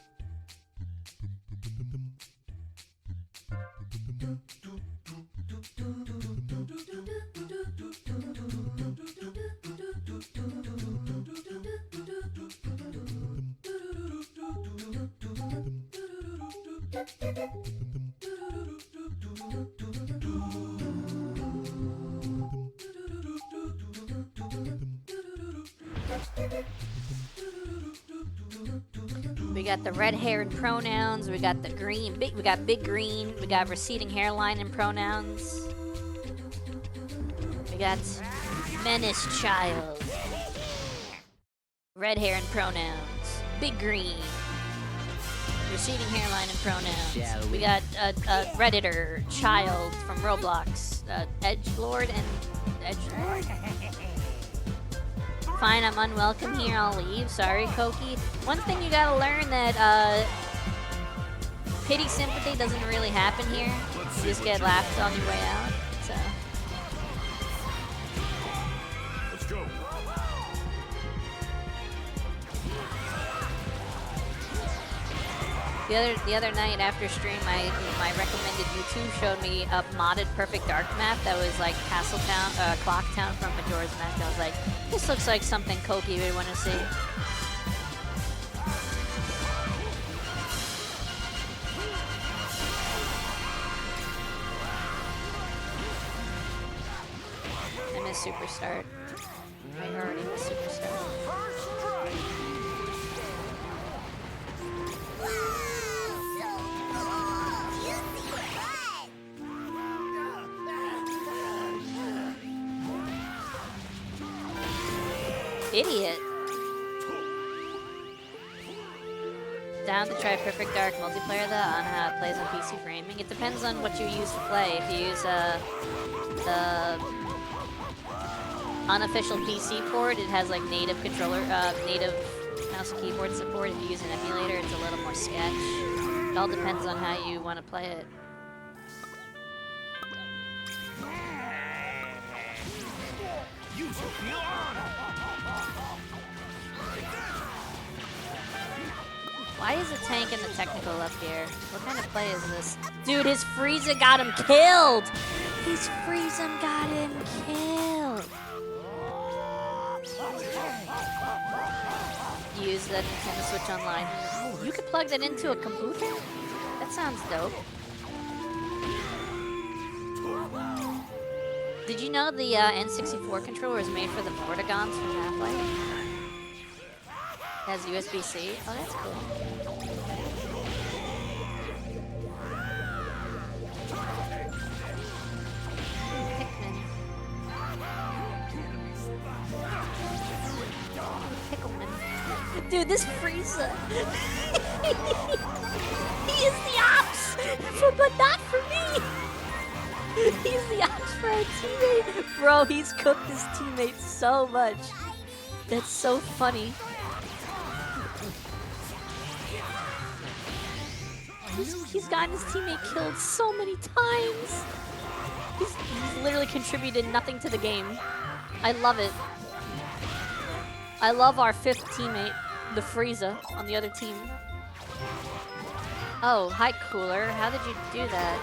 We got the red hair and pronouns. We got the green. We got big green. We got receding hairline and pronouns. We got menace child. Red hair and pronouns. Big green. Receding hairline and pronouns. We got a Redditor child from Roblox. Edgelord and Edgelord. Fine, I'm unwelcome here. I'll leave. Sorry, Koki. One thing you gotta learn that pity sympathy doesn't really happen here. You just get laughed on your way out. So. Let's go. The other night after stream, my recommended YouTube showed me a modded Perfect Dark map that was like Castletown, Clocktown from Majora's Mask. I was like, this looks like something Koki would want to see. I miss Superstar. I already miss Superstar. Idiot. Down to try Perfect Dark multiplayer though, on how it plays on PC for aiming. It depends on what you use to play. If you use the unofficial PC port, it has like native controller, native mouse and keyboard support. If you use an emulator, it's a little more sketch. It all depends on how you want to play it. Why is the tank in the technical up here? What kind of play is this? Dude, his Frieza got him killed! His Frieza got him killed! Use the Nintendo Switch Online. You could plug that into a computer? That sounds dope. Did you know the N64 controller is made for the Vortigons from Half-Life? It has USB-C. Oh, that's cool. Pickleman. Dude, this Frieza. He is the ops! But not for me! He's the ops for our teammate. Bro, he's cooked his teammate so much. That's so funny. He's gotten his teammate killed so many times. He's literally contributed nothing to the game. I love it. I love our fifth teammate, the Frieza, on the other team. Oh, hi, Cooler. How did you do that?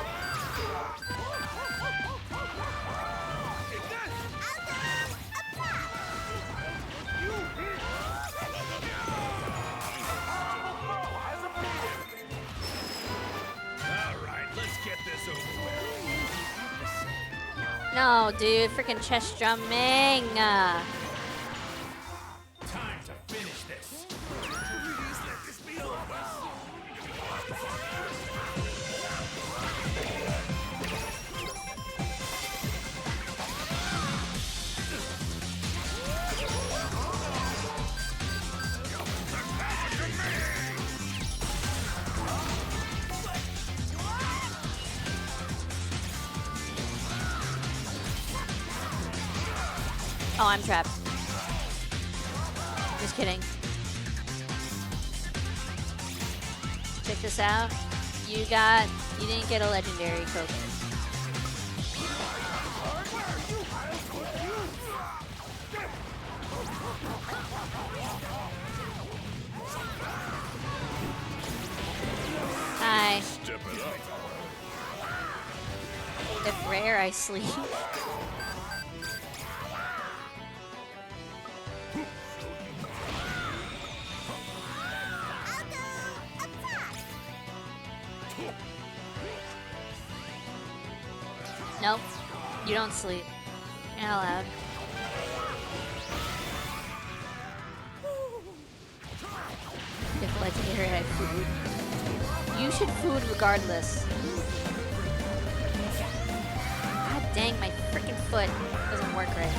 No, dude, freaking chest drumming. Time to finish this. Oh, I'm trapped. Just kidding. Check this out. You didn't get a legendary Coke. Hi. If rare, I sleep. Nope. You don't sleep. You're not allowed. If legendary had food. You should food regardless. God dang, my freaking foot doesn't work right.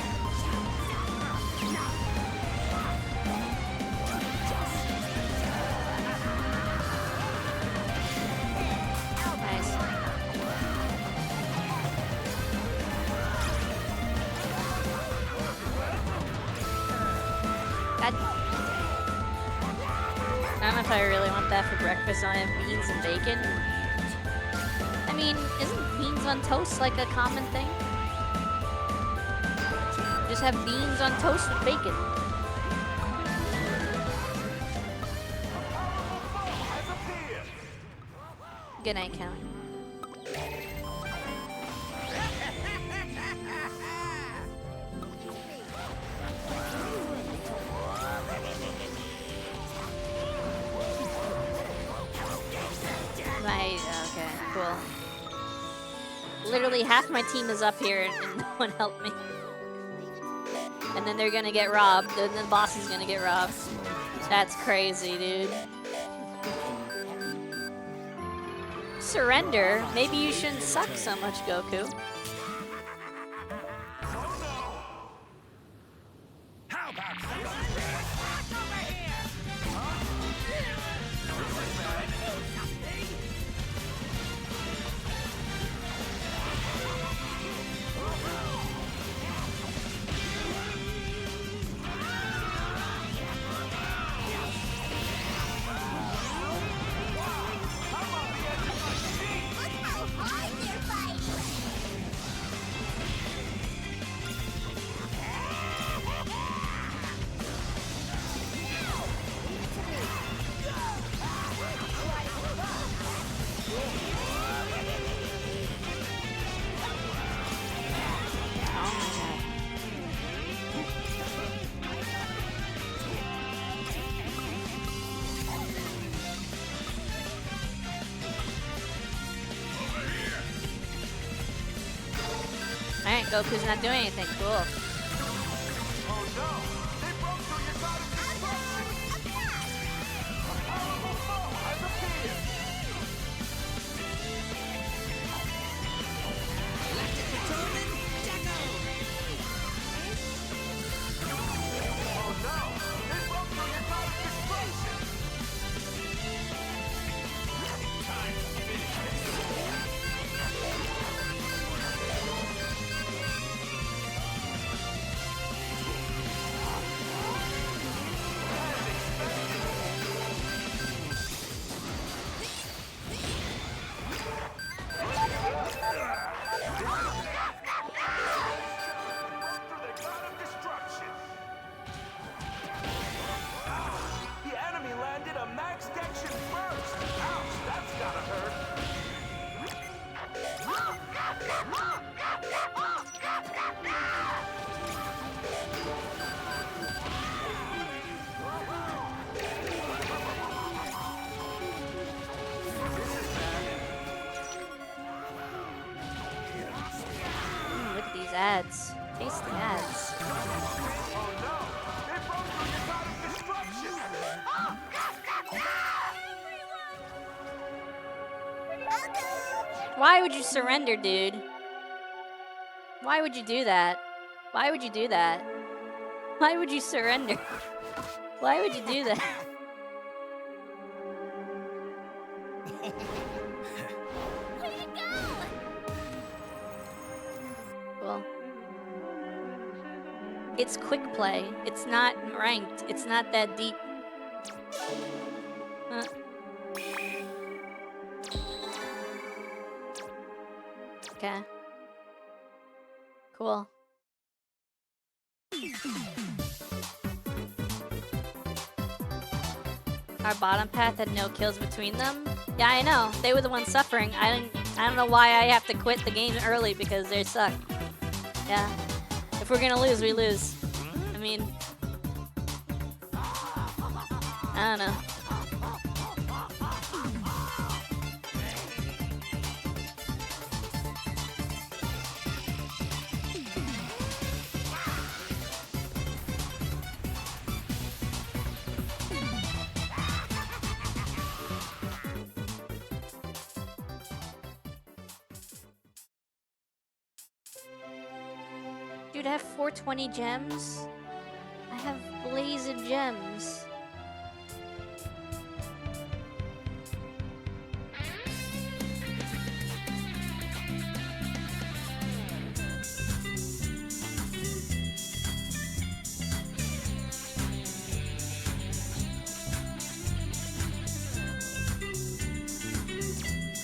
Nice. God. I don't know if I really want that for breakfast. I have beans and bacon. I mean, isn't beans on toast like a common thing? Just have beans on toast with bacon. Good night, Kelly. Okay, cool. Literally half my team is up here and no one helped me. And then they're gonna get robbed. Then the boss is gonna get robbed. That's crazy, dude. Surrender? Maybe you shouldn't suck so much, Goku. How about Alright, Goku's not doing anything. Cool. Oh no! They broke through your god of destruction! A powerful foe has appeared! Oh no! They broke through your god of destruction! Time to finish this! The enemy landed a max dection first! Ouch, that's gotta hurt! Look at these ads. Taste the ads. Oh no! They broke through your god of destruction! Why would you surrender, dude? Why would you do that? Why would you do that? Why would you surrender? Why would you do that? Where'd it go? Well, it's quick play. It's not ranked. It's not that deep. Okay. Cool. Our bottom path had no kills between them. Yeah, I know. They were the ones suffering. I don't know why I have to quit the game early because they suck. Yeah. If we're gonna lose, we lose. I mean, I don't know. Dude, I have 420 gems. I have blazed gems.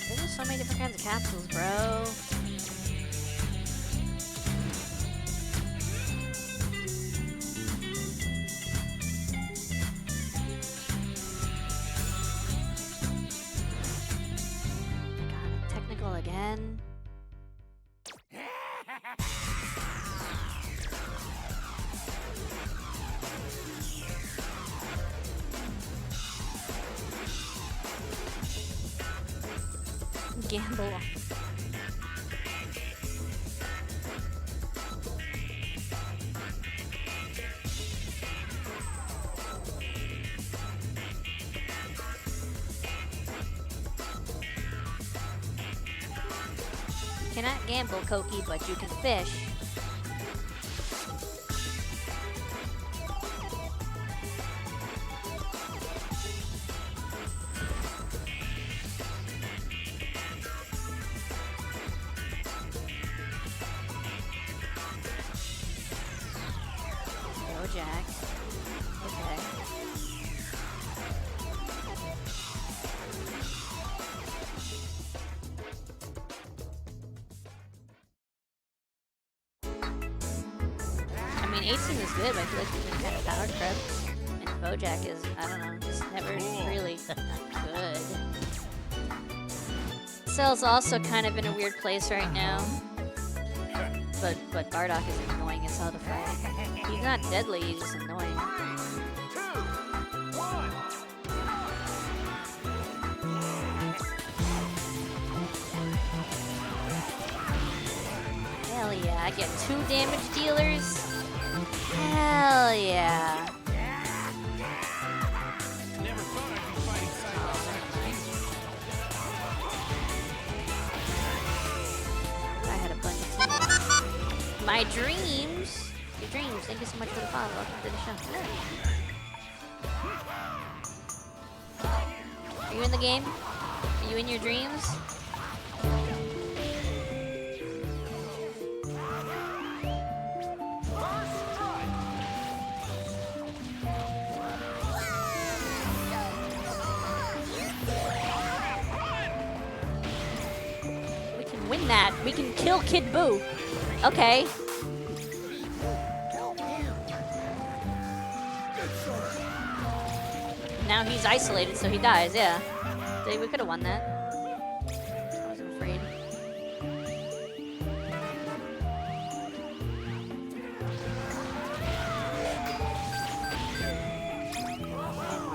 There's just so many different kinds of capsules, bro. God, technical again. Gamble. You cannot gamble, Koki, but you can fish. Jack. Okay. I mean, 18 is good, but I feel like he's been kind of power trip. And Bojack is, I don't know, just never really good. Cell's also kind of in a weird place right now. But Bardock is annoying as hell to fight. He's not deadly, he's just annoying. 2, 1. Hell yeah, I get 2 damage dealers. Hell yeah. Never thought I'd be fighting side by side. I had a bunch of teammates. My dreams. Your dreams. Thank you so much for the follow. Welcome to the show. Are you in the game? Are you in your dreams? We can win that. We can kill Kid Boo. Okay. Now he's isolated, so he dies, yeah. See, we could have won that. I wasn't afraid.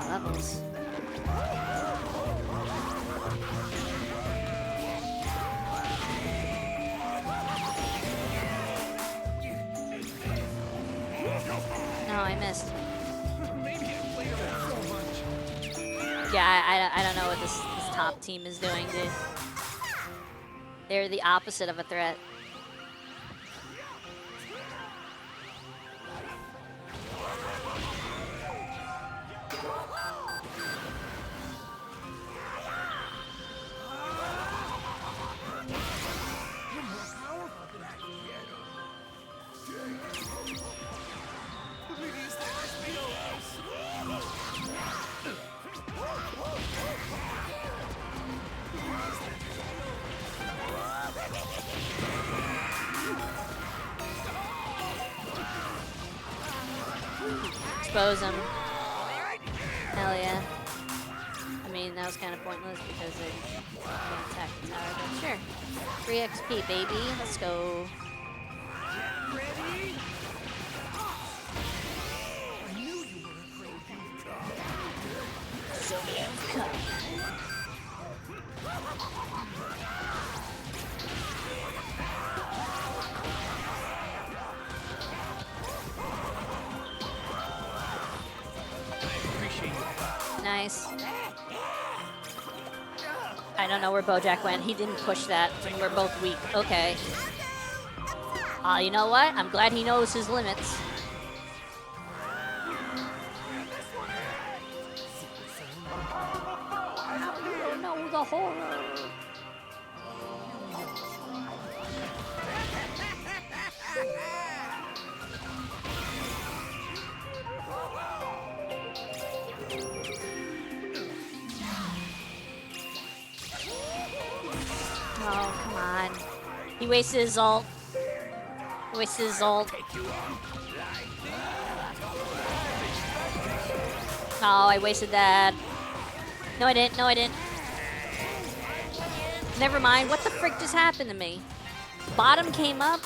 Levels. No, I missed. Yeah, I don't know what this top team is doing, dude. They're the opposite of a threat. Expose him. Hell yeah. I mean, that was kind of pointless because they didn't attack the tower, but sure. 3 XP, baby. Let's go. Nice. I don't know where Bojack went. He didn't push that, and we're both weak. Okay. You know what? I'm glad he knows his limits. Oh no, the horror. Oh, come on. He wasted his ult. Wasted his ult. Oh, I wasted that. No, I didn't. No, I didn't. Never mind. What the frick just happened to me? Bottom came up.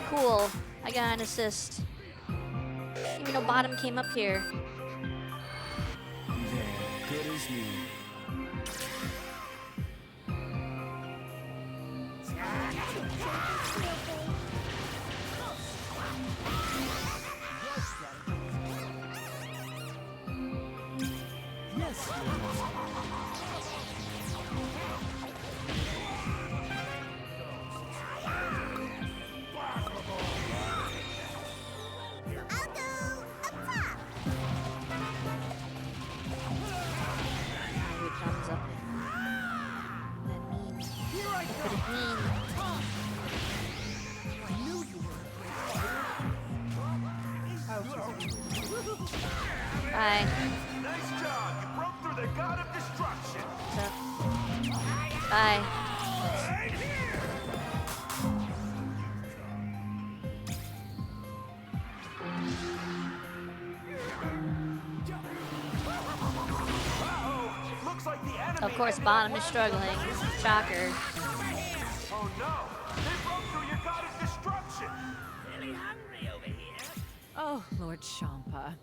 Cool. I got an assist. Didn't even know bottom came up here. Good as new. Thumbs up. That means. What could it mean? Bye. Nice job. You broke through the god of destruction. Bye. Looks like the enemy. Of course, bottom is struggling. Shocker. Oh no! They broke through your god of destruction. Oh, Lord Champa.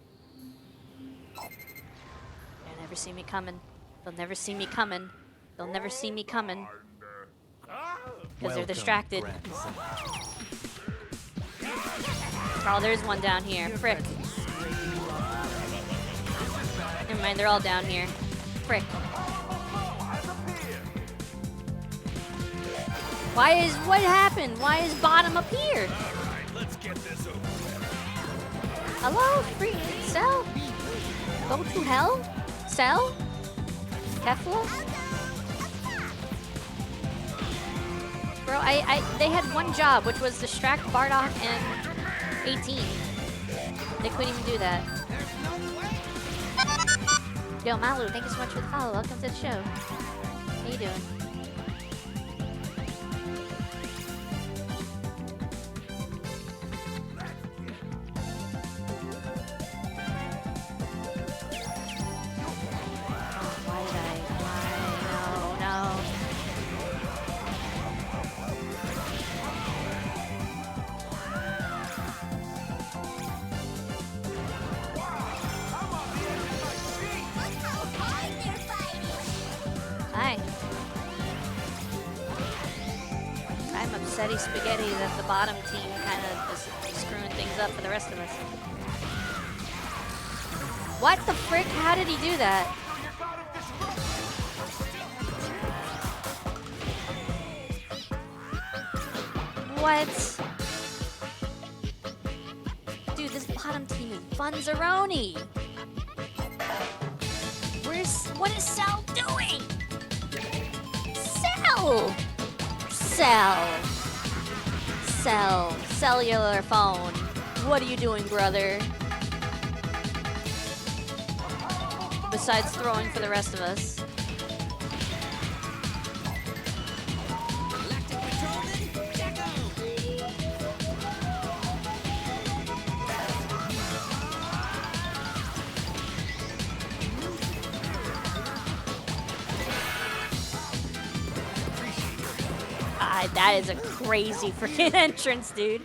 They'll never see me coming. They'll never see me coming. They'll never see me coming. Because they're distracted. Oh, there's one down here. Frick. Never mind, they're all down here. Frick. What happened? Why is bottom up here? Let's get this over with. Hello? Free Cell? Go to hell? Cell? Kefla? Bro, they had one job, which was distract Bardock and 18. They couldn't even do that. Yo, Malu, thank you so much for the follow. Welcome to the show. How you doing? Spaghetti that the bottom team kind of is screwing things up for the rest of us. What the frick? How did he do that? What? Dude, this bottom team is Bunzeroni. What is Cell doing? Cell! Cellular phone. What are you doing, brother? Besides throwing for the rest of us. That is a crazy freaking entrance, dude.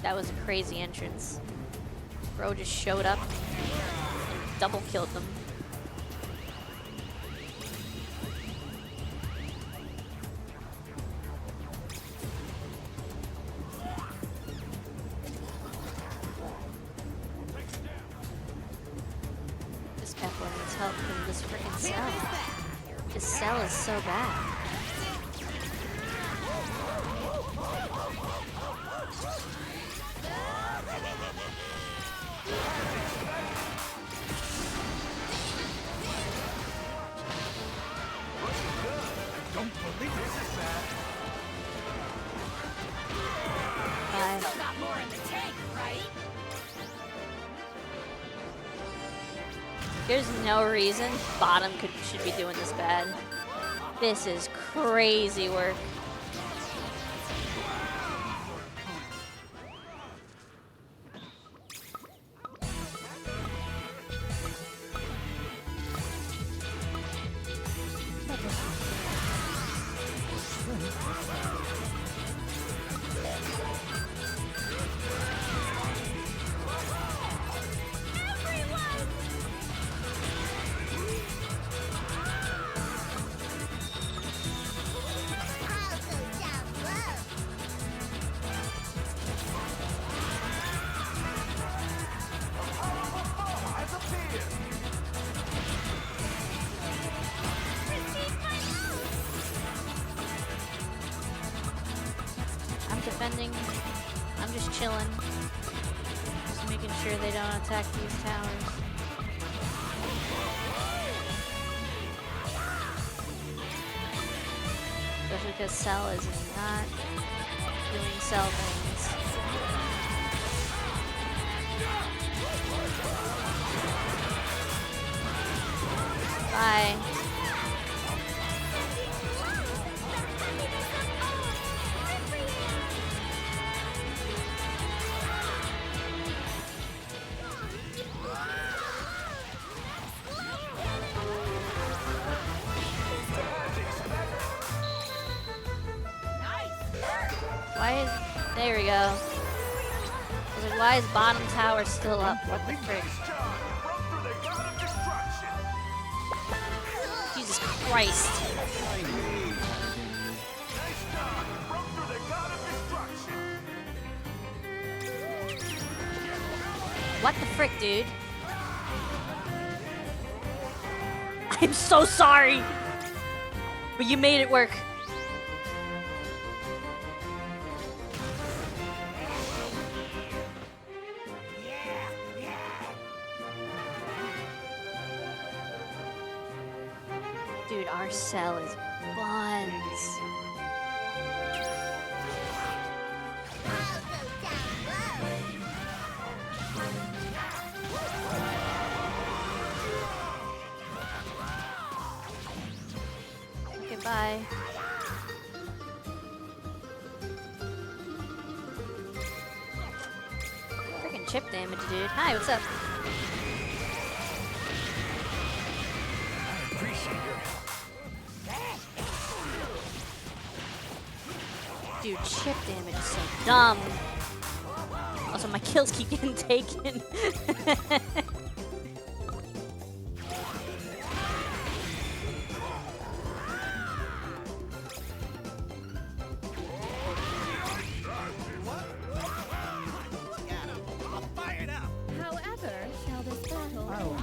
That was a crazy entrance. Bro just showed up and double killed them. This Kefla needs help from this freaking cell. This cell is so bad. Don't believe this is bad. Bye. Still got more in the tank, right? There's no reason bottom should be doing this bad. This is crazy work. I'm defending. I'm just chilling. Just making sure they don't attack these towers. Especially because Cell is not doing Cell things. Bye. Why is... There we go. I was like, why is bottom tower still up? What the frick? Jesus Christ. What the frick, dude? I'm so sorry! But you made it work. Dude, our cell is buns. Okay, bye. Freaking chip damage, dude. Hi, what's up? Dude, chip damage is so dumb. Also, my kills keep getting taken. However, shall this battle...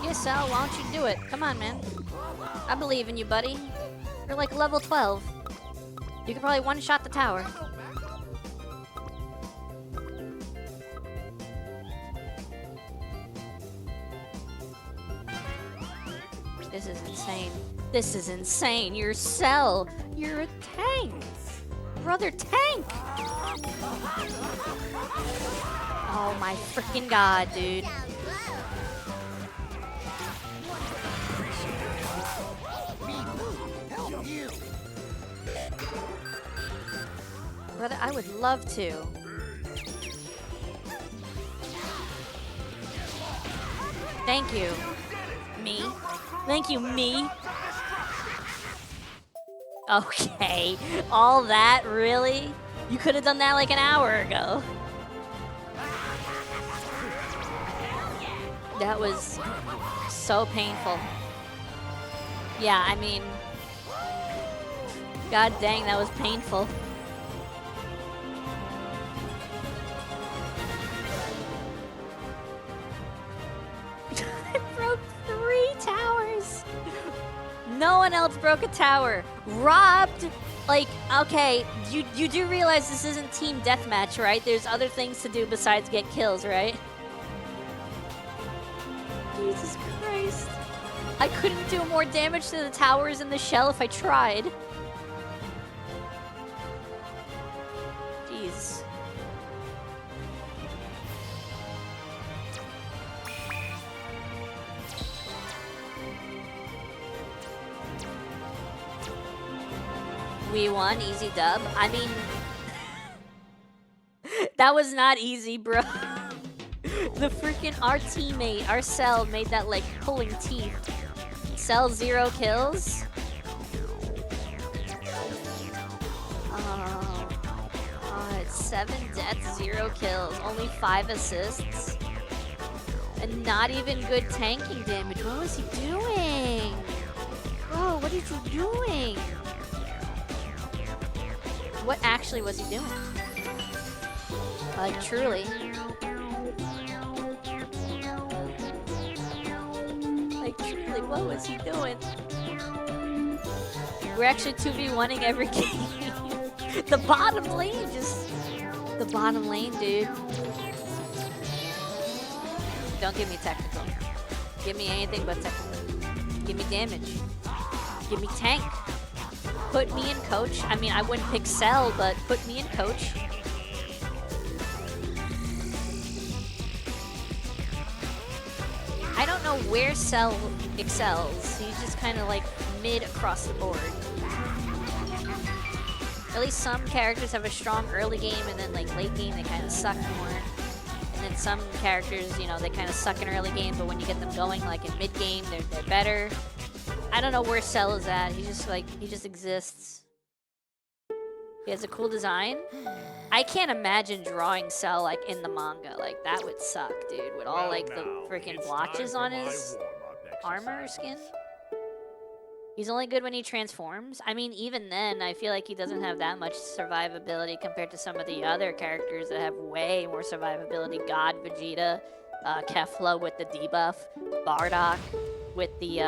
Yes, Sal, why don't you do it? Come on, man. I believe in you, buddy. You're like level 12. You could probably one-shot the tower. This is insane. This is insane. You're Cell. You're a tank. Brother tank. Oh my freaking god, dude. Brother, I would love to. Thank you. Me? Thank you, me? Okay. All that, really? You could have done that like an hour ago. That was so painful. Yeah, I mean... God dang, that was painful. broke 3 towers. No one else broke a tower. Robbed. Like, okay, you do realize this isn't team deathmatch, right? There's other things to do besides get kills, right? Jesus Christ. I couldn't do more damage to the towers in the shell if I tried. Jeez. We won, easy dub. I mean, that was not easy, bro. The freaking, our teammate, our Cell made that like pulling teeth. Cell 0 kills. Oh, God, 7 deaths, 0 kills, only 5 assists. And not even good tanking damage. What was he doing? Bro, what is he doing? What actually was he doing? Like, truly. Like, truly, what was he doing? We're actually 2v1ing every game. The bottom lane just... The bottom lane, dude. Don't give me technical. Give me anything but technical. Give me damage. Give me tank. Put me in coach. I mean, I wouldn't pick Cell, but put me in coach. I don't know where Cell excels. He's just kind of like mid across the board. At least some characters have a strong early game, and then like late game they kind of suck more. And then some characters, you know, they kind of suck in early game, but when you get them going like in mid game, they're better. I don't know where Cell is at. He's just like, he just exists. He has a cool design. I can't imagine drawing Cell like in the manga. Like that would suck, dude. With all like the freaking blotches on his armor or skin. He's only good when he transforms. I mean, even then, I feel like he doesn't have that much survivability compared to some of the other characters that have way more survivability. God, Vegeta, Kefla with the debuff, Bardock with the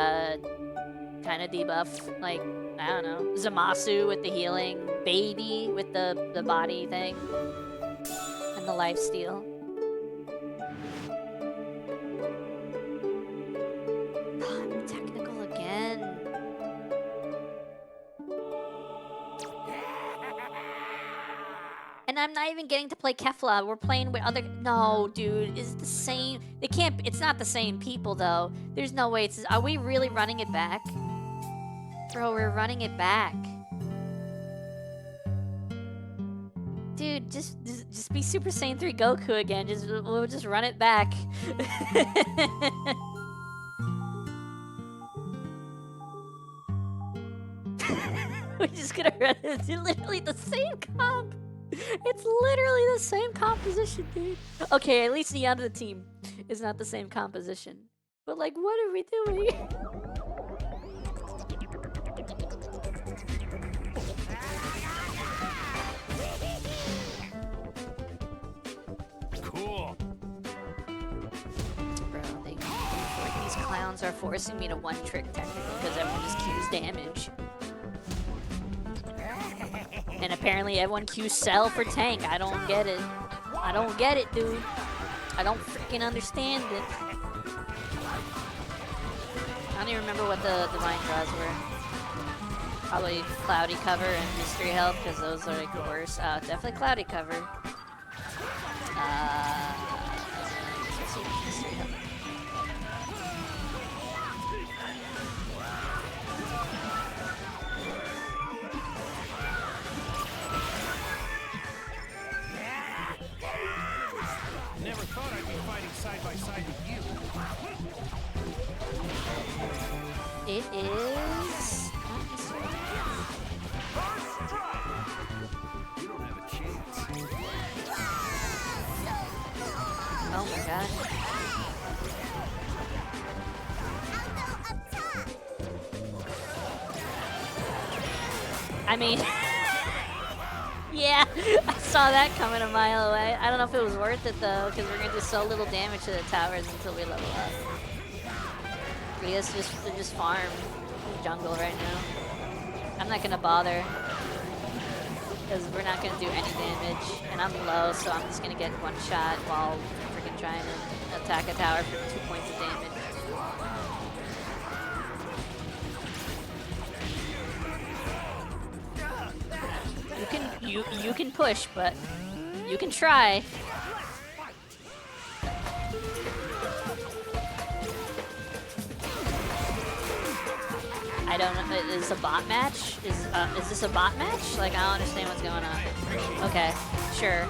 kind of debuff, like, I don't know, Zamasu with the healing, Baby with the body thing, and the lifesteal. I'm technical again. And I'm not even getting to play Kefla. We're playing with other... No, dude. It's the same... They can't... It's not the same people, though. There's no way it's... Are we really running it back? Bro, we're running it back. Dude, just be Super Saiyan 3 Goku again. We'll just run it back. We're just gonna run it. It's literally the same comp. It's literally the same composition, dude. Okay, at least the end of the team is not the same composition. But like, what are we doing? Cool. Bro, these clowns are forcing me to one-trick technical because everyone just Qs damage. And apparently everyone Qs Cell for tank. I don't get it. I don't get it, dude. I don't freaking understand it. I don't even remember what the divine draws were. Probably Cloudy Cover and Mystery Health, because those are like the worst. Definitely Cloudy Cover. Let's see, Mystery Health. Never thought I'd be fighting side by side with you. It is... You don't have a chance. Oh my god. I mean... yeah, I saw that coming a mile away. I don't know if it was worth it though, because we're going to do so little damage to the towers until we level up. I guess just farm jungle right now. I'm not gonna bother because we're not gonna do any damage, and I'm low, so I'm just gonna get one shot while freaking trying to attack a tower for 2 points of damage. You can push, but you can try. I don't know. Is a bot match? Is this a bot match? Like, I don't understand what's going on. Okay, sure.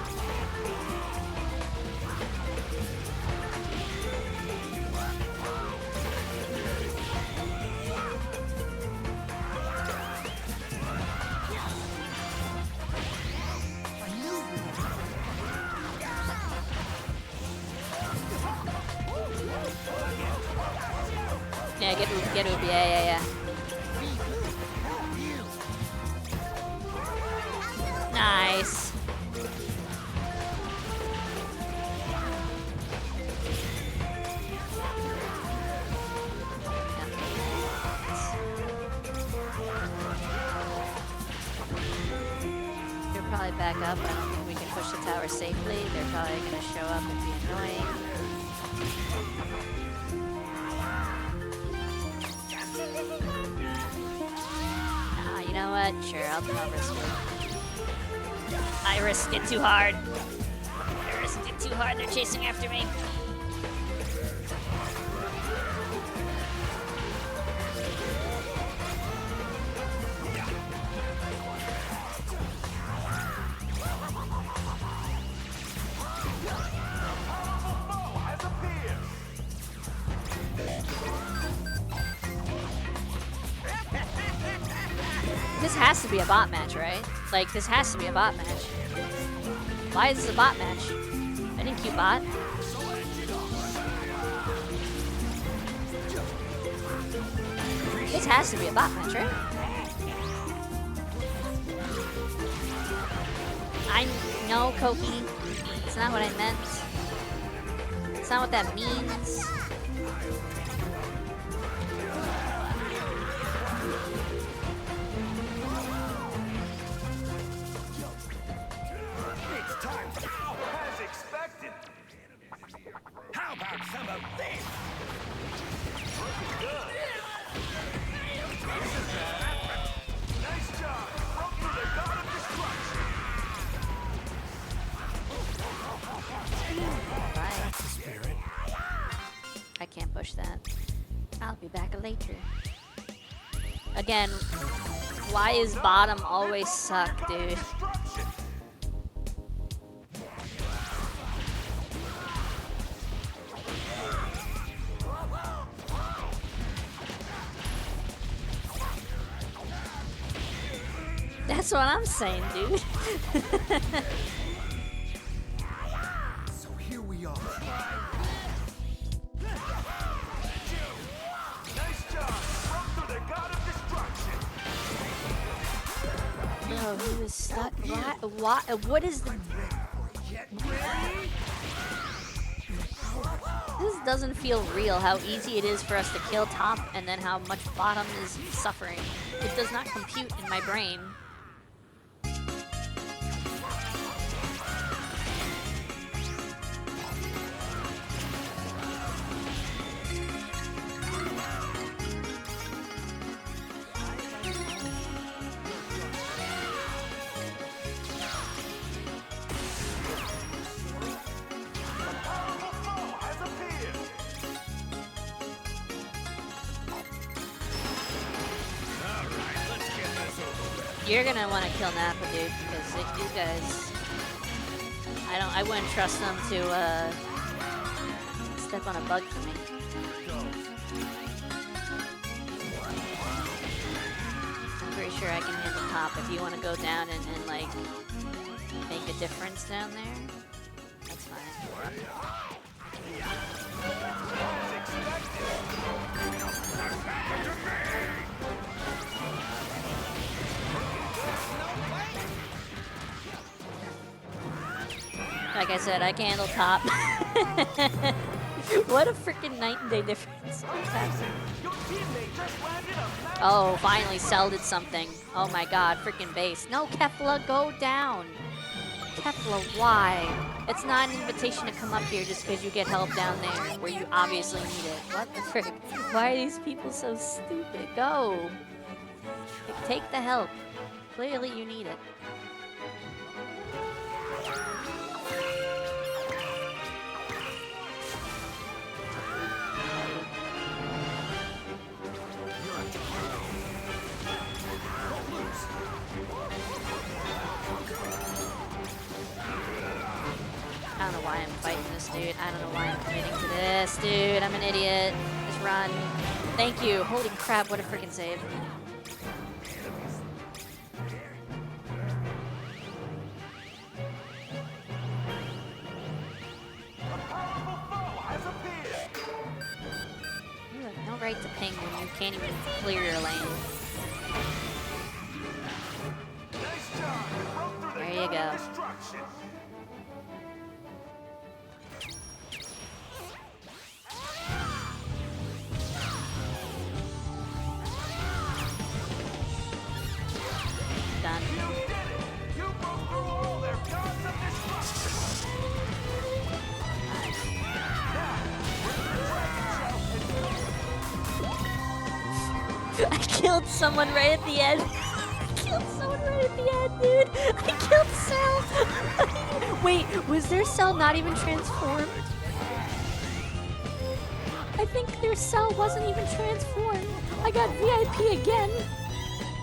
Yeah, get Ubi, yeah. Nice. You're probably back up. I don't think we can push the tower safely. They're probably gonna show up and be annoying. You know what? Sure, I'll risk it. I risked it too hard. I risked it too hard. They're chasing after me. This has to be a bot match, right? Like, this has to be a bot match. Why is this a bot match? I didn't queue bot. This has to be a bot match, right? I know, Koki. It's not what I meant. It's not what that means. How about some of this? Nice job! Broke through the god of destruction! Right. I can't push that. I'll be back later. Again, why is bottom always suck, dude? That's what I'm saying, dude. So here we are. Nice job! Broke through the god of destruction! Bro, he was stuck. What is the... This doesn't feel real, how easy it is for us to kill top and then how much bottom is suffering. It does not compute in my brain. You're gonna want to kill Nappa, dude, because these guys, I wouldn't trust them to step on a bug for me. I'm pretty sure I can handle top. If you want to go down and like make a difference down there, that's fine. Like I said, I can handle top. What a freaking night and day difference. What's happening? Your teammate just landed a massive Oh, finally Cell did something. Oh my god, freaking base. No, Kefla, go down. Kefla, why? It's not an invitation to come up here just because you get help down there, where you obviously need it. What the frick? Why are these people so stupid? Go. Like, take the help. Clearly you need it. I don't know why I'm fighting this dude. I don't know why I'm committing to this, dude. I'm an idiot. Just run. Thank you. Holy crap, what a freaking save. powerful foe has appeared. You have no right to ping when you can't even clear your lane. Nice job. You broke through the There you line go. of destruction. Done. You did it. You broke through all their gods of destruction. I killed someone right at the end. I killed someone right at the end, dude. I killed Cell. Wait, was their Cell not even transformed? I think their Cell wasn't even transformed. I got VIP again.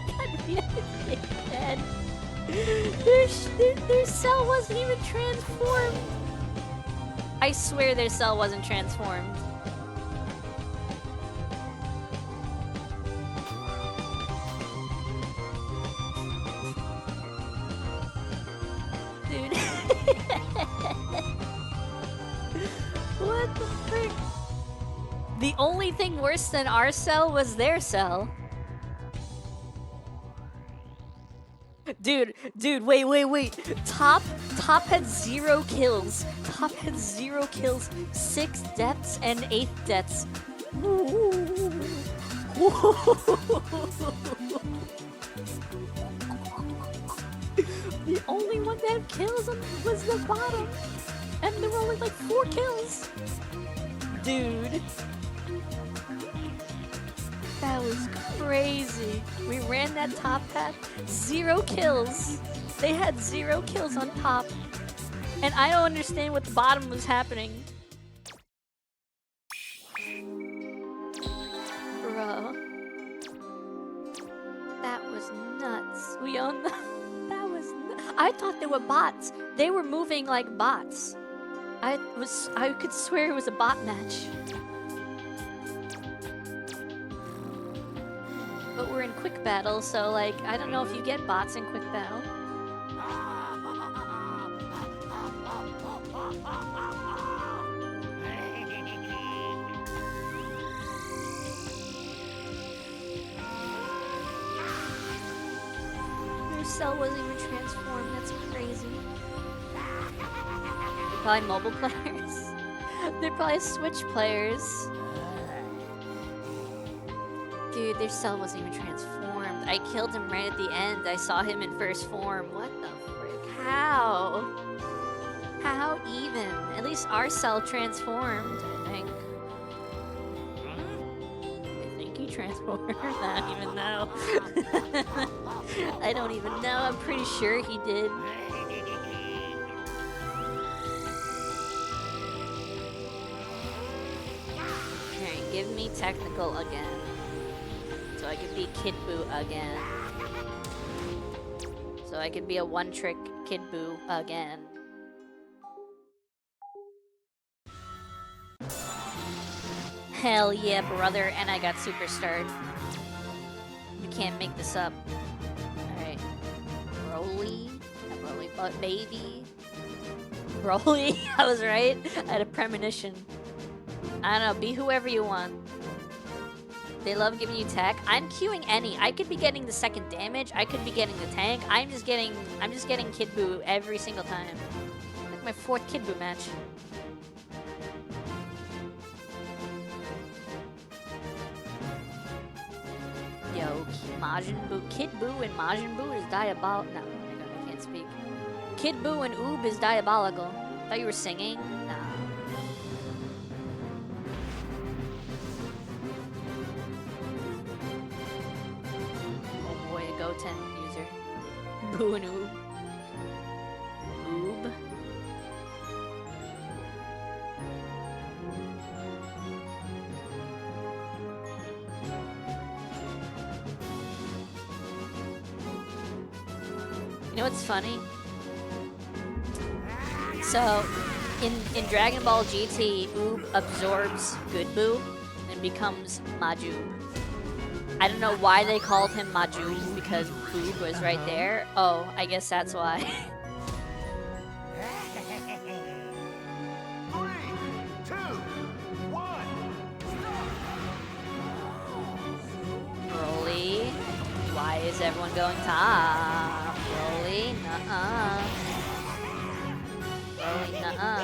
Got VIP again. Their Cell wasn't even transformed. I swear their Cell wasn't transformed. Dude. What the frick? The only thing worse than our Cell was their Cell. Dude, wait. Top had 0 kills. Top had 0 kills, 6 deaths, and 8 deaths. The only one that had kills was the bottom. And there were only like 4 kills. Dude. That was crazy. We ran that top path. 0 kills. They had 0 kills on top. And I don't understand what the bottom was happening. Bro. That was nuts. We own the... That was I thought they were bots. They were moving like bots. I could swear it was a bot match. But we're in quick battle, so like I don't know if you get bots in quick battle. Their Cell wasn't even transformed. That's crazy. They're probably mobile players. They're probably Switch players. Dude, their Cell wasn't even transformed. I killed him right at the end. I saw him in first form. What the frick? How? How even? At least our Cell transformed, I think. I think he transformed. I don't even know. I don't even know. I'm pretty sure he did. Alright, give me technical again. So I could be Kid Boo again. So I could be a one-trick Kid Boo again. Hell yeah, brother, and I got superstarred. You can't make this up. Alright. Broly. Broly butt baby. Broly, I was right. I had a premonition. I don't know, be whoever you want. They love giving you tech. I'm queuing any. I could be getting the second damage. I could be getting the tank. I'm just getting Kid Boo every single time. Like my 4th Kid Boo match. Majin Buu. Kid Buu and Majin Buu is diabolical. No, oh my god, I can't speak. Kid Buu and Oob is diabolical. Thought you were singing? Nah. Oh boy, a Goten user. Boo and Oob. Oob. You know what's funny? So, in Dragon Ball GT, Oob absorbs Good Boo and becomes Majub. I don't know why they called him Majub because Oob was right there. Oh, I guess that's why. 3, 2, 1. Broly. Why is everyone going top? Broly, nuh-uh. Broly, nuh-uh.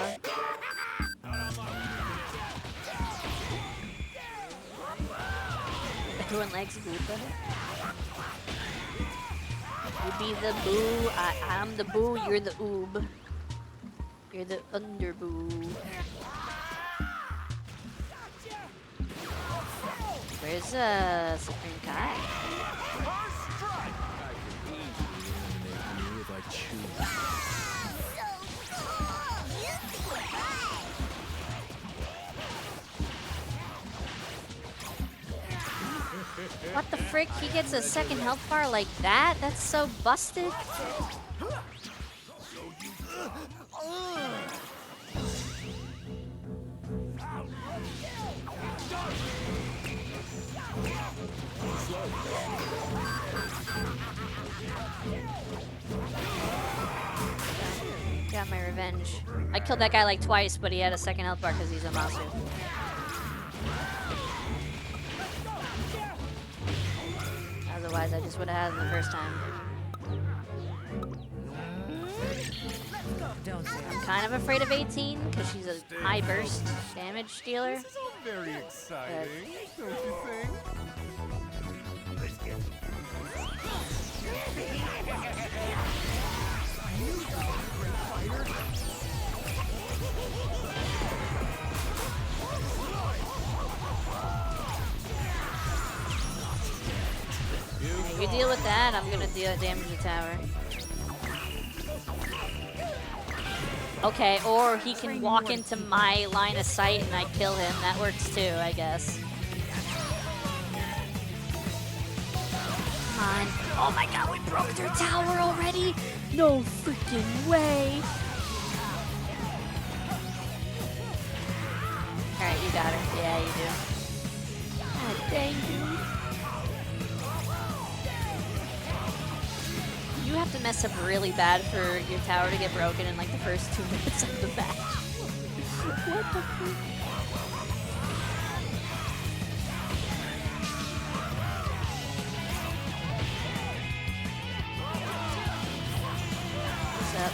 Everyone likes Boo. You be the Boo, I'm the Boo, you're the Oob. You're the Underboo. Where's Supreme Kai? What the frick? He gets a second health bar like that? That's so busted. Got my revenge. I killed that guy like twice, but he had a second health bar because he's a Masu. Otherwise, I just would have had him the first time. I'm kind of afraid of 18 because she's a high burst damage dealer. This is all very exciting, don't you think? You deal with that, I'm gonna deal damage the tower. Okay, or he can walk into my line of sight and I kill him. That works too, I guess. Come on. Oh my god, we broke their tower already? No freaking way. Alright, you got her. Yeah, you do. God dang, dude. You have to mess up really bad for your tower to get broken in like the first 2 minutes of the match. What the freak? What's up?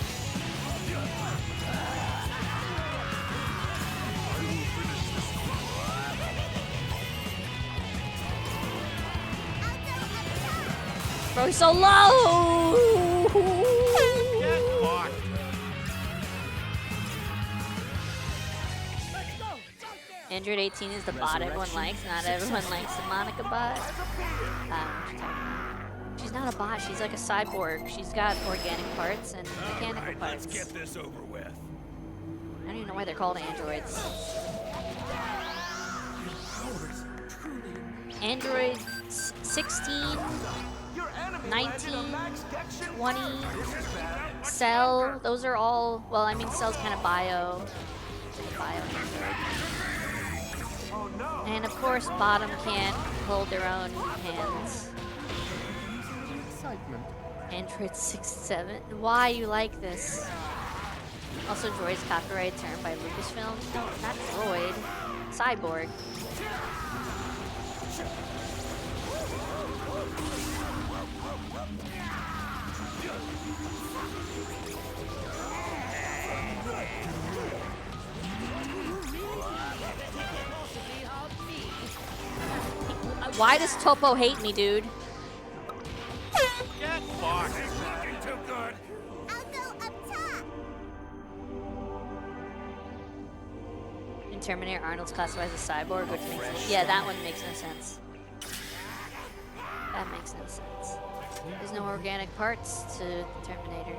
Bro, he's so low! Get fucked. Android 18 is the bot everyone likes. Not everyone likes the Monica bot. She's not a bot. She's like a cyborg. She's got organic parts and mechanical parts. Let's get this over with. I don't even know why they're called androids. Android 16, 19, 20, Cell. Those are all, well, I mean, Cell's kind of bio. Oh no. And of course, bottom can't hold their own hands. Excitement. Android 6-7. Why you like this? Also, Droid's copyright term by Lucasfilm. No, not Droid. Cyborg. Why does Topo hate me, dude? Terminator, Arnold's classified as a cyborg, which makes sense. Yeah, that one makes no sense. That makes no sense. There's no organic parts to Terminator.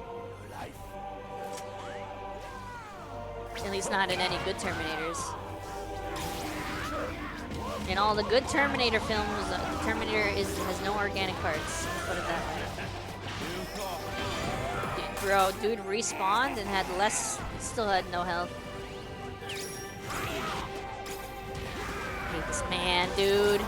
At least not in any good Terminators. In all the good Terminator films, the Terminator has no organic parts. Let's put it that way. Bro, dude respawned and had less, still had no health. Hate this man, dude.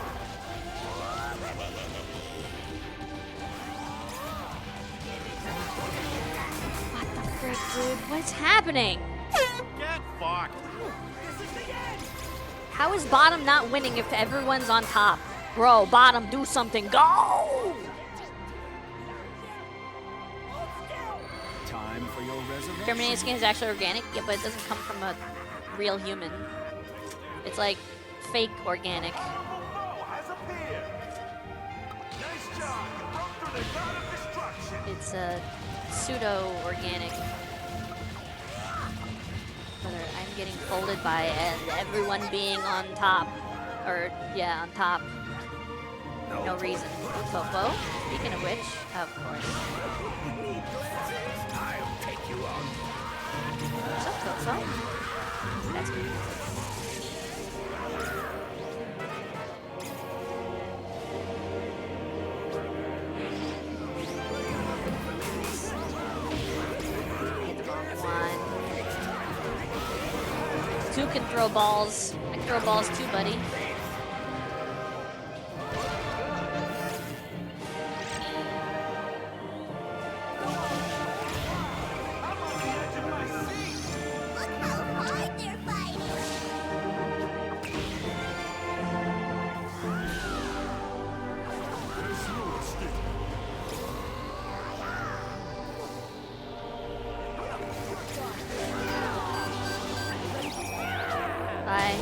What the frick, dude? What's happening? Get fucked. How is bottom not winning if everyone's on top? Bro, bottom, do something. Go! Time for your resurrection. Terminator skin is actually organic, yeah, but it doesn't come from a real human. It's like fake organic. Has appeared. Nice job. You broke through the guard of destruction. It's a pseudo-organic. Whether I'm getting folded by everyone being on top. Or, yeah, on top. No reason. Fofo, speaking of which, of course. I'll take you on. What's up, Fofo? That's me. Hit the wrong one. Two can throw balls. I can throw balls too, buddy. Look how hard they're fighting. Bye.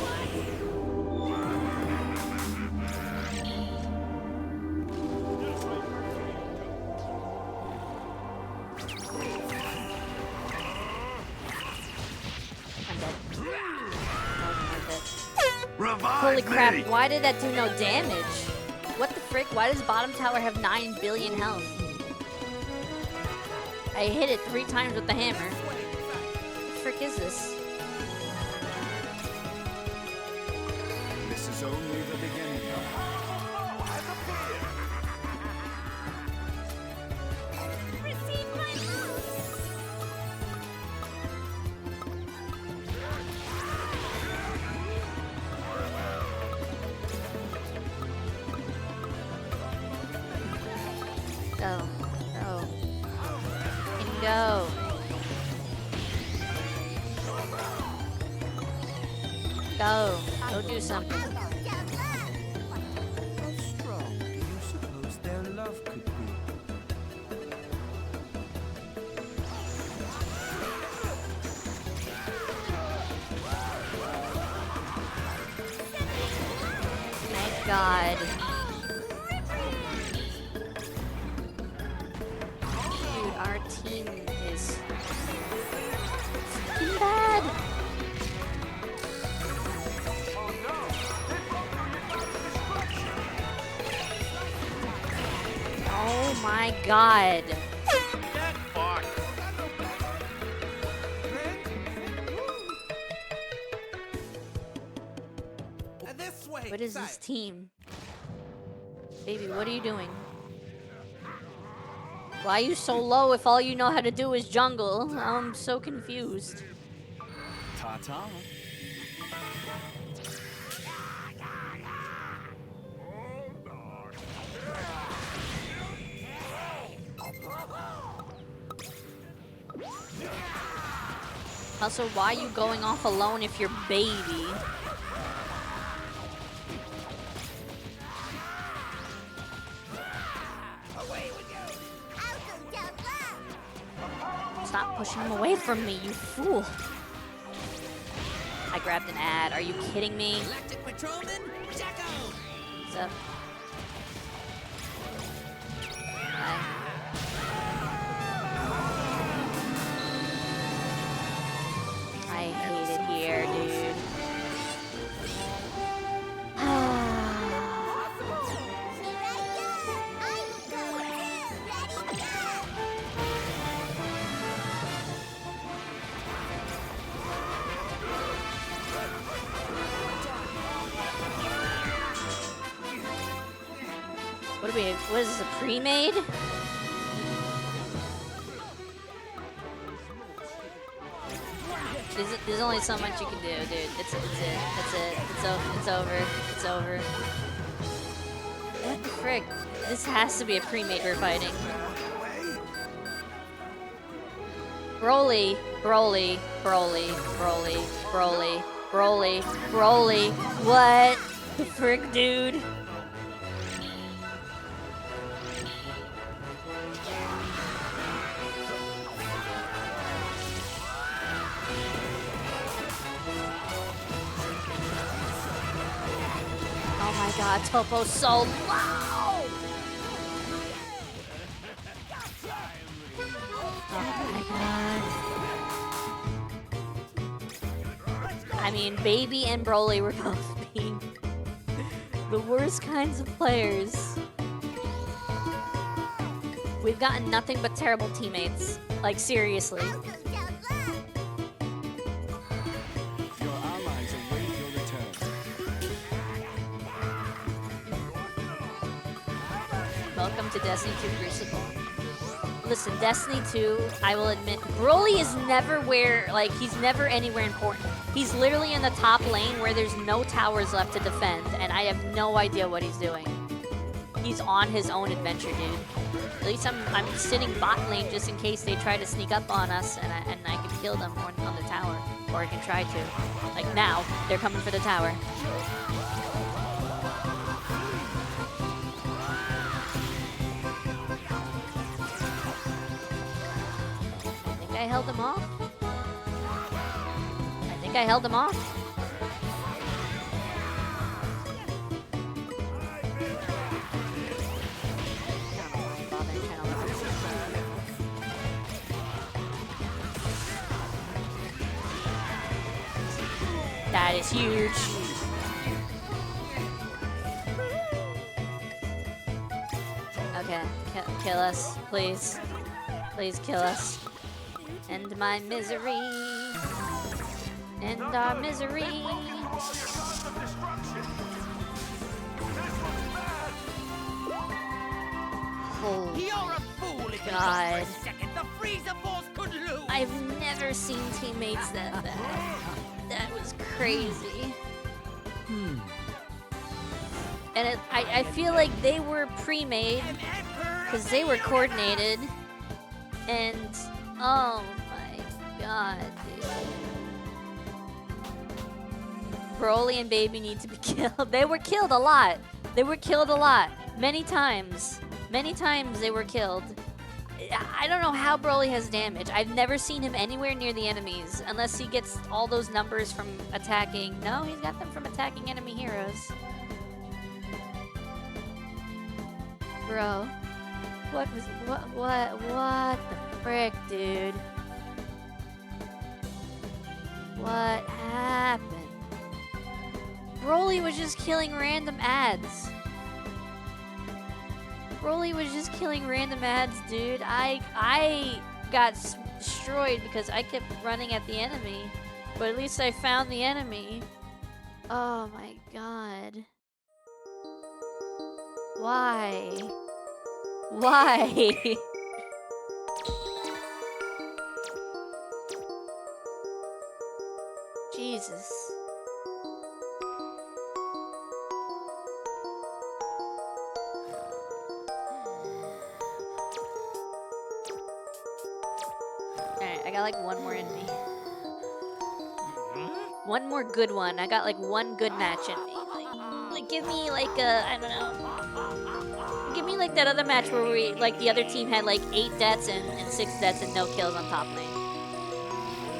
I'm dead. That wasn't worth it. Revive Holy crap, me. why did that do no damage? What the frick? Why does bottom tower have 9 billion health? I hit it 3 times with the hammer. What the frick is this? This is only the beginning. Receive my love. Go. Go. Can you go? Go. Go do something. How strong do you suppose their love could be? My god. Dude, our team is fucking bad. Oh my god. Get fucked. This way. What is this team? Baby, what are you doing? Why are you so low if all you know how to do is jungle? I'm so confused. Ta-ta. Also, why are you going off alone if you're baby? Stop pushing him away from me, you fool. I grabbed an ad. Are you kidding me? Galactic Patrolman, Jacko. What's up? Hi. I hate it here, dude. What is this, a pre-made? There's only so much you can do, dude. That's it. It's over. It's over. What the frick? This has to be a pre-made we're fighting. Broly. What the frick, dude? Oh my god, Topo's so low! Oh my god. I mean, Baby and Broly were both being the worst kinds of players. We've gotten nothing but terrible teammates. Like, seriously. Your allies await your return. Welcome to Destiny 2 Crucible. Listen, Destiny 2, I will admit, Broly is never he's never anywhere important. He's literally in the top lane where there's no towers left to defend, and I have no idea what he's doing. He's on his own adventure, dude. At least I'm sitting bot lane just in case they try to sneak up on us, and I can kill them on the tower, or I can try to. Like now, they're coming for the tower. I held him off. I think I held him off. That is huge. Okay, kill us, please. Please kill us. End my misery. End our misery. Holy God. I've never seen teammates that bad. That was crazy. And I feel like they were pre-made because they were coordinated. And oh my god, dude. Broly and Baby need to be killed. They were killed a lot. They were killed a lot. Many times. Many times they were killed. I don't know how Broly has damage. I've never seen him anywhere near the enemies unless he gets all those numbers from attacking. No, he's got them from attacking enemy heroes. Bro. What the frick, dude? What happened? Broly was just killing random ads. Broly was just killing random ads, dude. I got destroyed because I kept running at the enemy. But at least I found the enemy. Oh my god. Why? Why? Jesus. Alright, I got like one more in me. One more good one. I got like one good match in me. Like give me like a, I don't know. Give me like that other match where we, like the other team had like 8 deaths and 6 deaths and no kills on top lane.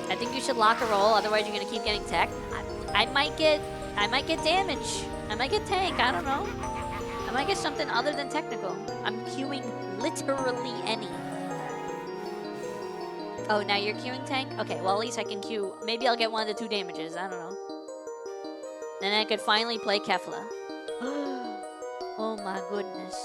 I think you should lock a roll, otherwise you're gonna keep getting tech. I might get damage. I might get tank, I don't know. I might get something other than technical. I'm queuing literally any. Oh, now you're queuing tank? Okay, well at least I can queue. Maybe I'll get 1 of the 2 damages, I don't know. Then I could finally play Kefla. Oh my goodness.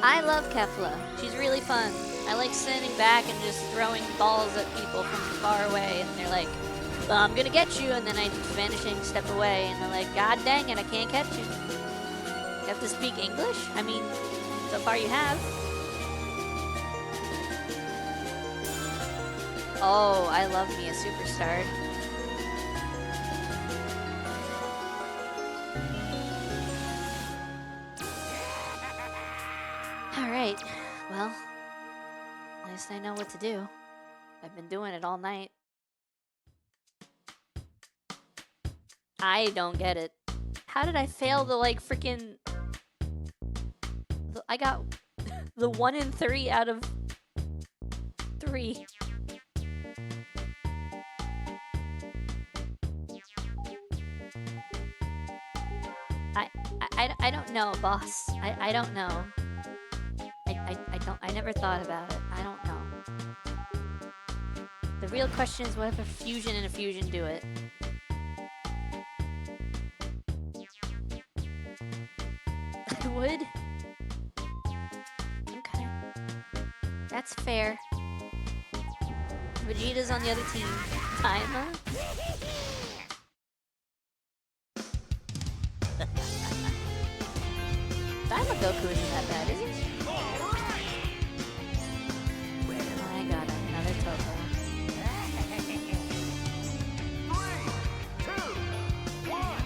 I love Kefla. She's really fun. I like sitting back and just throwing balls at people from far away, and they're like, well, I'm gonna get you, and then I vanishing step away, and they're like, God dang it, I can't catch you. You have to speak English? I mean, so far you have. Oh, I love me a superstar. Alright, well, at least I know what to do. I've been doing it all night. I don't get it. How did I fail the, like, freaking... I got the 1 in 3 out of 3. I don't know, boss. I don't know. I never thought about it. I don't know. The real question is whether fusion and a fusion do it. I would. Okay. That's fair. Vegeta's on the other team. Timer? Goku isn't that bad, is it? I got another Topo. 3, 2, 1,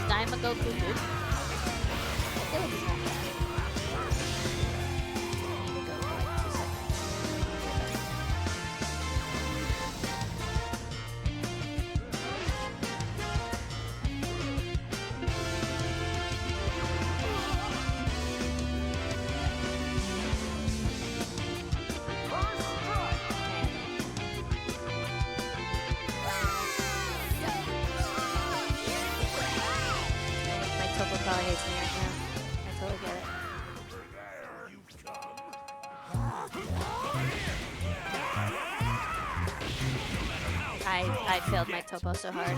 Daima Goku good? I feel like he's not bad. I need to go for like 2 seconds. Topo probably hates me right now. I totally get it. I failed my Topo so hard.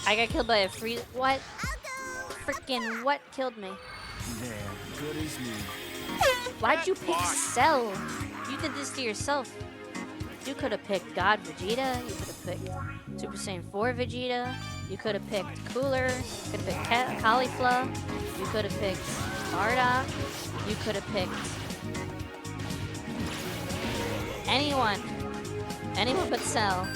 I got killed by a freeze. What? Freaking what killed me? There, good as new. Why'd you pick Cell? You did this to yourself. You could have picked God Vegeta. You could have picked Super Saiyan 4 Vegeta. You could have picked Cooler. You could have picked Caulifla. You could have picked Bardock. You could have picked anyone. Anyone but Cell.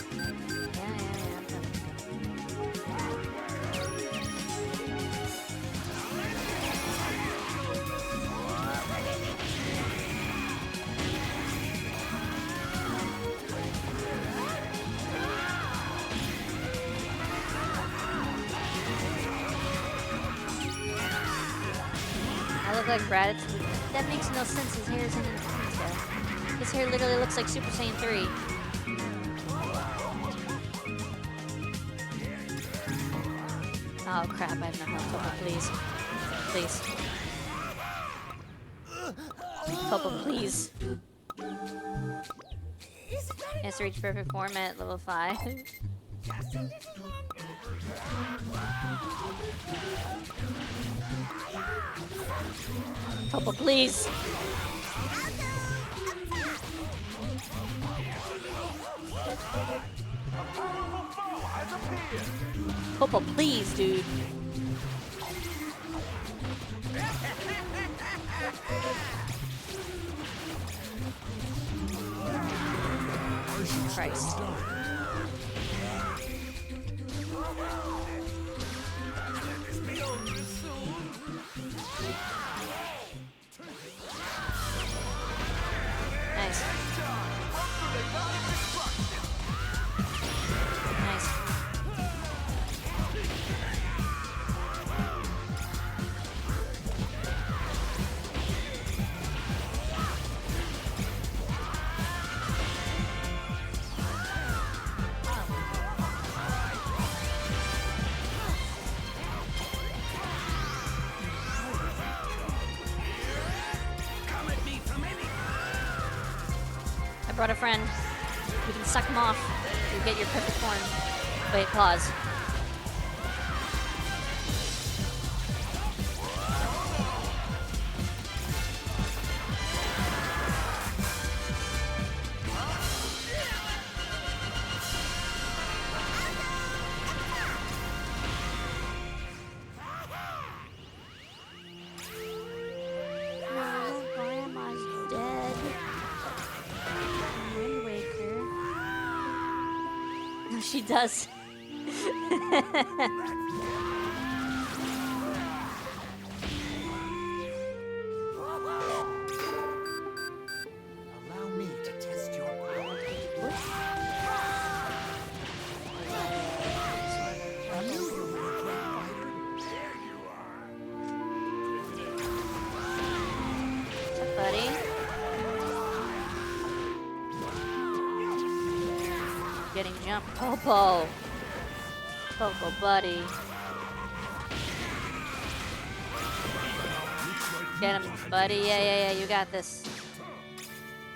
Like Raditz. That makes no sense. His hair isn't in his hair literally looks like Super Saiyan 3. Oh crap, I have no health. Topo, please. Please. Topo, please. He has to reach perfect form at level 5. Topo, please. Topo, please, dude. Christ. brought a friend. You can suck him off. You get your perfect form. Wait, pause. Grandma's dead. Wind Waker. No, she does. Allow me to test your power. I knew you were a great fighter. What's up, buddy? Getting jumped. Popo. Popo, buddy. Get him, buddy. Yeah. You got this.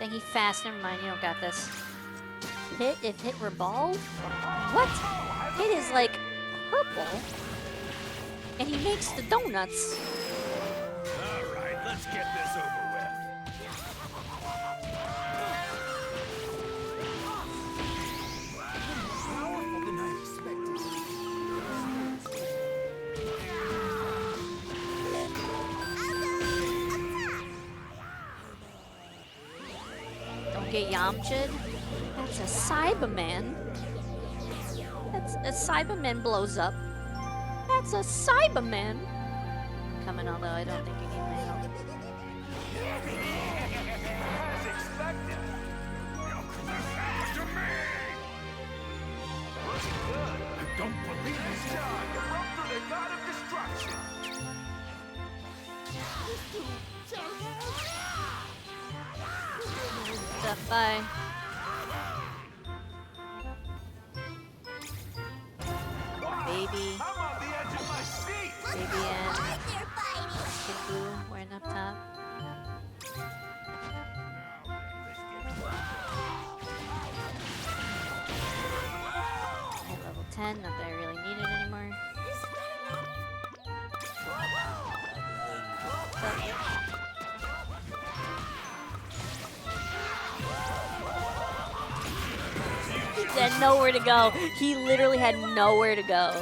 Think he fast. Never mind. You don't got this. Hit if hit were ball? What? Hit is like purple. And he makes the donuts. All right, let's get this over with. Powerful than I expected. Don't get Yamcha'd. That's a Cyberman. That's a Cyberman blows up. That's a Cyberman. Coming, although I don't think you need my help. As expected. Looking good. I don't believe Nice it. job. You broke through the god of destruction. What's up, bye. Baby. I'm on the edge of my seat. Baby and Right there, Bitey. Kid Boo wearing up top. At level 10, not that I really need it anymore. He had nowhere to go. He literally had nowhere to go.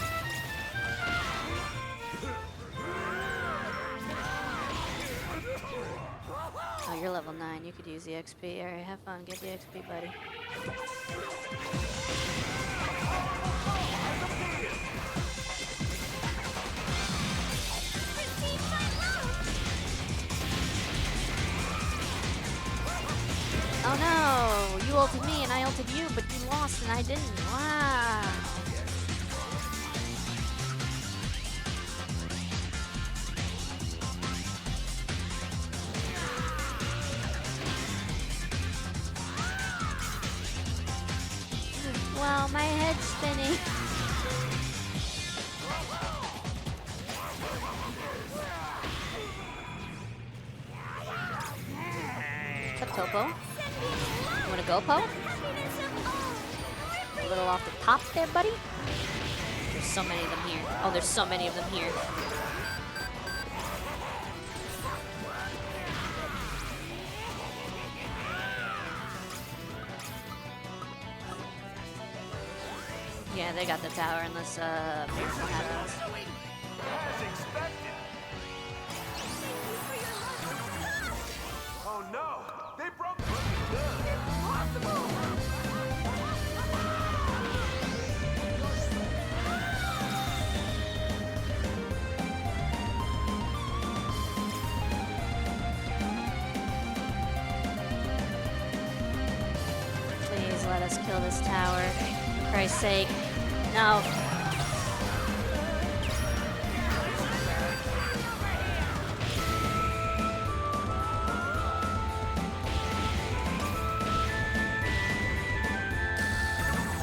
Oh, you're level 9. You could use the XP. Alright, have fun. Get the XP, buddy. Oh no! You ulted me and I ulted you, but you lost and I didn't. Wow. Wow, my head's spinning. What's up, Topo? You wanna go, Po? A little off the top there, buddy? There's so many of them here. Oh, there's so many of them here. Yeah, they got the tower unless miracle happens. As expected. Oh no! They broke looking good. Impossible! Please let us kill this tower. For Christ's sake. No.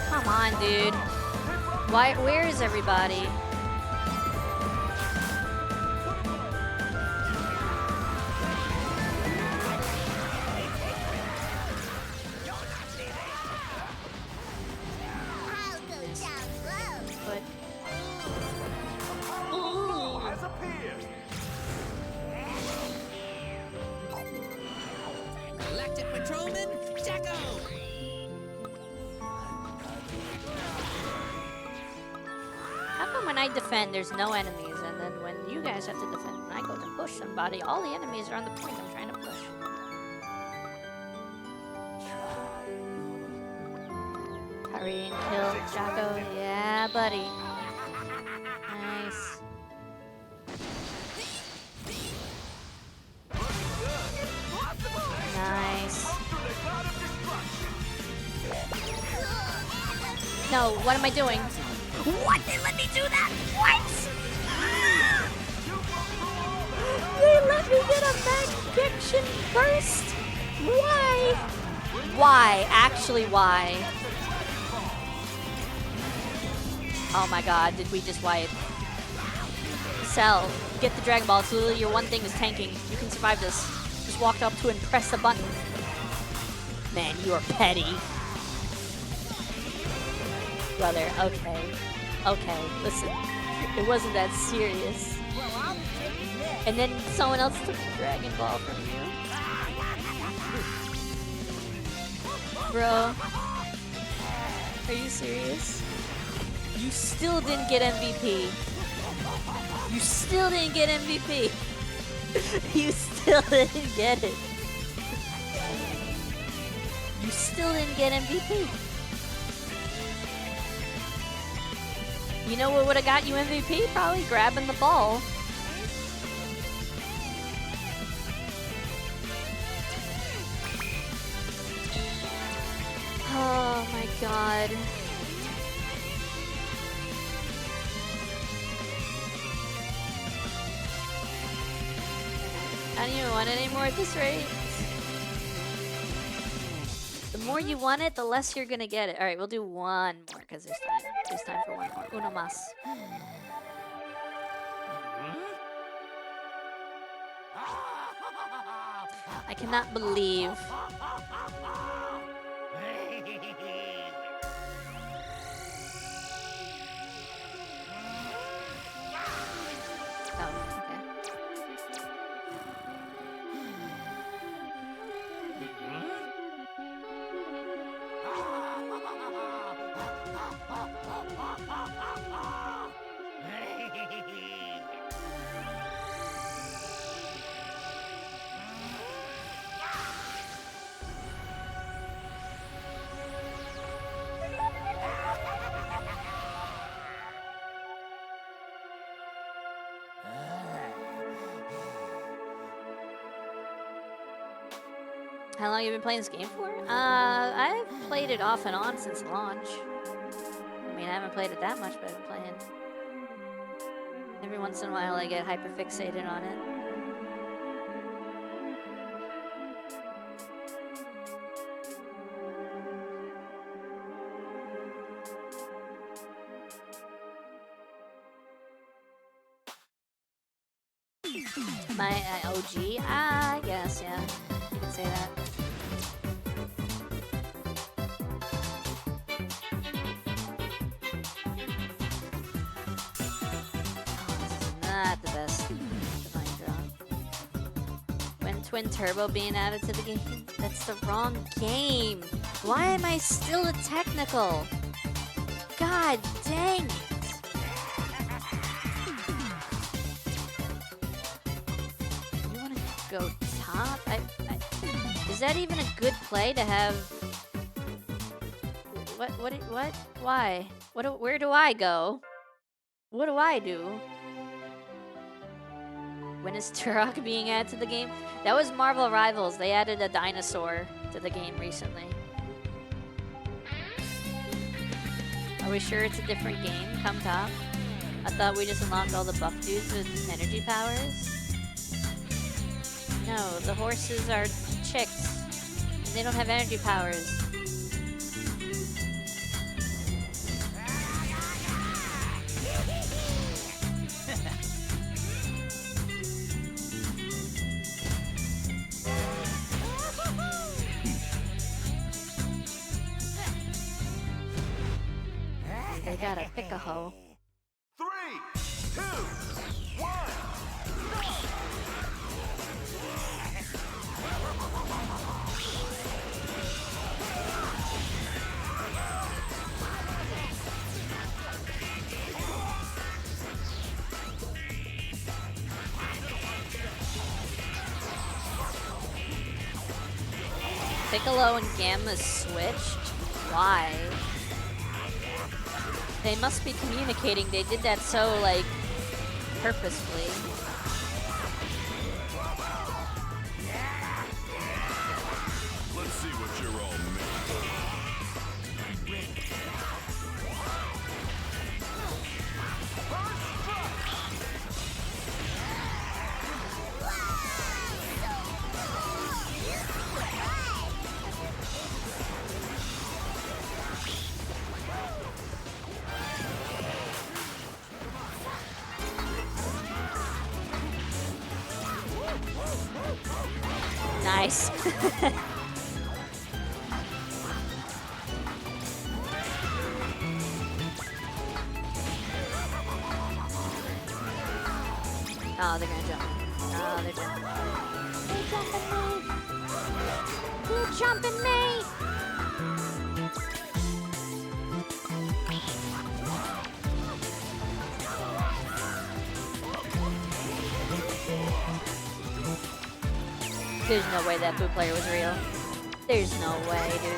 Come on, dude. Where is everybody? Captain Patrolman Jacko! How come when I defend, there's no enemies, and then when you guys have to defend, and I go to push somebody, all the enemies are on the point I'm trying to push? Hurry and kill Jocko. Yeah, buddy. Nice. Nice. No, what am I doing? What? They let me do that? What? They let me get a magician burst? Why? Why? Actually, why? Oh my god, did we just wipe? Cell, get the Dragon Ball. It's literally your one thing is tanking. You can survive this. Just walk up to and press the button. Man, you are petty. Brother, okay. Okay, listen. It wasn't that serious. And then someone else took the Dragon Ball from you. Bro. Are you serious? You still didn't get MVP. You still didn't get MVP. You still didn't get it. You still didn't get MVP. You know what would have got you MVP? Probably grabbing the ball. Oh my god. I don't even want it anymore at this rate. The more you want it, the less you're gonna get it. Alright, we'll do one more because there's time. There's time for one more. Uno mas. I cannot believe. Oh, okay. How long have you been playing this game for? I've played it off and on since launch. I mean, I haven't played it that much, but I've been playing. Every once in a while, I get hyperfixated on it. My OG? I guess, yeah. You can say that. Not the best Divine Draw. When Twin Turbo being added to the game? That's the wrong game. Why am I still a technical? God dang it. You want to go top? Is that even a good play to have? What? Why? Where do I go? What do I do? When is Turok being added to the game? That was Marvel Rivals. They added a dinosaur to the game recently. Are we sure it's a different game? Come top. I thought we just unlocked all the buff dudes with energy powers. No, the horses are chicks. And they don't have energy powers. They gotta pick a hoe. 3, 2, 1. Piccolo and Gamma switched? Why? They must be communicating. They did that so, like, purposefully. Let's see what you're all made of. Nice. Oh, they're gonna jump. Oh, they're jumping. They're jumping me! They're jumping me! There's no way that Boo player was real. There's no way, dude.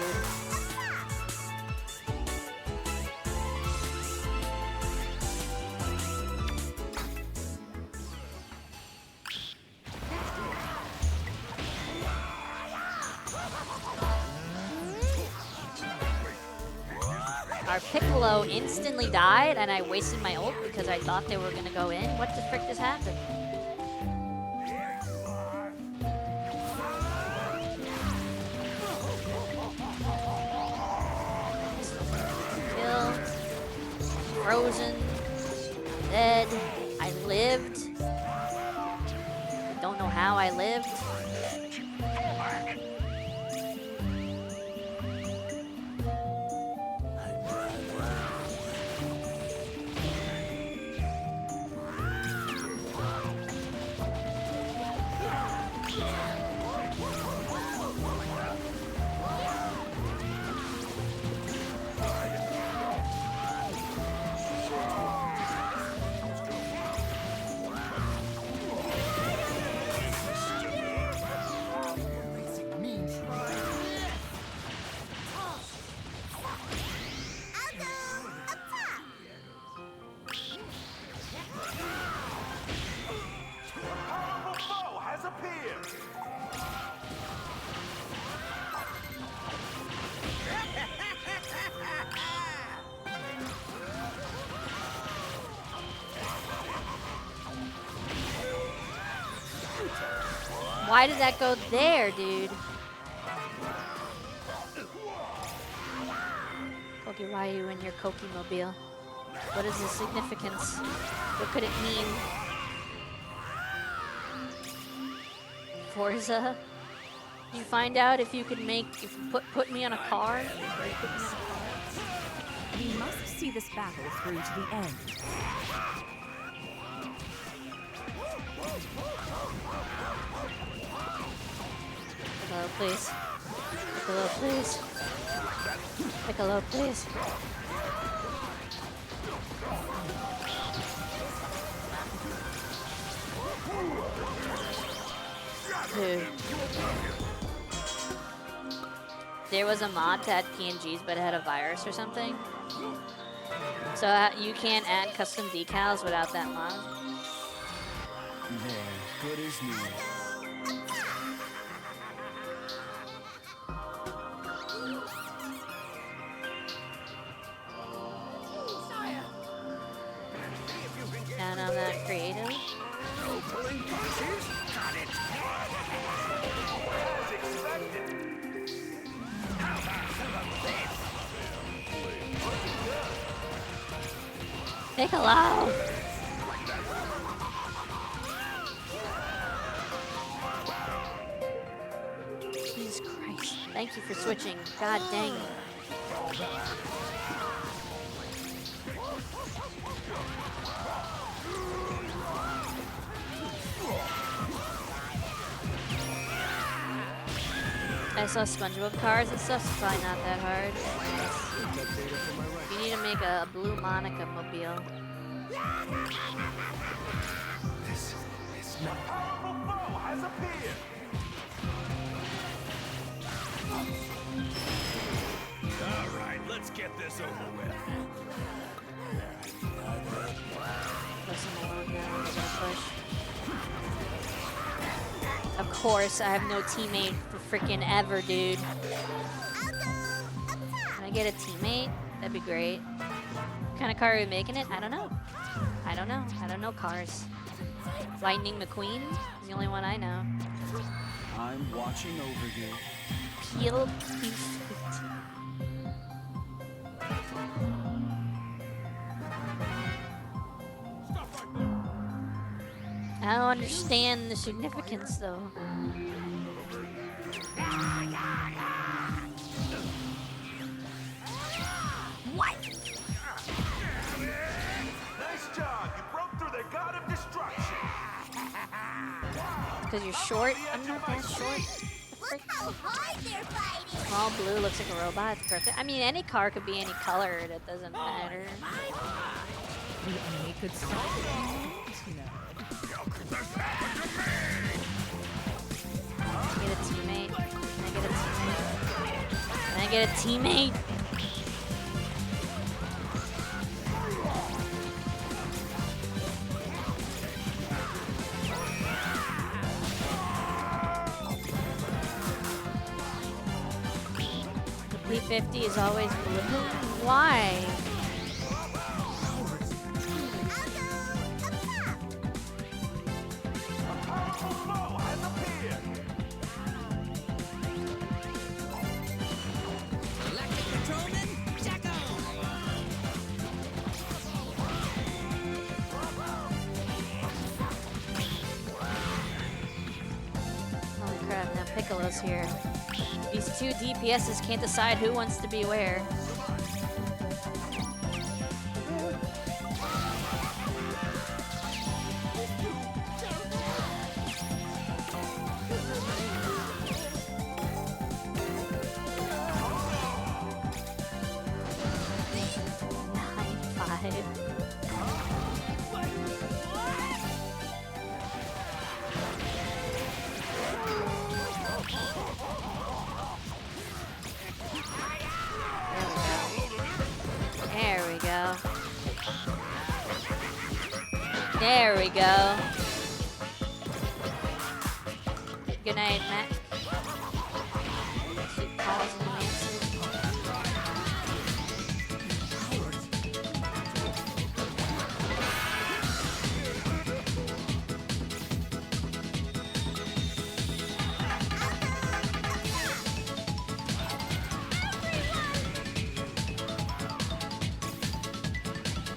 Our Piccolo instantly died, and I wasted my ult because I thought they were gonna go in. What the frick just happened? Frozen, dead, I lived. I don't know how I lived. Why did that go there, dude? Koki Ryu in your Koki mobile. What is the significance? What could it mean? Forza? Did you find out if you could make, if you put me on a car? We must see this battle through to the end. Piccolo, please. Piccolo, please. Piccolo, please. Dude. There was a mod to add PNGs, but it had a virus or something. So you can't add custom decals without that mod. Man, good as new. And I'm not creative. No pulling punches? Got it. As expected. How about some of this? Piccolo! Jesus Christ. Thank you for switching. God dang it. I saw SpongeBob cars and stuff, it's probably not that hard. You need to make a blue Monica mobile. This is not. Powerful foe has appeared. get this over with. Listen alone now. I'm gonna push. Of course, I have no teammate for freaking ever, dude. Can I get a teammate? That'd be great. What kind of car are we making it? I don't know. I don't know. I don't know cars. Lightning McQueen is the only one I know. I'm watching over you. Peel. I don't understand the significance, though. What? Nice job. You broke through the god of destruction. Because you're short? I'm not that short. Look how hard they're fighting. Small blue looks like a robot. It's perfect. I mean, any car could be any color. That doesn't matter. The enemy could stop it. Can I get a teammate? Can I get a teammate? The P50 is always blue. Why? Electric Patrolman, Jacko! Holy crap, now Piccolo's here. These two DPSs can't decide who wants to be where. There we go. There we go. Good night, Matt. Sweet calls and answers.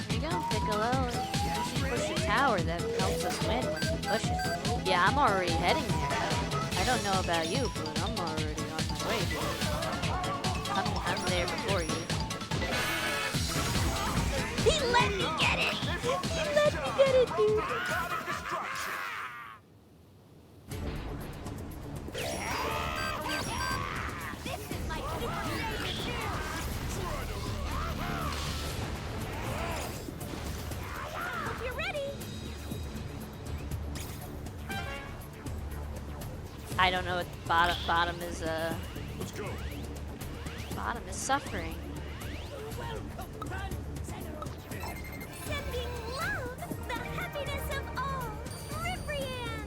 There you go, Piccolo. You should push the tower. That helps us win when we push it. Yeah, I'm already heading there. I don't know about you, but I'm already on my way, dude. I'm there before you. He let me get it. He let me get it, dude. God of destruction. This is my signature. Hope you're ready. I don't know what bottom is. Let's go. Bottom is suffering. Sending love, the happiness of all. Ribrian.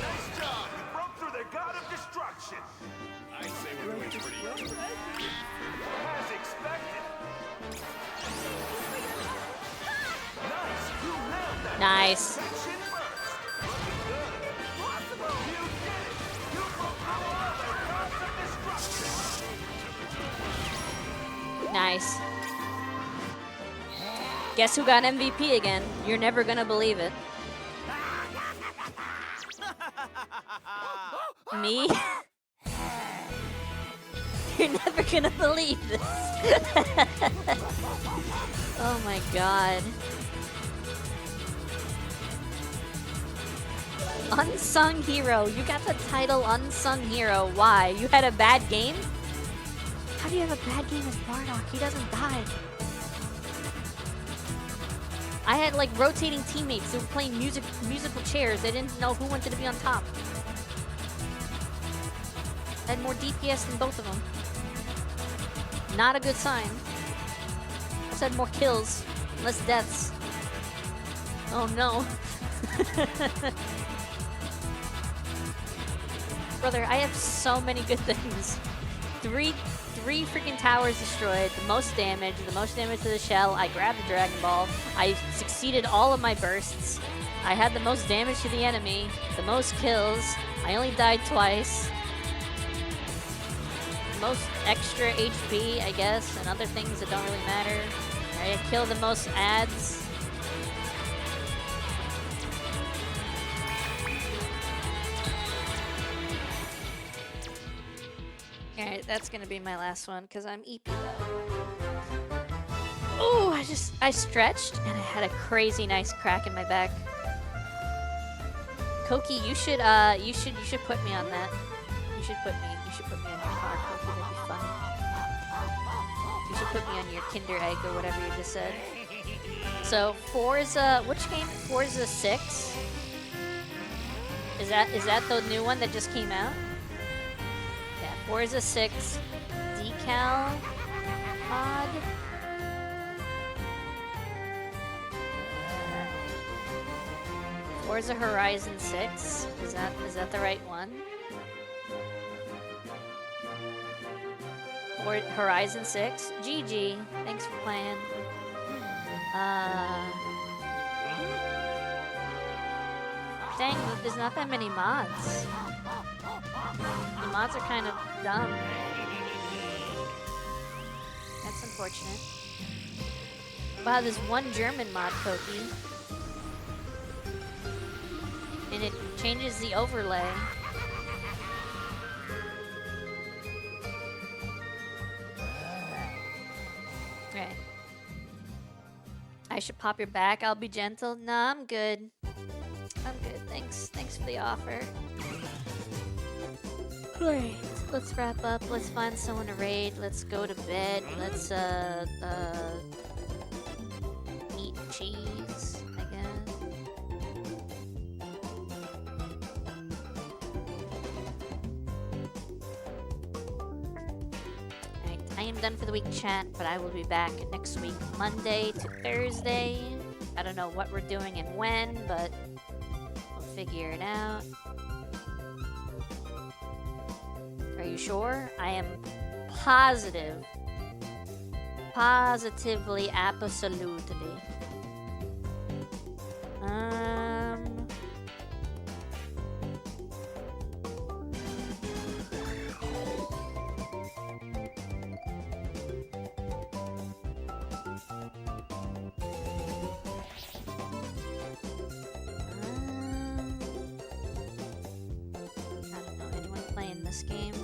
Nice job. You broke through the god of destruction. I say we're doing pretty good. As expected. Nice. You nailed that. Nice. Section first. Looking good. Impossible. You did it. You broke through all the gods of destruction. Nice. Guess who got MVP again? You're never gonna believe it. Me? You're never gonna believe this. Oh my god. Unsung hero. You got the title Unsung Hero. Why? You had a bad game? How do you have a bad game as Bardock? He doesn't die. I had like rotating teammates who were playing musical chairs. They didn't know who wanted to be on top. had more DPS than both of them. Not a good sign. I had more kills, less deaths. Oh no. Brother, I have so many good things. Three freaking towers destroyed, the most damage to the shell. I grabbed the Dragon Ball. I succeeded all of my bursts. I had the most damage to the enemy, the most kills. I only died twice. Most extra HP, I guess, and other things that don't really matter. I killed the most ads. Alright, that's gonna be my last one, because I'm EP. Oh, I stretched, and I had a crazy nice crack in my back. Koki, you should put me on that. You should put me on your car, Koki, that'd be fun. You should put me on your Kinder Egg or whatever you just said. So, Forza, which game? Forza 6? Is that the new one that just came out? Yeah, Forza 6 decal mod. Forza Horizon 6. Is that the right one? Or Horizon 6. GG. Thanks for playing. Dang, there's not that many mods. The mods are kind of dumb. That's unfortunate. Wow, there's one German mod, Koki. And it changes the overlay. Right. I should pop your back. I'll be gentle. Nah, I'm good. I'm good. Thanks for the offer. Alright, let's wrap up. Let's find someone to raid. Let's go to bed. Let's eat cheese, I guess. Alright, I am done for the week, chat, but I will be back next week, Monday to Thursday. I don't know what we're doing and when, but we'll figure it out. Are you sure? I am positively, absolutely. I don't know, anyone playing this game?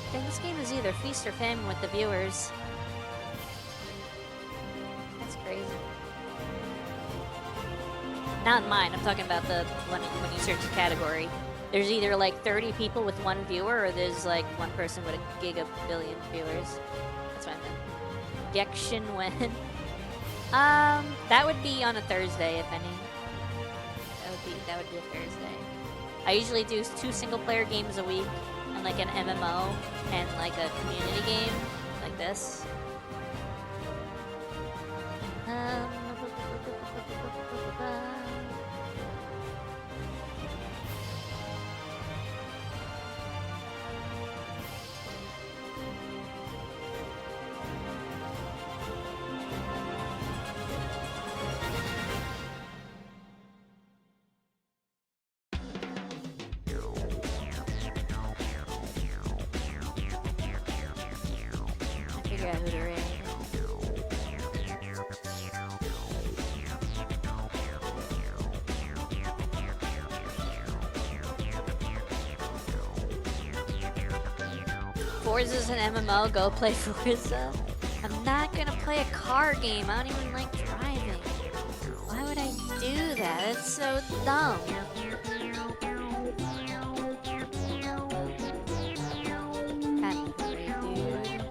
I think this game is either feast or famine with the viewers. That's crazy. Not mine, I'm talking about the when you search a category. There's either like 30 people with one viewer, or there's like one person with a gigabillion viewers. That's what I meant. Gekshin when? That would be on a Thursday, if any. That would be a Thursday. I usually do 2 single-player games a week, and like an MMO, and like a community game, like this. Figure out who to raid. Forza's an MMO, go play Forza. I'm not gonna play a car game, I don't even like driving. Why would I do that? It's so dumb. Anyway, dude.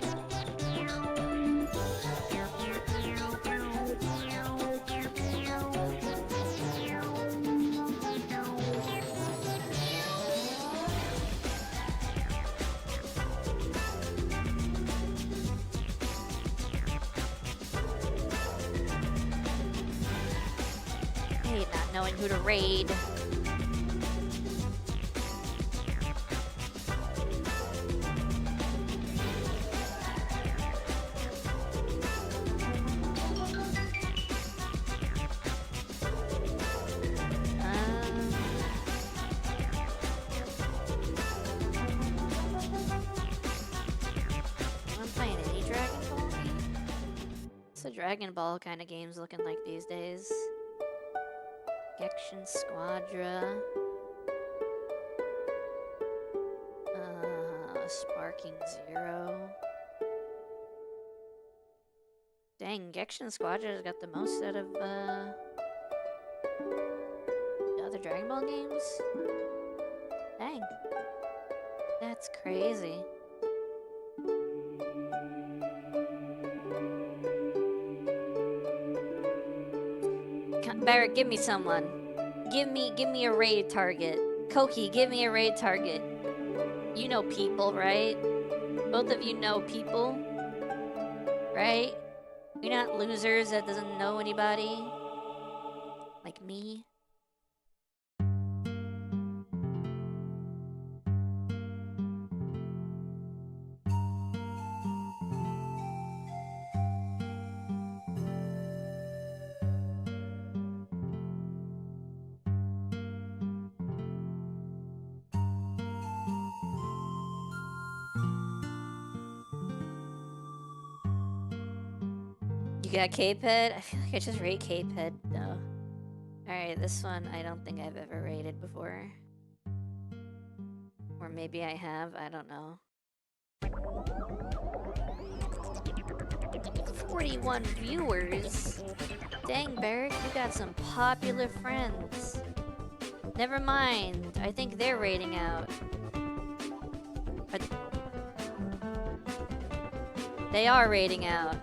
I hate not knowing who to raid. I'm playing any Dragon Ball game? What's the Dragon Ball kind of games looking like these days? Gection Squadra. Sparking Zero. Dang, Gection Squadra has got the most out of the other Dragon Ball games. Dang. That's crazy. Barrett, give me someone. Give me a raid target. Koki, give me a raid target. You know people, right? Both of you know people, right? You're not losers that doesn't know anybody. Like me. You got K-Ped? I feel like I just raid K-Ped though. Alright, this one I don't think I've ever raided before. Or maybe I have, I don't know. 41 viewers? Dang, Barrick, you got some popular friends. Never mind, I think they're raiding out. But they are raiding out.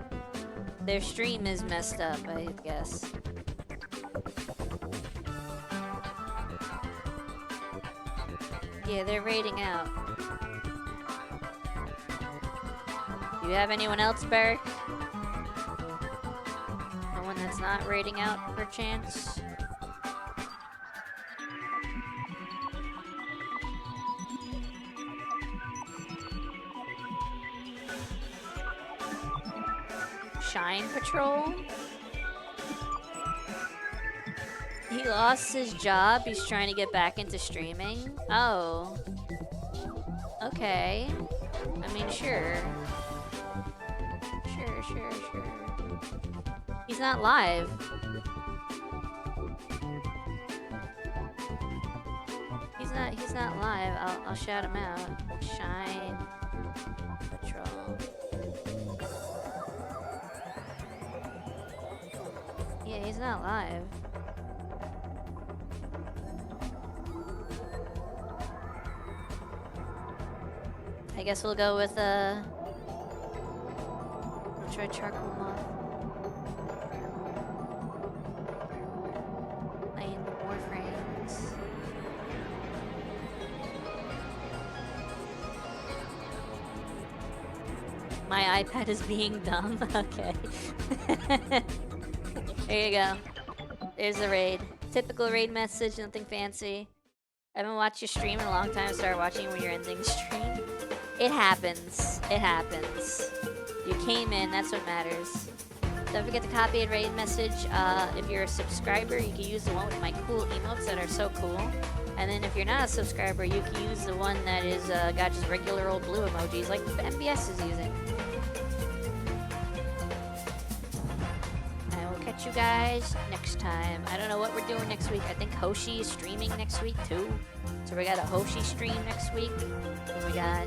Their stream is messed up, I guess. Yeah, they're raiding out. Do you have anyone else, Barrick? No one that's not raiding out, perchance? Shine Patrol? He lost his job. He's trying to get back into streaming. Oh. Okay. I mean, sure. Sure. He's not live. He's not live. I'll shout him out. Shine Patrol. Yeah, he's not live. I guess we'll go with I'll try Charcoal Moth. Playing Warframes. My iPad is being dumb. Okay. There you go. There's the raid. Typical raid message, nothing fancy. I haven't watched your stream in a long time. Start watching when you're ending stream. It happens. It happens. You came in, that's what matters. Don't forget to copy a raid message. If you're a subscriber, you can use the one with my cool emotes that are so cool. And then if you're not a subscriber, you can use the one that is got just regular old blue emojis like MBS is using. I will catch you guys next time. I don't know what we're doing next week. I think Hoshi is streaming next week too. So we got a Hoshi stream next week. And we got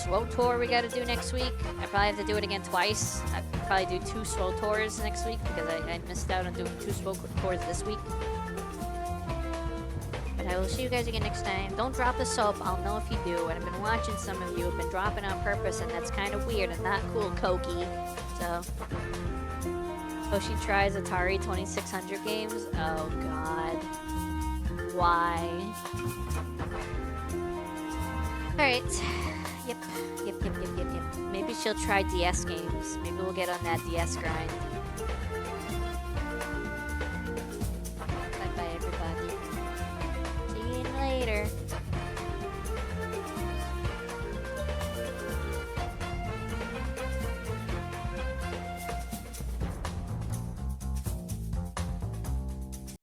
slow tour we gotta do next week. I probably have to do it again twice. I'll probably do 2 slow tours next week because I missed out on doing 2 slow tours this week. But I will see you guys again next time. Don't drop the soap. I'll know if you do. And I've been watching some of you have been dropping on purpose, and that's kind of weird and not cool, Koki. So she tries Atari 2600 games. Oh God. Why? Alright. Yep. Maybe she'll try DS games. Maybe we'll get on that DS grind.